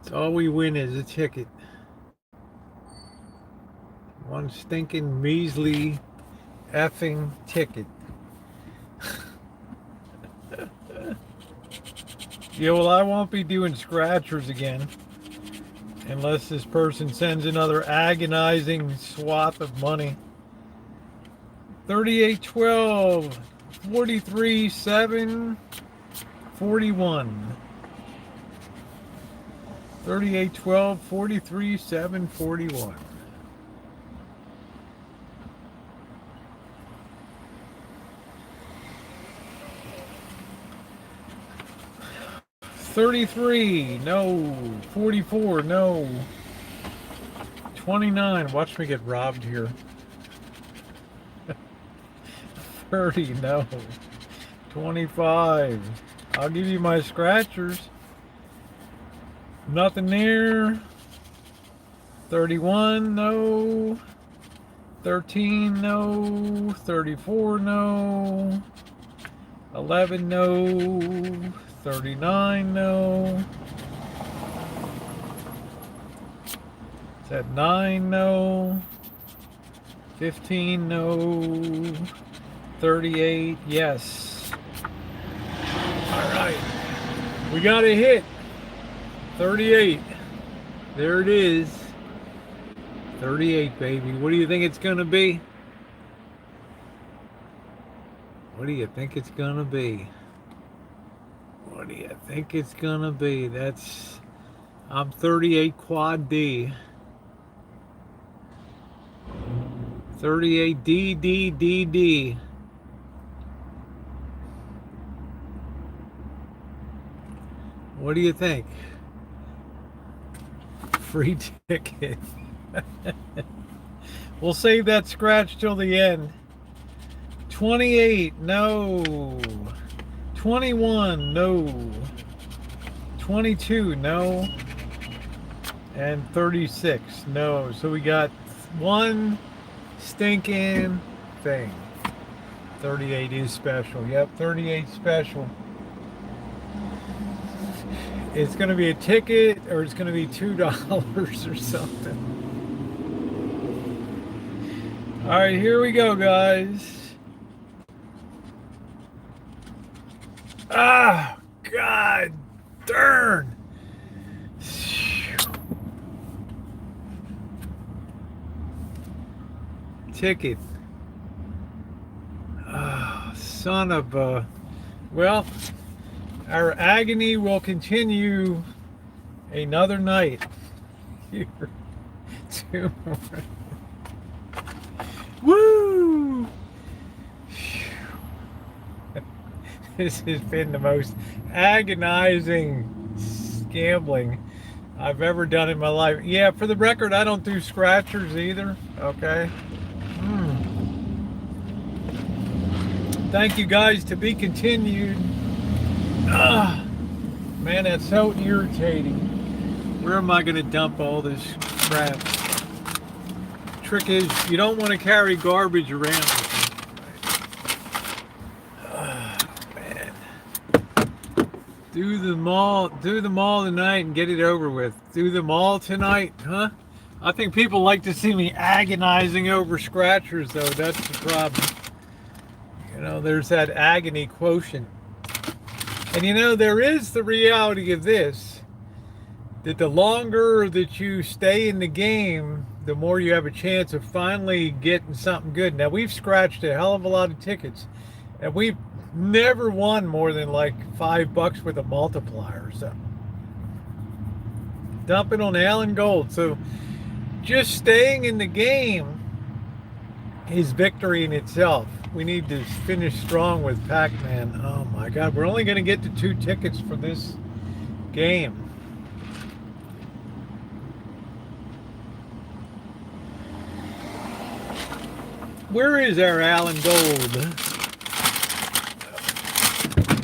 So all we win is a ticket. One stinking measly effing ticket. Yeah, well, I won't be doing scratchers again unless this person sends another agonizing swath of money. 38.12, 43.7, 41. 38.12, 43.7, 41. 33, no. 44, no. 29, watch me get robbed here. 30, no. 25, I'll give you my scratchers. Nothing there. 31, no. 13, no. 34, no. 11, no. 39, no. Is that 9, no. 15, no. 38, yes. All right. We got a hit. 38. There it is. 38, baby. What do you think it's going to be? What do you think it's going to be? What do you think it's gonna be? I'm 38 quad D. 38 D D D D. What do you think? Free ticket. We'll save that scratch till the end. 28, no. 21, no. 22, no. And 36, no. So we got one stinking thing. 38 is special. Yep, 38 special. It's going to be a ticket or it's going to be $2 or something. All right, here we go, guys. Ah, God darn. Ticket. Ah, son of a... Well, our agony will continue another night. here. 2 more. Woo! This has been the most agonizing gambling I've ever done in my life. Yeah, for the record, I don't do scratchers either. Okay. Thank you guys. To be continued. Man, that's so irritating. Where am I going to dump all this crap? Trick is, you don't want to carry garbage around with you. Man. Do them all tonight and get it over with. Do them all tonight, huh? I think people like to see me agonizing over scratchers, though. That's the problem. You know, there's that agony quotient. And you know, there is the reality of this, that the longer that you stay in the game, the more you have a chance of finally getting something good. Now, we've scratched a hell of a lot of tickets, and we've never won more than like $5 with a multiplier or something. Dumping on Allen Gold. So just staying in the game is victory in itself. We need to finish strong with Pac-Man. Oh my God, we're only going to get to 2 tickets for this game. Where is our Allen Gold?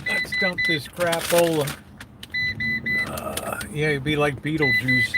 Let's dump this crapola. Yeah, it'd be like Beetlejuice.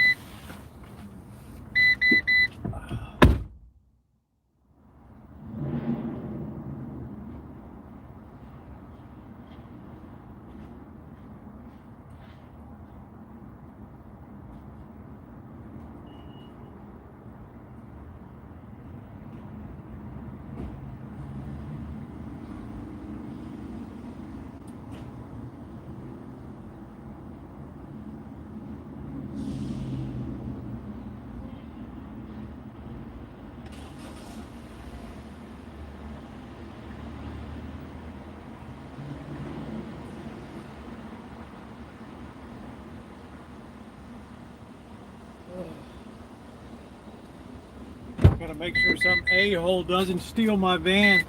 Gotta make sure some a-hole doesn't steal my van.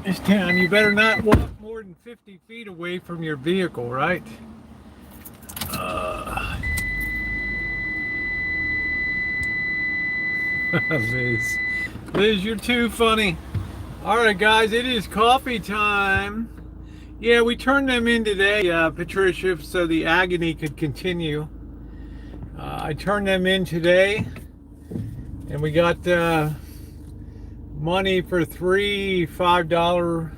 This town, you better not walk more than 50 feet away from your vehicle, right? Liz, you're too funny. All right, guys, it is coffee time. Yeah, we turned them in today, Patricia, so the agony could continue. I turned them in today. And we got money for 3 $5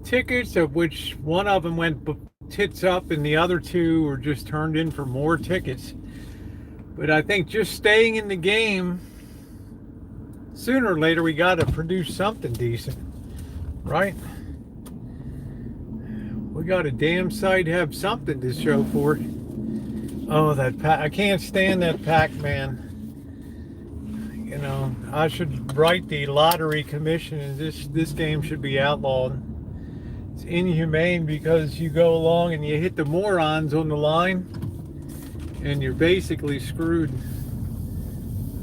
tickets, of which one of them went tits up and the other 2 were just turned in for more tickets. But I think just staying in the game, sooner or later we got to produce something decent, right? We got a damn sight have something to show for it. Oh, I can't stand that Pac-Man. You know, I should write the lottery commission, and this game should be outlawed. It's inhumane because you go along and you hit the morons on the line, and you're basically screwed.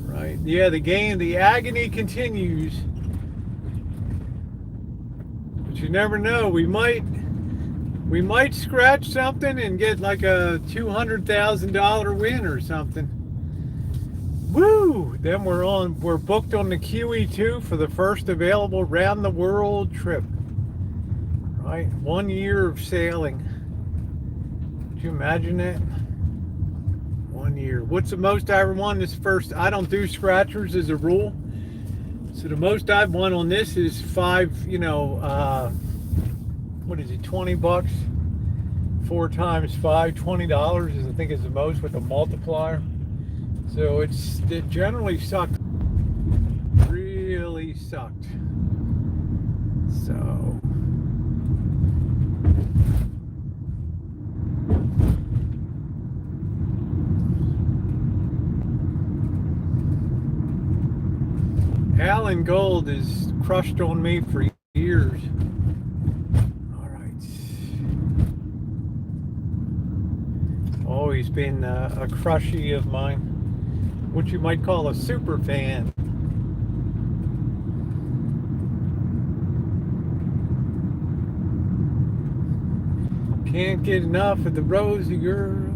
Right? Yeah, the agony continues. But you never know. We might scratch something and get like a $200,000 win or something. Woo! Then we're booked on the QE2 for the first available round the world trip. Right? 1 year of sailing. Could you imagine that? 1 year. What's the most I ever won this first? I don't do scratchers as a rule. So the most I've won on this is what is it, $20? 4 times 5, $20 is, I think, is the most with a multiplier. So it generally sucked. Really sucked. So Allen Gold is crushed on me for years. Always been a crushie of mine, what you might call a super fan. Can't get enough of the Rosie girl.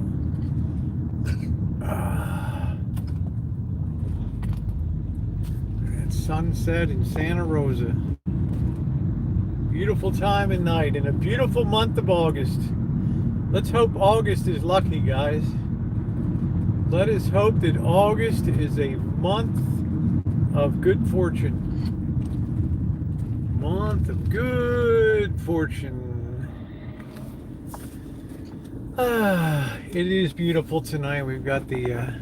That sunset in Santa Rosa. Beautiful time of night in a beautiful month of August. Let's hope August is lucky, guys. Let us hope that August is a month of good fortune. Month of good fortune. It is beautiful tonight. We've got the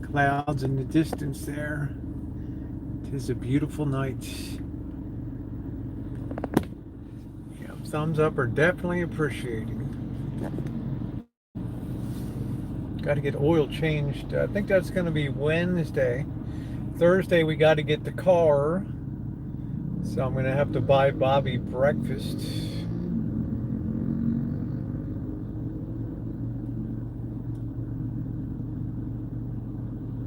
clouds in the distance there. It is a beautiful night. Yeah, thumbs up are definitely appreciated. Got to get oil changed. I think that's going to be Wednesday. Thursday we got to get the car. So I'm going to have to buy Bobby breakfast.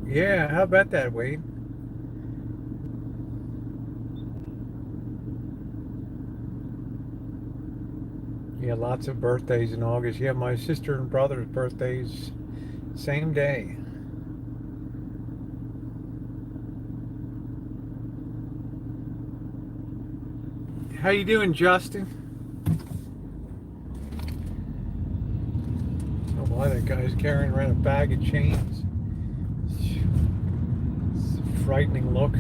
Yeah, how about that, Wade? Yeah, lots of birthdays in August. Yeah, my sister and brother's birthdays same day. How you doing, Justin? Oh, why that guy's carrying around a bag of chains. It's a frightening look.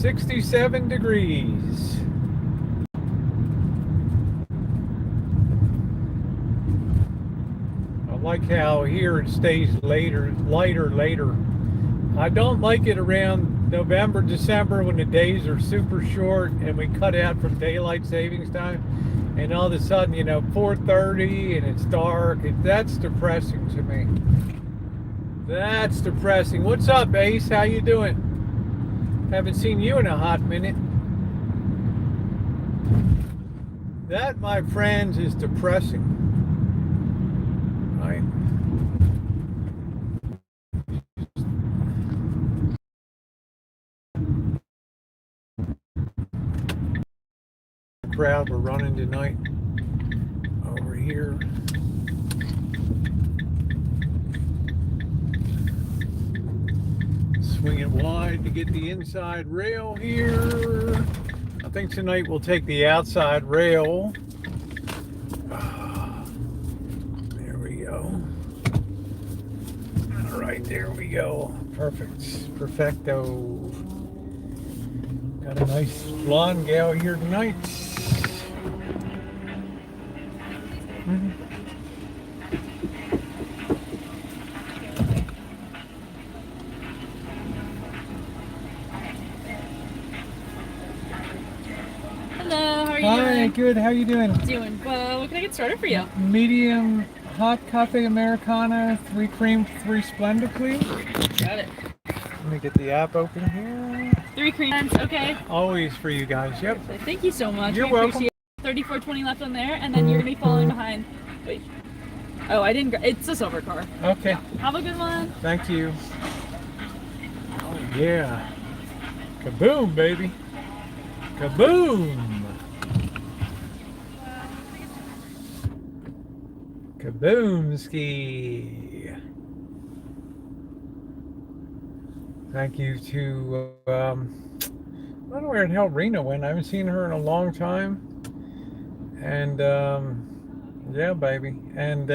$67 degrees. I like how here it stays lighter later. I don't like it around November, December when the days are super short and we cut out from daylight savings time, and all of a sudden, 4:30 and it's dark. That's depressing to me. That's depressing. What's up, Ace? How you doing? Haven't seen you in a hot minute. That, my friends, is depressing. Right? Crowd we're running tonight over here. Swing it wide to get the inside rail here. I think tonight we'll take the outside rail. There we go. All right, there we go. Perfect. Perfecto. Got a nice blonde gal here tonight. Hello, how are you Hi, doing? good. How you doing? Doing well. What can I get started for you? Medium hot cafe Americana, 3 cream, 3 Splenda, please. Got it. Let me get the app open here. 3 creams, okay. Always for you guys. Yep. Thank you so much. You're I welcome. appreciate it. 34.20 left on there, and then you're gonna be falling behind. Wait. Oh, I didn't. It's a silver car. Okay. Have a good one. Thank you. Oh yeah. Kaboom, baby. Kaboom. Kaboomski. Thank you to, I don't know where the hell Rena went. I haven't seen her in a long time. And, yeah, baby. And,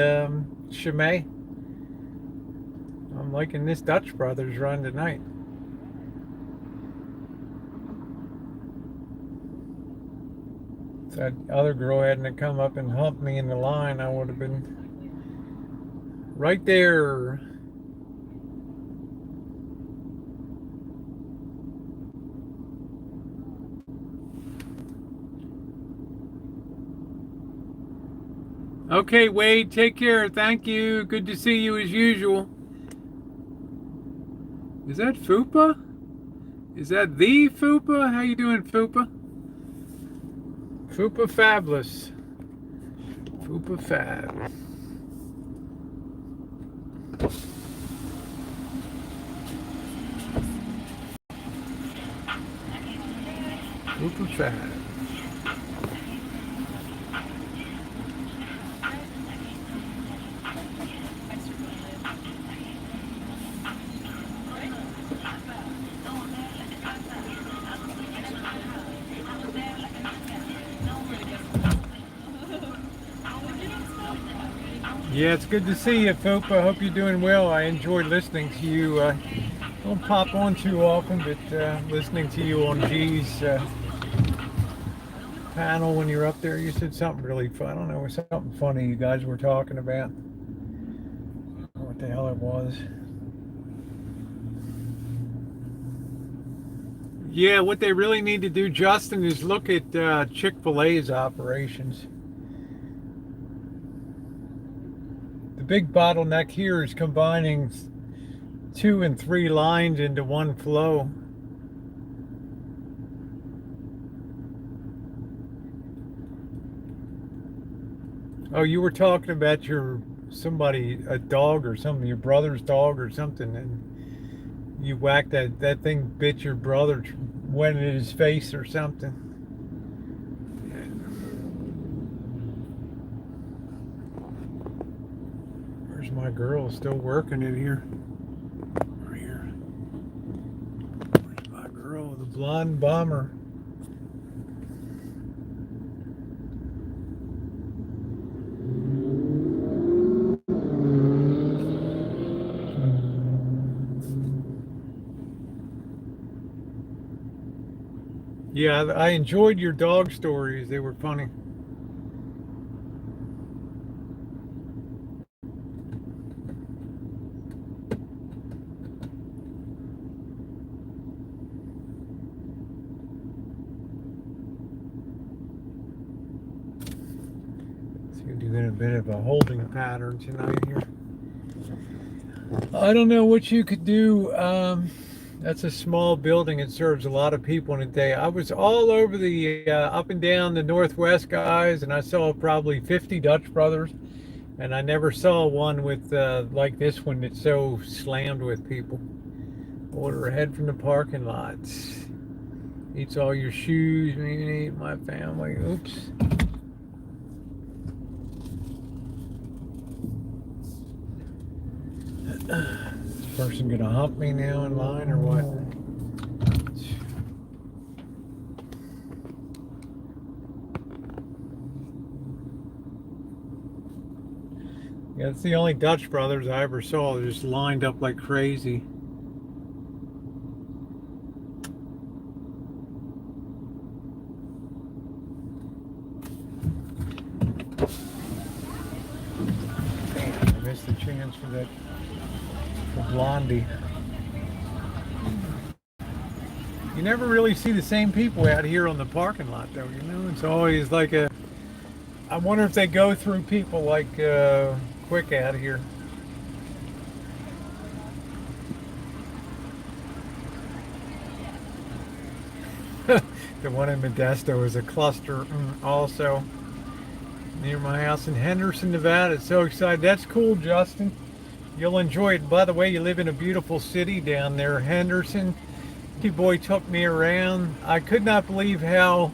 Shimei. I'm liking this Dutch Brothers run tonight. If that other girl hadn't come up and humped me in the line, I would have been right there. Okay, Wade, take care. Thank you. Good to see you as usual. Is that Fupa? Is that the Fupa? How you doing, Fupa? Fupa Fabulous. Fupa Fab. Fupa Fab. Yeah, it's good to see you, Fupa. I hope you're doing well. I enjoy listening to you. Don't pop on too often, but listening to you on G's panel when you're up there, you said something really fun. I don't know, something funny you guys were talking about. I don't know what the hell it was. Yeah, what they really need to do, Justin, is look at Chick-fil-A's operations. The big bottleneck here is combining 2 and 3 lines into one flow. Oh, you were talking about a dog or something, your brother's dog or something, and you whacked that thing bit your brother, went in his face or something. Where's my girl? Still working it here. Right here. Where's my girl? The blonde bomber. Yeah, I enjoyed your dog stories. They were funny. So you're doing a bit of a holding pattern tonight here. I don't know what you could do. That's a small building. It serves a lot of people in a day. I was all over the up and down the Northwest, guys, and I saw probably 50 Dutch Brothers, and I never saw one with like this one that's so slammed with people. Order ahead from the parking lots. Eats all your shoes. Me, eat my family. Oops. This person gonna hump me now in line or what? Yeah, it's the only Dutch Brothers I ever saw. They're just lined up like crazy. Damn, I missed the chance for that. Blondie. You never really see the same people out here on the parking lot, though. You know, it's always like a. I wonder if they go through people like quick out here. The one in Modesto is a cluster, also near my house in Henderson, Nevada. So excited! That's cool, Justin. You'll enjoy it. By the way, you live in a beautiful city down there, Henderson. Your boy took me around. I could not believe how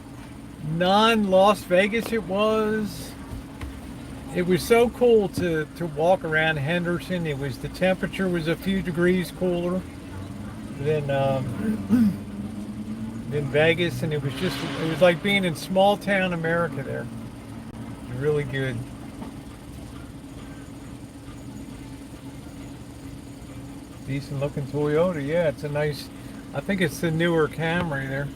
non-Las Vegas it was. It was so cool to walk around Henderson. The temperature was a few degrees cooler than Vegas, and it was like being in small town America there. Really good. Decent looking Toyota. Yeah, it's a nice, I think it's the newer Camry there.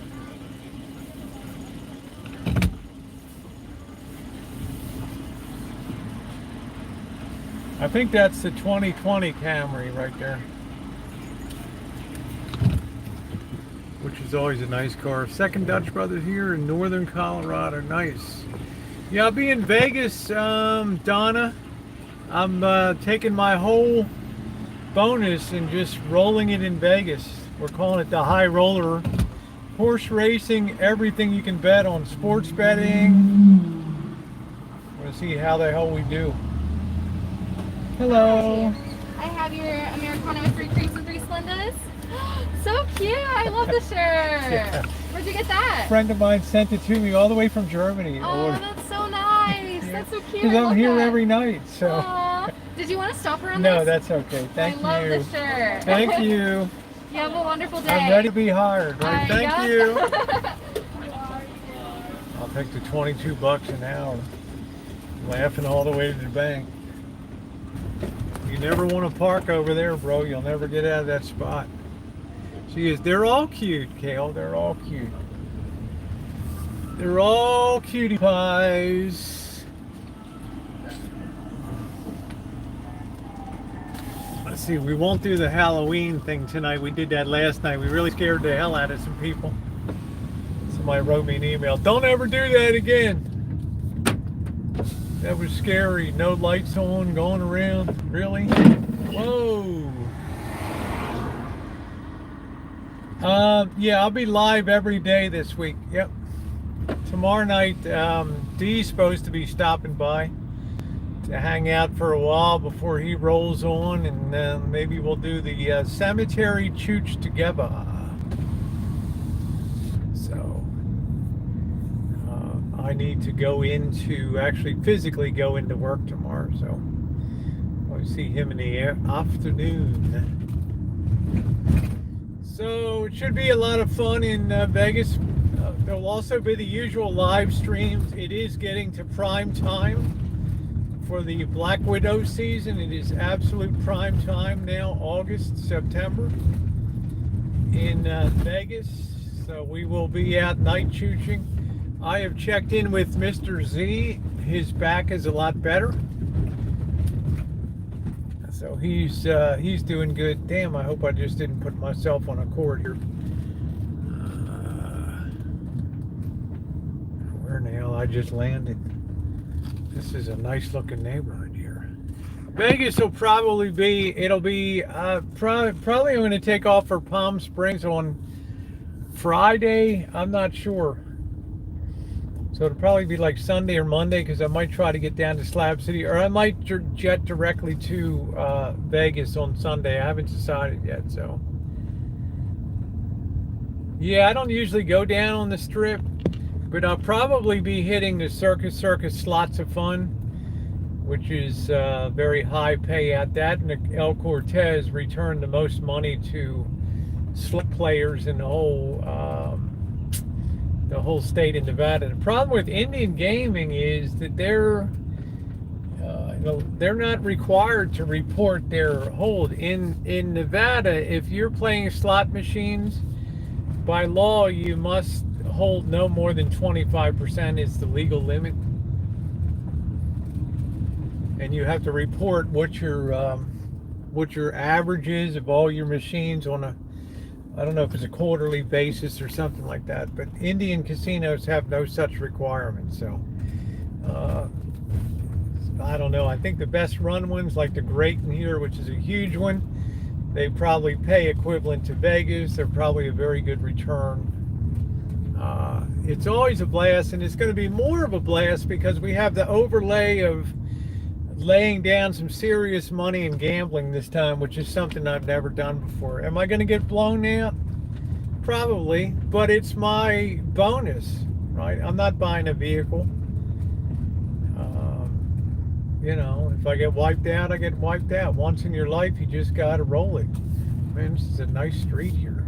I think that's the 2020 Camry right there, which is always a nice car. Second Dutch Brothers here in northern Colorado. Nice. Yeah, I'll be in Vegas, Donna. I'm taking my whole bonus and just rolling it in Vegas. We're calling it the high roller. Horse racing, everything you can bet on. Sports betting. We're going to see how the hell we do. Hello. I have your Americano with 3 creams and 3 Splendas. So cute! I love the shirt. Yeah. Where'd you get that? A friend of mine sent it to me all the way from Germany. Oh, that's so nice. Yeah. That's so cute. Because I I'm love here that. every night, so. Aw. Did you want to stop around No, this? that's okay. Thank you. I love this shirt. Thank you. You have a wonderful day. I'm ready to be hired. Right? Thank yeah. you. I'll take the $22 an hour. Laughing all the way to the bank. You never want to park over there, bro. You'll never get out of that spot. They're all cute, Kale. They're all cute. They're all cutie pies. Let's see, we won't do the Halloween thing tonight. We did that last night. We really scared the hell out of some people. Somebody wrote me an email. Don't ever do that again. That was scary. No lights on, going around. Really? Whoa. Yeah, I'll be live every day this week. Yep. Tomorrow night, Dee's supposed to be stopping by to hang out for a while before he rolls on, and maybe we'll do the cemetery chooch together. So I need to actually physically go into work tomorrow, so I'll see him in the afternoon. So it should be a lot of fun in Vegas. There'll also be the usual live streams. It is getting to prime time for the Black Widow season. It is absolute prime time now, August, September in Vegas. So we will be out night chooching. I have checked in with Mr. Z. His back is a lot better. So he's doing good. Damn, I hope I just didn't put myself on a cord here. Where in the hell I just landed? This is a nice looking neighborhood here. Vegas will probably be, probably I'm going to take off for Palm Springs on Friday. I'm not sure. So it'll probably be like Sunday or Monday, because I might try to get down to Slab City, or I might jet directly to Vegas on Sunday. I haven't decided yet, so. Yeah, I don't usually go down on the Strip, but I'll probably be hitting the Circus Lots of Fun, which is very high payout. That and the El Cortez return the most money to slip players in the whole state of Nevada. The problem with Indian gaming is that they're not required to report their hold. In Nevada, if you're playing slot machines, by law you must hold no more than 25% is the legal limit, and you have to report what your average is of all your machines on a, I don't know if it's a quarterly basis or something like that, but Indian casinos have no such requirement. So I don't know. I think the best run ones, like the Greaton here, which is a huge one, they probably pay equivalent to Vegas. They're probably a very good return. It's always a blast, and it's going to be more of a blast because we have the overlay of laying down some serious money in gambling this time, which is something I've never done before. Am I going to get blown out? Probably, but it's my bonus, right? I'm not buying a vehicle. You know, if I get wiped out, I get wiped out. Once in your life, you just got to roll it. Man, this is a nice street here.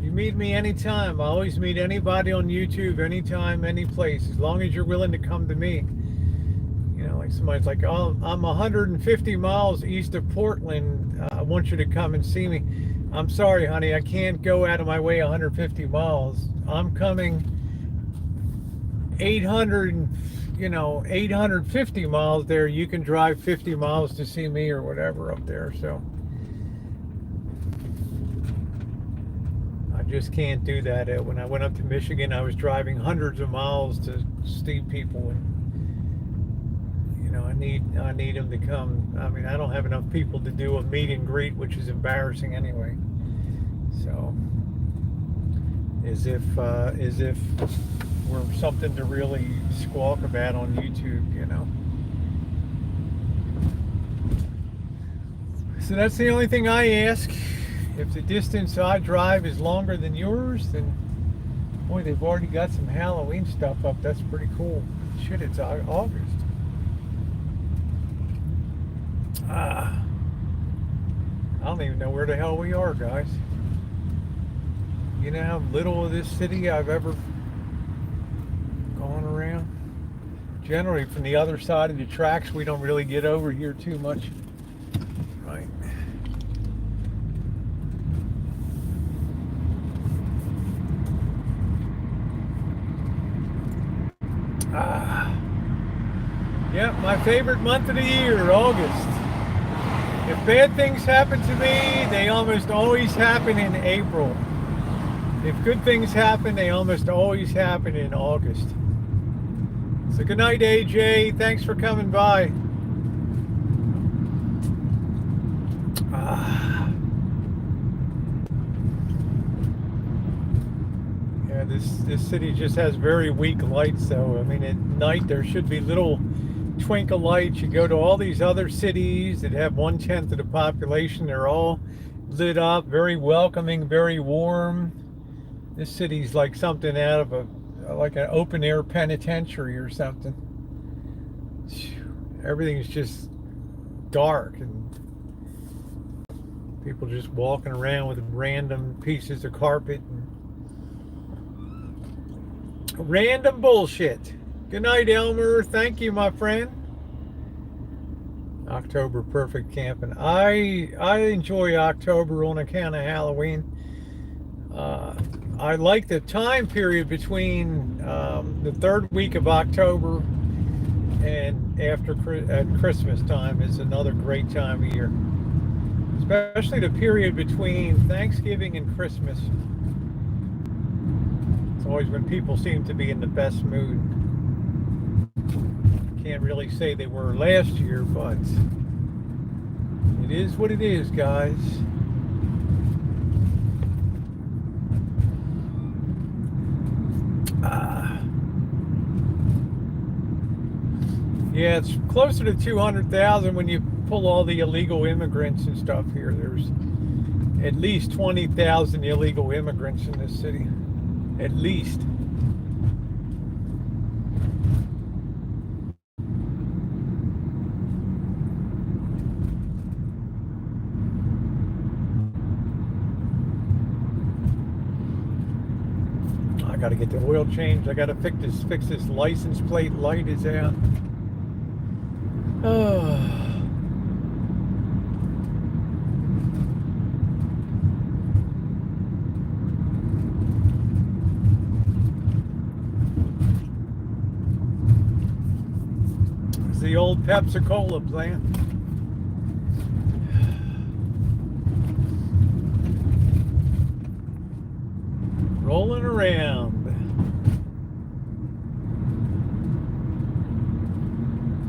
You meet me anytime. I always meet anybody on YouTube, anytime, any place, as long as you're willing to come to me. You know, like somebody's like, oh, I'm 150 miles east of Portland. I want you to come and see me. I'm sorry, honey, I can't go out of my way 150 miles. I'm coming 850 miles there. You can drive 50 miles to see me or whatever up there. So I just can't do that. When I went up to Michigan, I was driving hundreds of miles to see people, and you know, I need him to come. I mean, I don't have enough people to do a meet and greet, which is embarrassing anyway. So, as if we're something to really squawk about on YouTube, you know. So that's the only thing I ask. If the distance I drive is longer than yours, then boy, they've already got some Halloween stuff up. That's pretty cool. Shit, it's August. I don't even know where the hell we are, guys. You know how little of this city I've ever gone around? Generally, from the other side of the tracks, we don't really get over here too much. Right. Yeah, my favorite month of the year, August. If bad things happen to me, they almost always happen in April. If good things happen, they almost always happen in August. So good night, AJ. Thanks for coming by. Yeah, this city just has very weak lights, though. I mean, at night there should be little twinkle lights. You go to all these other cities that have 1/10 of the population. They're all lit up, very welcoming, very warm. This city's like something out of like an open air penitentiary or something. Everything's just dark and people just walking around with random pieces of carpet and random bullshit. Good night, Elmer. Thank you, my friend. October, perfect camping. I enjoy October on account of Halloween. I like the time period between the third week of October and after at Christmas time is another great time of year. Especially the period between Thanksgiving and Christmas. It's always when people seem to be in the best mood. Can't really say they were last year, but it is what it is, guys. Yeah, it's closer to 200,000 when you pull all the illegal immigrants and stuff here. There's at least 20,000 illegal immigrants in this city. At least. I gotta get the oil changed. I gotta fix this license plate light is out. Oh. It's the old Pepsi-Cola plant. Rolling around.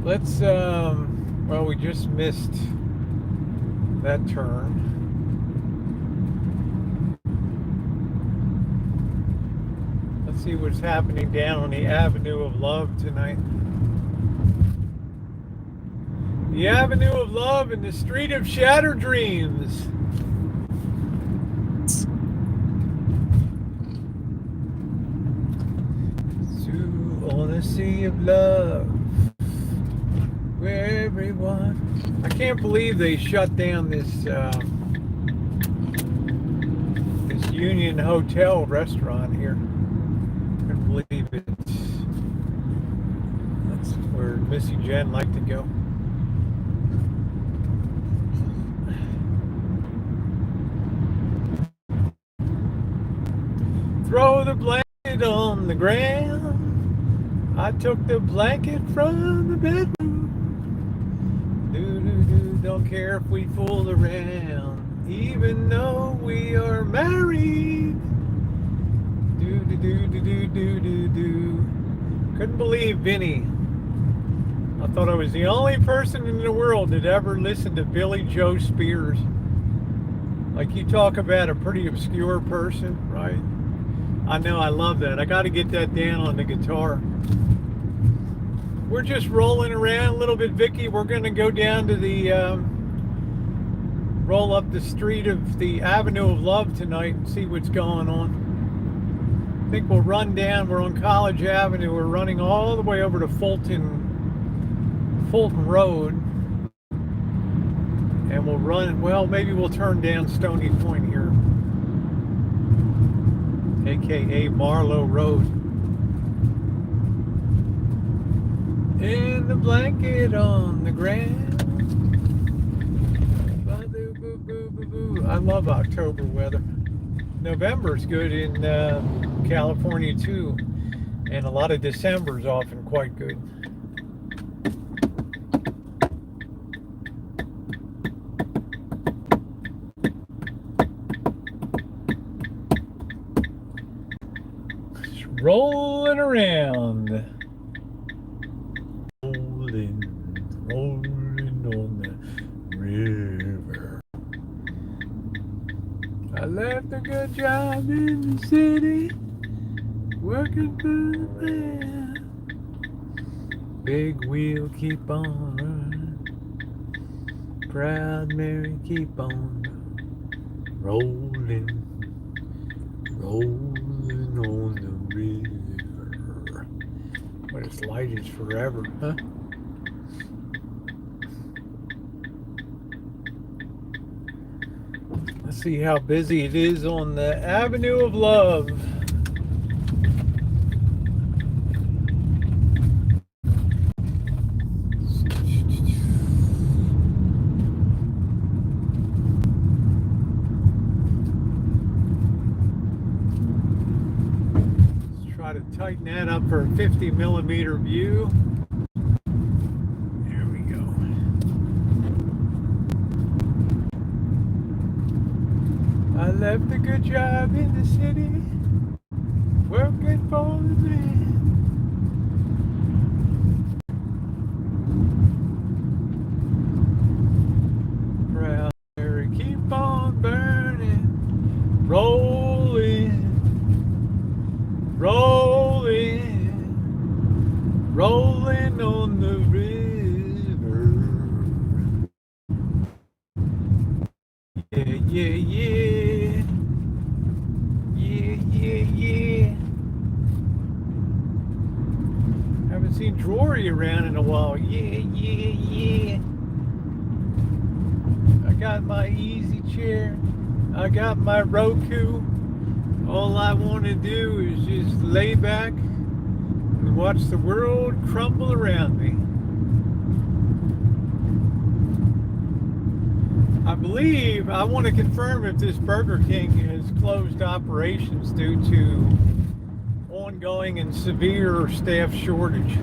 Let's, well, we just missed that turn. Let's see what's happening down on the Avenue of Love tonight. The Avenue of Love and the Street of Shattered Dreams. On a sea of love, where everyone. I can't believe they shut down this this Union Hotel restaurant here. Couldn't believe it. That's where Missy Jen liked to go. Throw the blanket on the ground. I took the blanket from the bedroom. Do, don't care if we fool around, even though we are married. Do. Couldn't believe Vinny. I'll thought I was the only person in the world that ever listened to Billy Joe Spears. Like, you talk about a pretty obscure person, right? I know, I love that. I got to get that down on the guitar. We're just rolling around a little bit, Vicky. We're going to go down to the, roll up the street of the Avenue of Love tonight and see what's going on. I think we'll run down. We're on College Avenue. We're running all the way over to Fulton Road. And we'll run, well, maybe we'll turn down Stony Point here, aka Marlow Road. In the blanket on the ground. I love October weather. November's good in California too, and a lot of December's often quite good. Rolling around. Rolling on the river. I left a good job in the city, working for the man. Big wheel keep on running. Proud Mary keep on rolling. Rolling on the river. But its light is forever, huh? Let's see how busy it is on the Avenue of Love. Tighten that up for a 50mm view. There we go. I left a good job in the city, working for the man. Proud Mary, keep on burning, rolling, rolling. Rolling on the river. Yeah, yeah, yeah. Yeah, yeah, yeah. Haven't seen Drury around in a while. Yeah, yeah, yeah. I got my easy chair. I got my Roku. All I want to do is just lay back and watch the world crumble around me. I believe, I want to confirm if this Burger King has closed operations due to ongoing and severe staff shortage.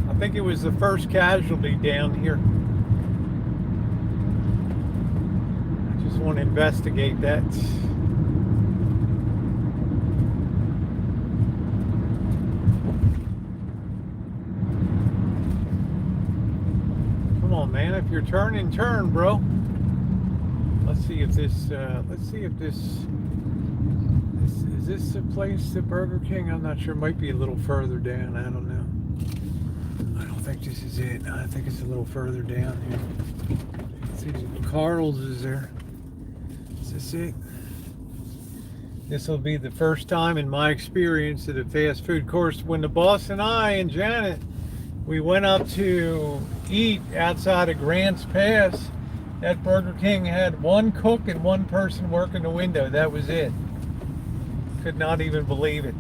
I think it was the first casualty down here. I just want to investigate that. Come on, man, if you're turning, turn, bro. Let's see if this, is this the place, the Burger King? I'm not sure. It might be a little further down. I don't know. I don't think this is it. I think it's a little further down here. Let's see, Carl's is there. Is this it? This will be the first time in my experience at a fast food course when the boss and I and Janet, we went up to eat outside of Grants Pass. That Burger King had one cook and one person working the window. That was it. Could not even believe it.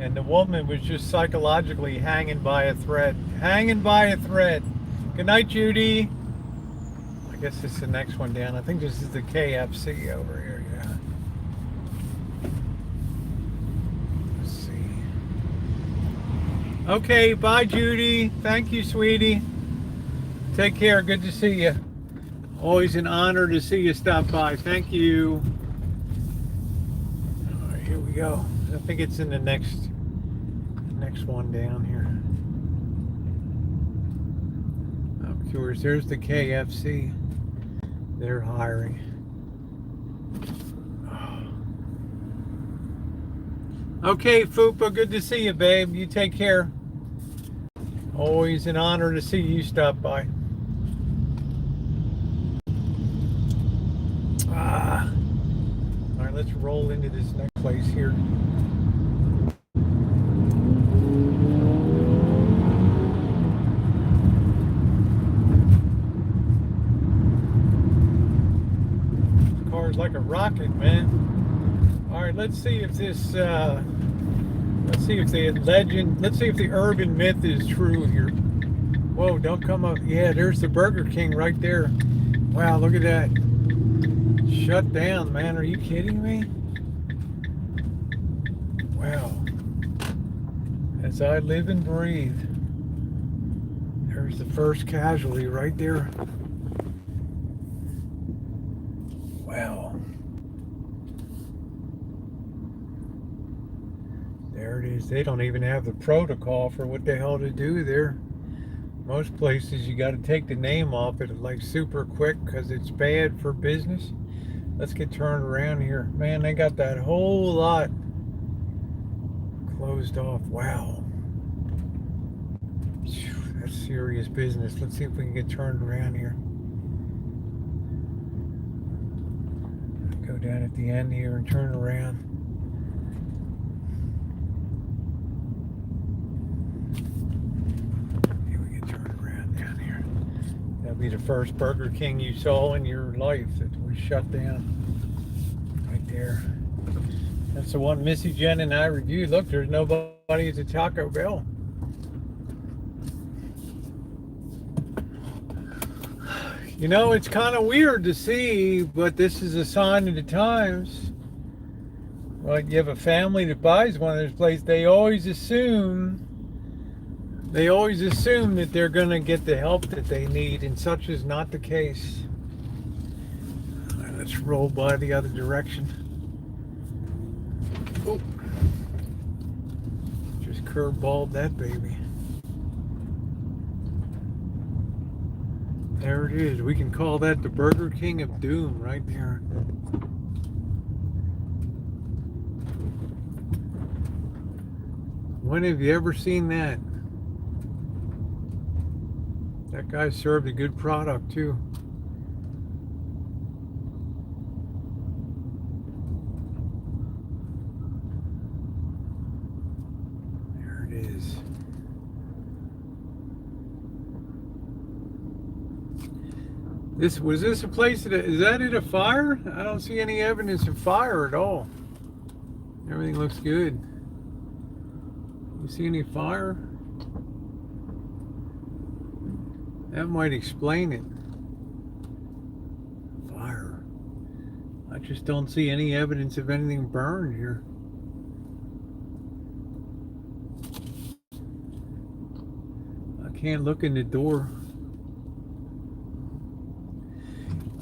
And the woman was just psychologically hanging by a thread. Hanging by a thread. Good night, Judy. I guess this is the next one down. I think this is the KFC over here, yeah. Let's see. Okay, bye, Judy. Thank you, sweetie. Take care. Good to see you. Always an honor to see you stop by. Thank you. All right, here we go. I think it's in the next one down here. tours. There's the KFC. They're hiring. Okay, Fupa, good to see you, babe. You take care. Always an honor to see you stop by. All right, let's roll into this next place here. This car's like a rocket, man. All right, let's see if this, let's see if the urban myth is true here. Whoa, don't come up. Yeah, there's the Burger King right there. Wow, look at that. Shut down, man. Are you kidding me? Wow. As I live and breathe. There's the first casualty right there. Wow. There it is. They don't even have the protocol for what the hell to do there. Most places you got to take the name off it like super quick because it's bad for business. Let's get turned around here. Man, they got that whole lot closed off. Wow. That's serious business. Let's see if we can get turned around here. Go down at the end here and turn around. Be the first Burger King you saw in your life that was shut down right there. That's the one Missy, Jen, and I reviewed. Look, there's nobody at the Taco Bell. You know, it's kind of weird to see, but this is a sign of the times. Like, you have a family that buys one of those places, they always assume that they're going to get the help that they need, and such is not the case. All right, let's roll by the other direction. Oh. Just curveballed that baby. There it is. We can call that the Burger King of Doom right there. When have you ever seen that? That guy served a good product too. There it is. Was this a place that is that it a fire? I don't see any evidence of fire at all. Everything looks good. You see any fire? That might explain it. Fire. I just don't see any evidence of anything burned here. I can't look in the door.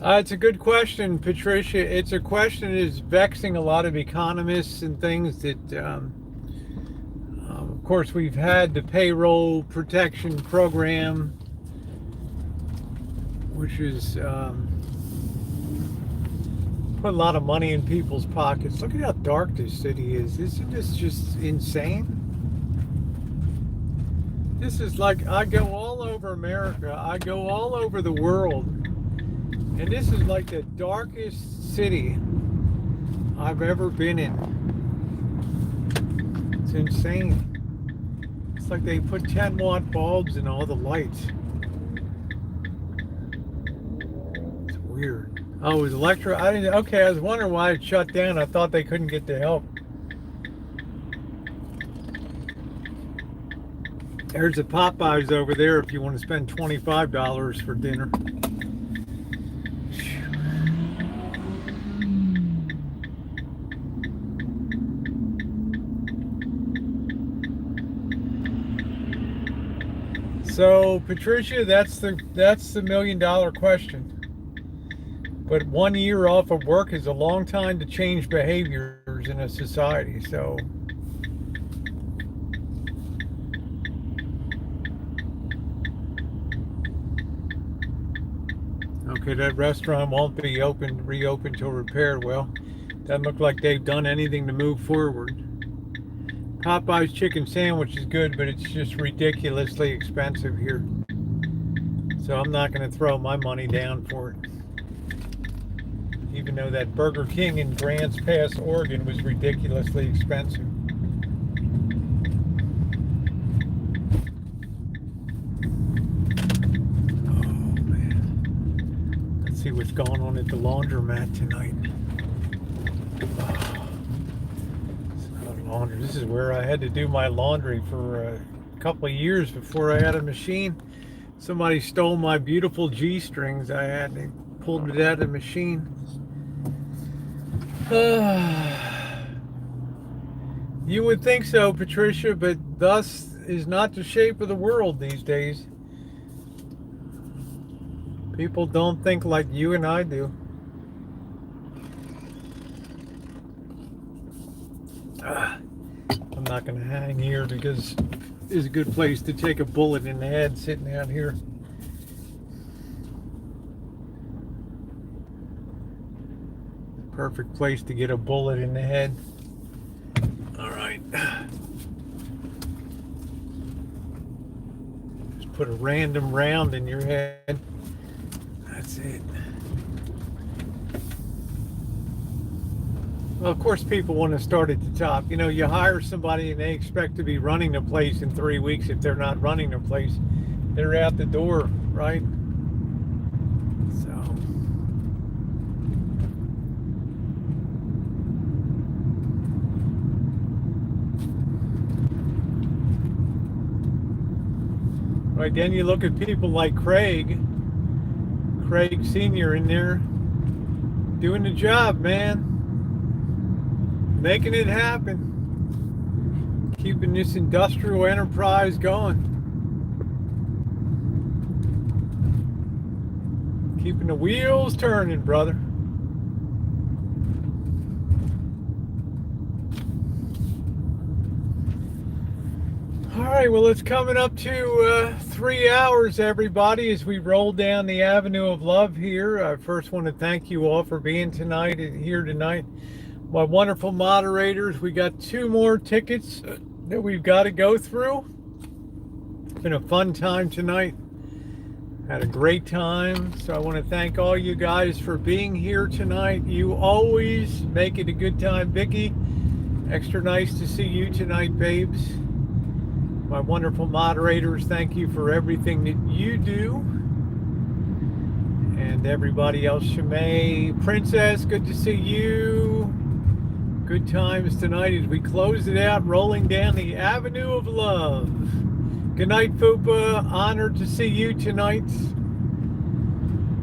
It's a good question, Patricia. It's a question that is vexing a lot of economists and things that, of course, we've had the payroll protection program, which is put a lot of money in people's pockets. Look at how dark this city is. Isn't this just insane? This is like, I go all over America. I go all over the world. And this is like the darkest city I've ever been in. It's insane. It's like they put 10-watt bulbs in all the lights. Weird. Oh, it was electro. I didn't. Okay, I was wondering why it shut down. I thought they couldn't get the help. There's a Popeyes over there if you want to spend $25 for dinner. So, Patricia, that's the $1 million question. But 1 year off of work is a long time to change behaviors in a society. So, Okay, that restaurant won't be reopened till repaired. Well, doesn't look like they've done anything to move forward. Popeye's chicken sandwich is good, but it's just ridiculously expensive here. So I'm not going to throw my money down for it. Even though that Burger King in Grants Pass, Oregon was ridiculously expensive. Oh man. Let's see what's going on at the laundromat tonight. Oh, it's not laundry. This is where I had to do my laundry for a couple of years before I had a machine. Somebody stole my beautiful G-strings I had. They pulled it out of the machine. You would think so, Patricia, but thus is not the shape of the world these days. People don't think like you and I do. I'm not going to hang here because it's a good place to take a bullet in the head sitting out here. Perfect place to get a bullet in the head. All right. Just put a random round in your head. That's it. Well, of course, people want to start at the top. You know, you hire somebody and they expect to be running the place in 3 weeks. If they're not running the place, they're out the door, right? So. Right, then you look at people like Craig Sr. in there, doing the job, man. Making it happen. Keeping this industrial enterprise going. Keeping the wheels turning, brother. All right, well, it's coming up to 3 hours, everybody, as we roll down the Avenue of Love here. I first want to thank you all for being here tonight. My wonderful moderators, we got 2 more tickets that we've got to go through. It's been a fun time tonight. Had a great time. So I want to thank all you guys for being here tonight. You always make it a good time. Vicky, extra nice to see you tonight, babes. My wonderful moderators, thank you for everything that you do. And everybody else, Shimei, Princess, good to see you. Good times tonight as we close it out, rolling down the Avenue of Love. Good night, Fupa. Honored to see you tonight.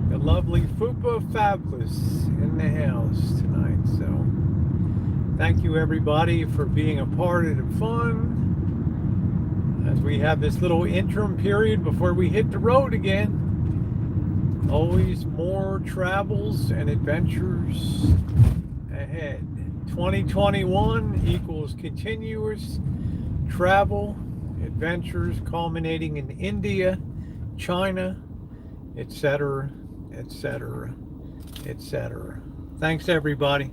The lovely Fupa Fabulous in the house tonight. So, thank you, everybody, for being a part of the fun. As we have this little interim period before we hit the road again. Always more travels and adventures ahead. 2021 equals continuous travel, adventures culminating in India, China, etc., etc., etc. Thanks, everybody.